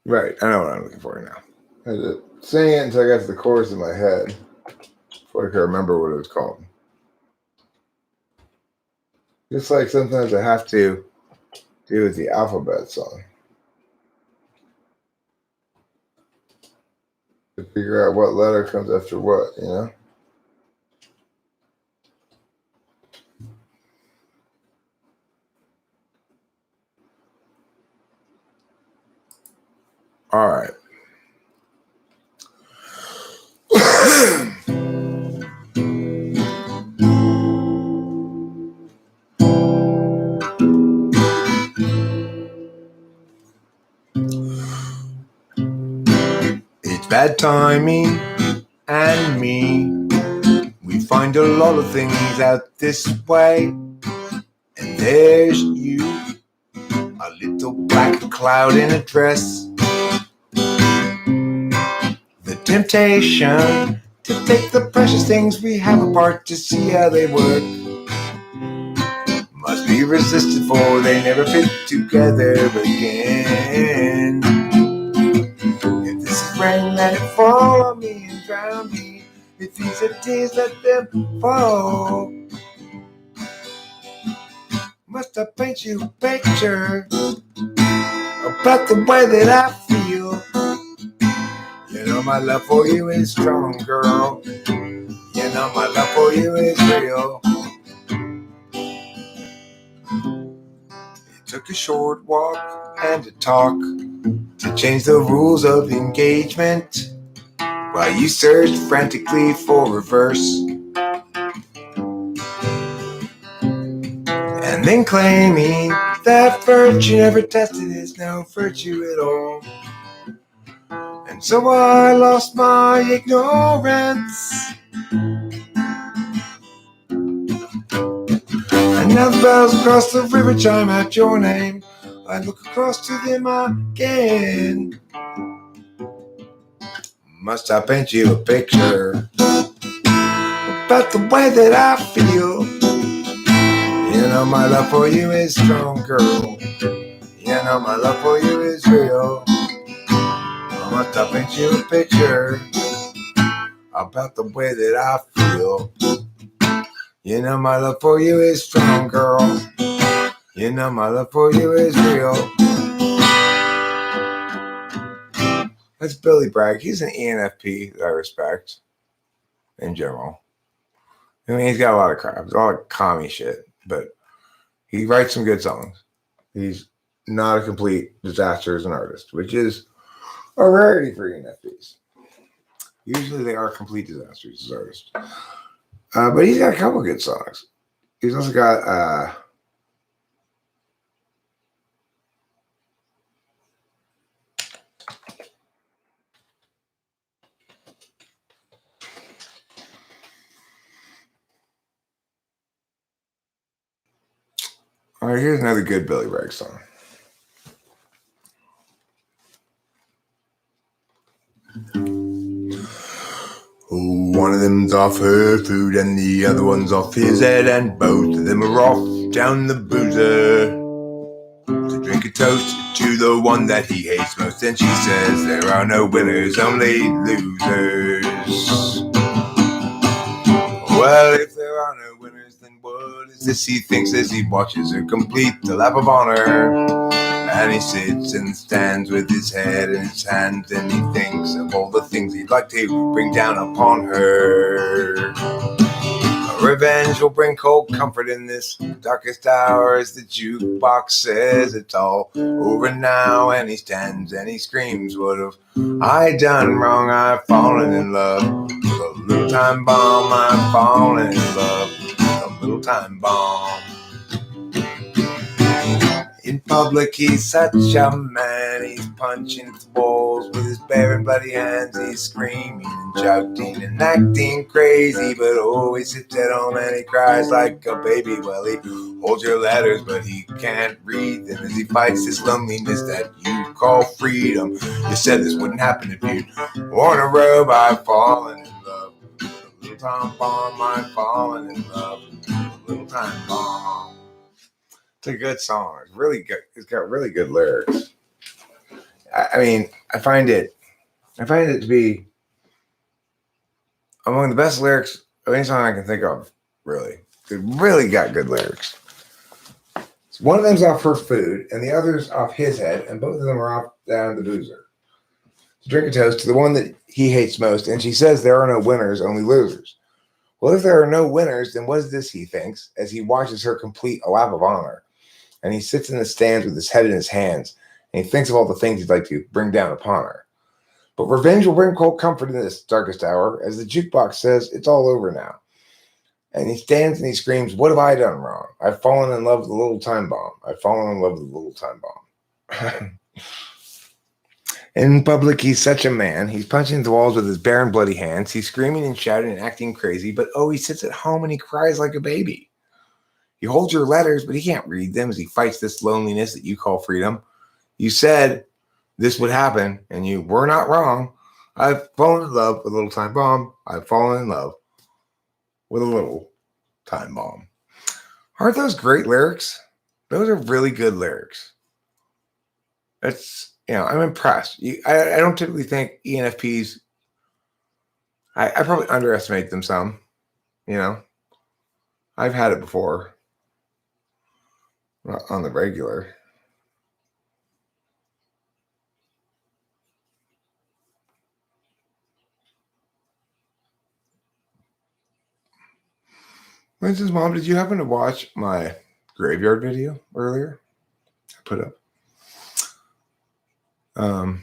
right, I know what I'm looking for now. I had to sing it until I got to the chorus in my head before I could remember what it was called. Just like sometimes I have to do with the alphabet song to figure out what letter comes after what, you know? All right. It's bad timing and me. We find a lot of things out this way. And there's you, a little black cloud in a dress. The temptation to take the precious things we have apart to see how they work must be resisted, for they never fit together again. If this is rain, let it fall on me and drown me. If these are tears, let them fall. Must I paint you a picture about the way that I feel? You know, my love for you is strong, girl. You know my love for you is real. It took a short walk and a talk to change the rules of engagement while you searched frantically for reverse. And then claiming that virtue never tested is no virtue at all. And so I lost my ignorance. And now the bells across the river chime out your name. I look across to them again. Must I paint you a picture about the way that I feel? You know my love for you is strong, girl. You know my love for you is real. Must I paint you a picture about the way that I feel? You know my love for you is strong, girl. You know my love for you is real. That's Billy Bragg. He's an ENFP that I respect in general. I mean, he's got a lot of crap. It's a lot of commie shit, but he writes some good songs. He's not a complete disaster as an artist, which is a rarity for ENFPs. Usually they are complete disasters as artists. But he's got a couple good songs. He's also got all right, here's another good Billy Bragg song. Oh, one of them's off her food and the other one's off his head, and both of them are off down the boozer to drink a toast to the one that he hates most. And she says there are no winners, only losers. Well, if there are no winners, then what is this he thinks as he watches her complete the lap of honor? And he sits and stands with his head in his hands, and he thinks of all the things he'd like to bring down upon her. Revenge will bring cold comfort in this darkest hour, as the jukebox says it's all over now. And he stands and he screams, what have I done wrong? I've fallen in love with a little time bomb. I've fallen in love with a little time bomb. In public he's such a man, he's punching the walls with his bare and bloody hands. He's screaming and shouting and acting crazy, but always sits at home and he cries like a baby. Well, he holds your letters but he can't read them as he fights this loneliness that you call freedom. You said this wouldn't happen if you'd worn a robe. I've fallen in love with a little time bomb. I've fallen in love with a little time bomb. It's a good song. It's really good. It's got really good lyrics. I mean, I find it to be among the best lyrics of any song I can think of. Really, it really got good lyrics. So one of them's off her food, and the other's off his head, and both of them are off down the boozer to drink a toast to the one that he hates most. And she says there are no winners, only losers. Well, if there are no winners, then what is this he thinks as he watches her complete a lap of honor? And he sits in the stands with his head in his hands, and he thinks of all the things he'd like to bring down upon her. But revenge will bring cold comfort in this darkest hour, as the jukebox says it's all over now. And he stands and he screams, what have I done wrong? I've fallen in love with a little time bomb. I've fallen in love with a little time bomb. In public, he's such a man. He's punching the walls with his bare and bloody hands. He's screaming and shouting and acting crazy, but oh, he sits at home and he cries like a baby. He holds your letters, but he can't read them as he fights this loneliness that you call freedom. You said this would happen, and you were not wrong. I've fallen in love with a little time bomb. I've fallen in love with a little time bomb. Aren't those great lyrics? Those are really good lyrics. That's, I'm impressed. I don't typically think ENFPs, I probably underestimate them some, I've had it before. On the regular. Lindsay's mom, did you happen to watch my graveyard video earlier? I put up. I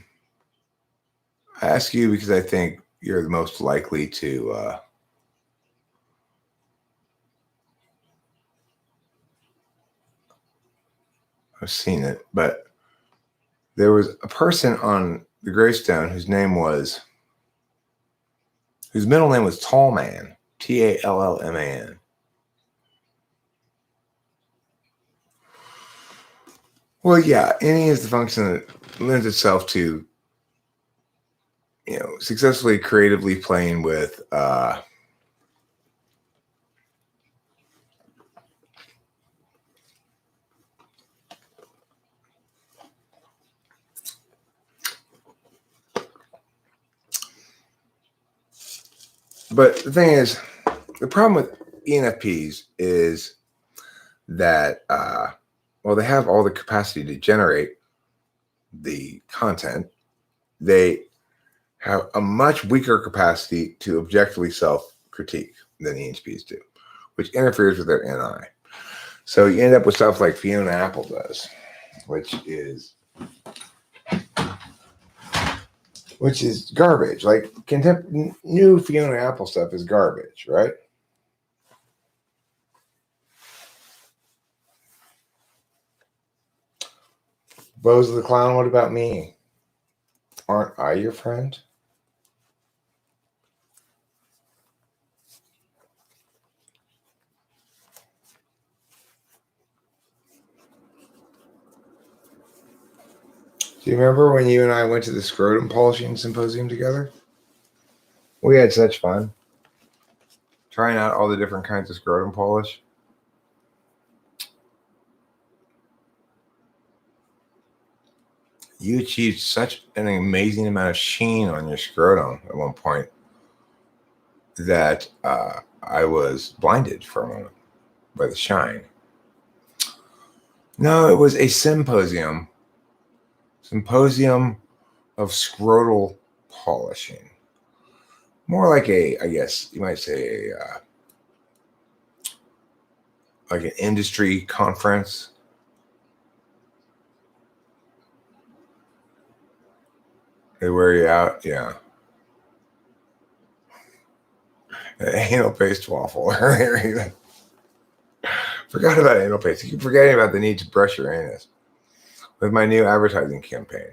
ask you because I think you're the most likely to have seen it, but there was a person on the gravestone whose middle name was Tallman, Tallman. Well, yeah, any is the function that lends itself to, successfully creatively playing with but the thing is, the problem with ENFPs is that they have all the capacity to generate the content. They have a much weaker capacity to objectively self-critique than ENTPs do, which interferes with their NI. So you end up with stuff like Fiona Apple does, which is garbage. Like new Fiona Apple stuff is garbage, right? Bozo the Clown, what about me? Aren't I your friend? Do you remember when you and I went to the scrotum polishing symposium together? We had such fun trying out all the different kinds of scrotum polish. You achieved such an amazing amount of sheen on your scrotum at one point that I was blinded for a moment by the shine. No, it was a symposium of scrotal polishing. More like I guess you might say like an industry conference. They wear you out, yeah. Anal paste waffle. Forgot about anal paste. You keep forgetting about the need to brush your anus with my new advertising campaign.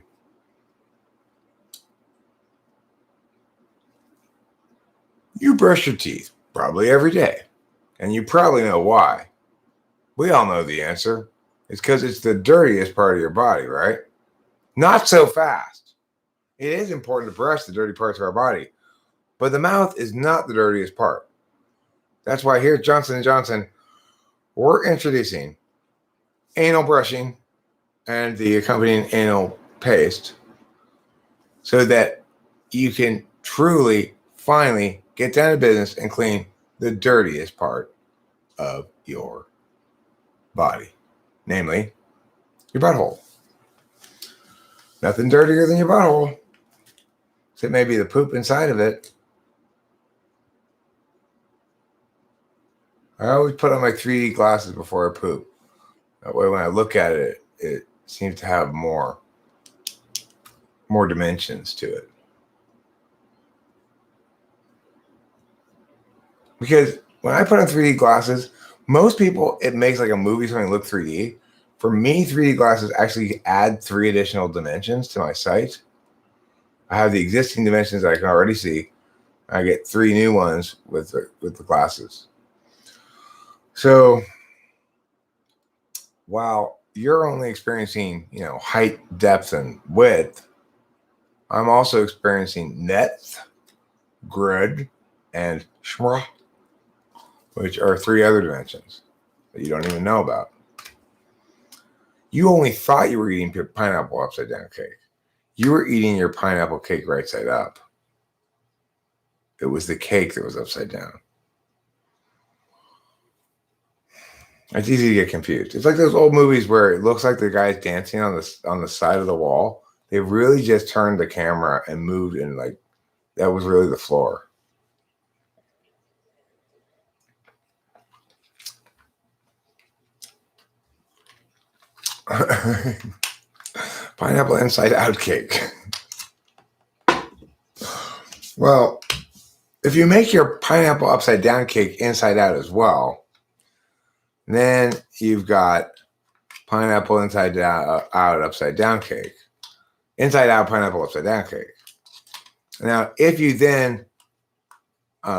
You brush your teeth probably every day, and you probably know why. We all know the answer. It's because it's the dirtiest part of your body, right? Not so fast. It is important to brush the dirty parts of our body, but the mouth is not the dirtiest part. That's why here at Johnson & Johnson, we're introducing anal brushing and the accompanying anal paste so that you can truly, finally get down to business and clean the dirtiest part of your body, namely your butthole. Nothing dirtier than your butthole, except maybe the poop inside of it. I always put on my 3D glasses before I poop. That way when I look at it, it seems to have more dimensions to it. Because when I put on 3D glasses, most people, it makes like a movie something look 3D. For me, 3D glasses actually add 3 additional dimensions to my sight. I have the existing dimensions that I can already see. I get 3 new ones with the glasses. So while you're only experiencing, height, depth, and width, I'm also experiencing depth, grid, and schmra, which are 3 other dimensions that you don't even know about. You only thought you were eating pineapple upside down cake. You were eating your pineapple cake right side up. It was the cake that was upside down. It's easy to get confused. It's like those old movies where it looks like the guy's dancing on the side of the wall. They really just turned the camera and moved, and like that was really the floor. Pineapple inside out cake. Well, if you make your pineapple upside down cake inside out as well, then you've got pineapple inside out upside down cake. Inside out pineapple upside down cake. Now, if you then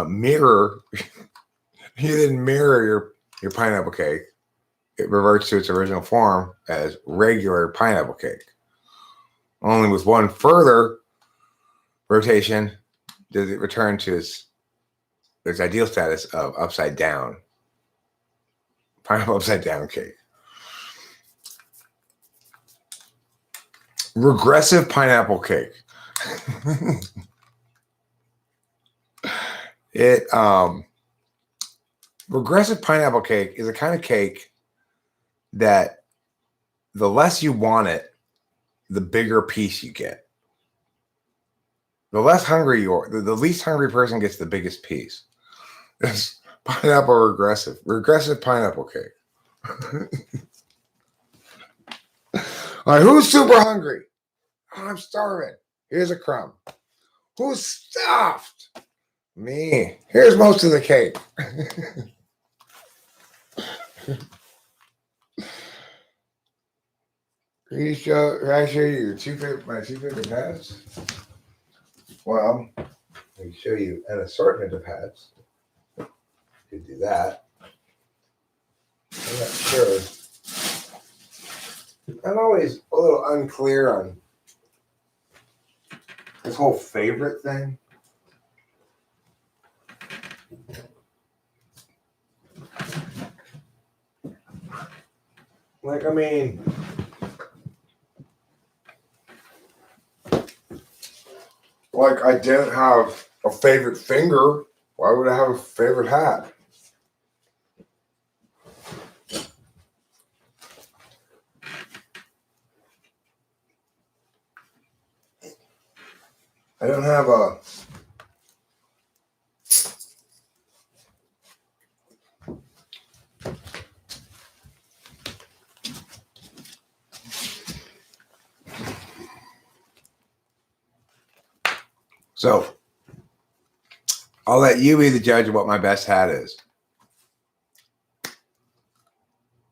mirror your pineapple cake, it reverts to its original form as regular pineapple cake. Only with one further rotation does it return to its ideal status of upside down. Pineapple upside down cake. Regressive pineapple cake. Regressive pineapple cake is a kind of cake that the less you want it, the bigger piece you get. The less hungry you are, the least hungry person gets the biggest piece. It's pineapple regressive pineapple cake. All right, who's super hungry? Oh, I'm starving. Here's a crumb. Who's stuffed? Me. Here's most of the cake. Can I show you my two favorite hats? Well, I can show you an assortment of hats. Could do that. I'm not sure. I'm always a little unclear on this whole favorite thing. Like, I mean, like I don't have a favorite finger. Why would I have a favorite hat? I don't have a So I'll let you be the judge of what my best hat is.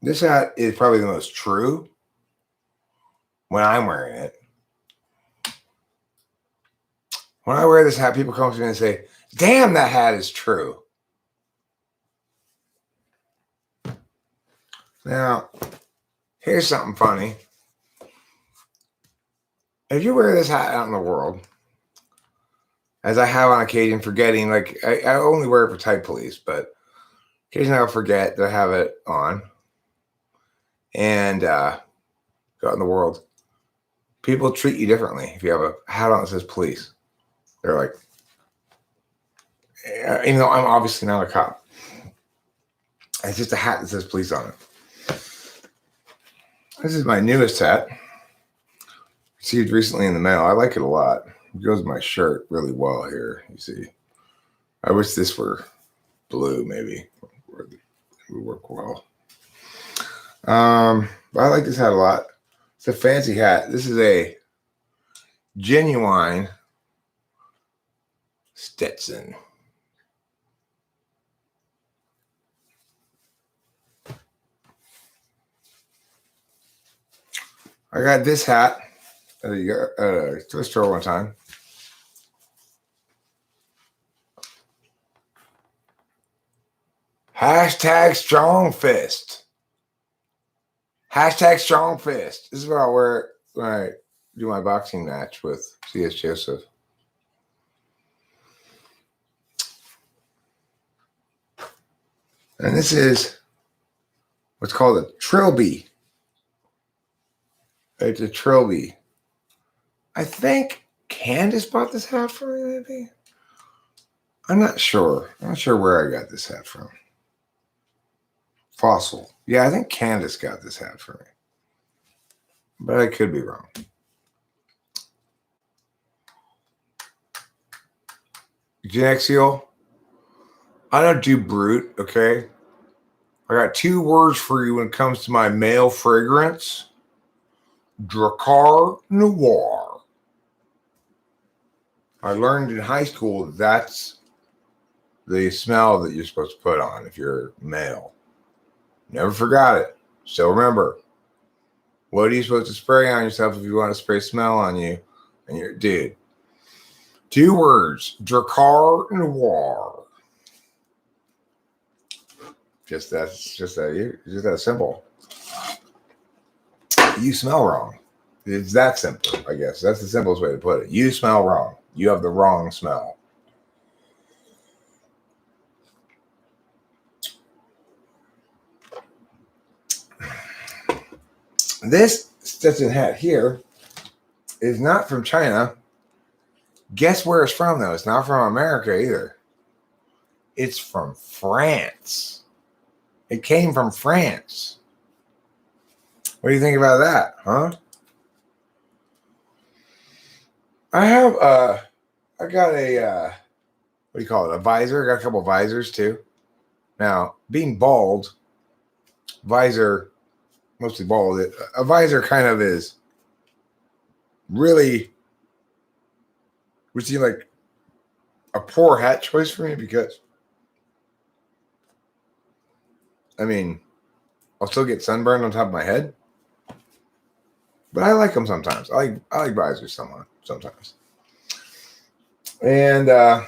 This hat is probably the most true when I'm wearing it. When I wear this hat, people come to me and say, damn, that hat is true. Now, here's something funny. If you wear this hat out in the world, as I have on occasion, forgetting, like I only wear it for type police, but occasionally I'll forget that I have it on and go out in the world. People treat you differently if you have a hat on that says police. They're like, even though I'm obviously not a cop, it's just a hat that says police on it. This is my newest hat. Received recently in the mail. I like it a lot. It goes with my shirt really well here. You see, I wish this were blue. Maybe it would work well. But I like this hat a lot. It's a fancy hat. This is a genuine Stetson. I got this hat at a thrift store one time. Hashtag strong fist. Hashtag strong fist. This is what I wear when I do my boxing match with C.S. Joseph. And this is what's called a trilby. It's a trilby. I think Candace bought this hat for me, maybe? I'm not sure. I'm not sure where I got this hat from. Fossil. Yeah, I think Candace got this hat for me. But I could be wrong. Genexial. I don't do brute, okay? I got two words for you when it comes to my male fragrance. Dracar Noir. I learned in high school that's the smell that you're supposed to put on if you're male. Never forgot it. So remember, what are you supposed to spray on yourself if you want to spray smell on you? And you're, dude, 2 words, Dracar Noir. Just that simple. You smell wrong. It's that simple, I guess. That's the simplest way to put it. You smell wrong. You have the wrong smell. This Stetson hat here is not from China. Guess where it's from, though? It's not from America either. It's from France. It came from France. What do you think about that, huh? I got a, what do you call it? A visor. I got a couple visors too. Now, being bald, visor, mostly bald, a visor kind of is really, would seem like a poor hat choice for me because, I mean, I'll still get sunburned on top of my head, but I like them sometimes. I like visors sometimes. And I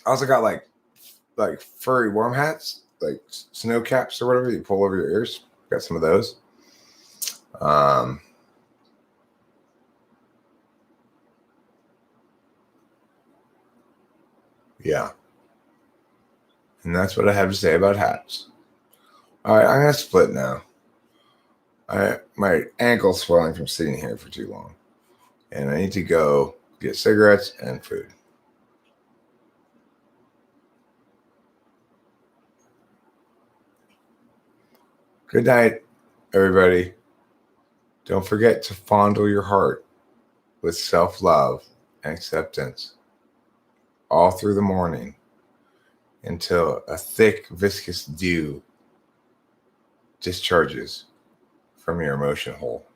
also got like furry warm hats, like snow caps or whatever you pull over your ears. Got some of those. Yeah. And that's what I have to say about hats. All right, I'm gonna split now. My ankle's swelling from sitting here for too long, and I need to go get cigarettes and food. Good night, everybody. Don't forget to fondle your heart with self-love and acceptance all through the morning until a thick, viscous dew discharges from your emotion hole.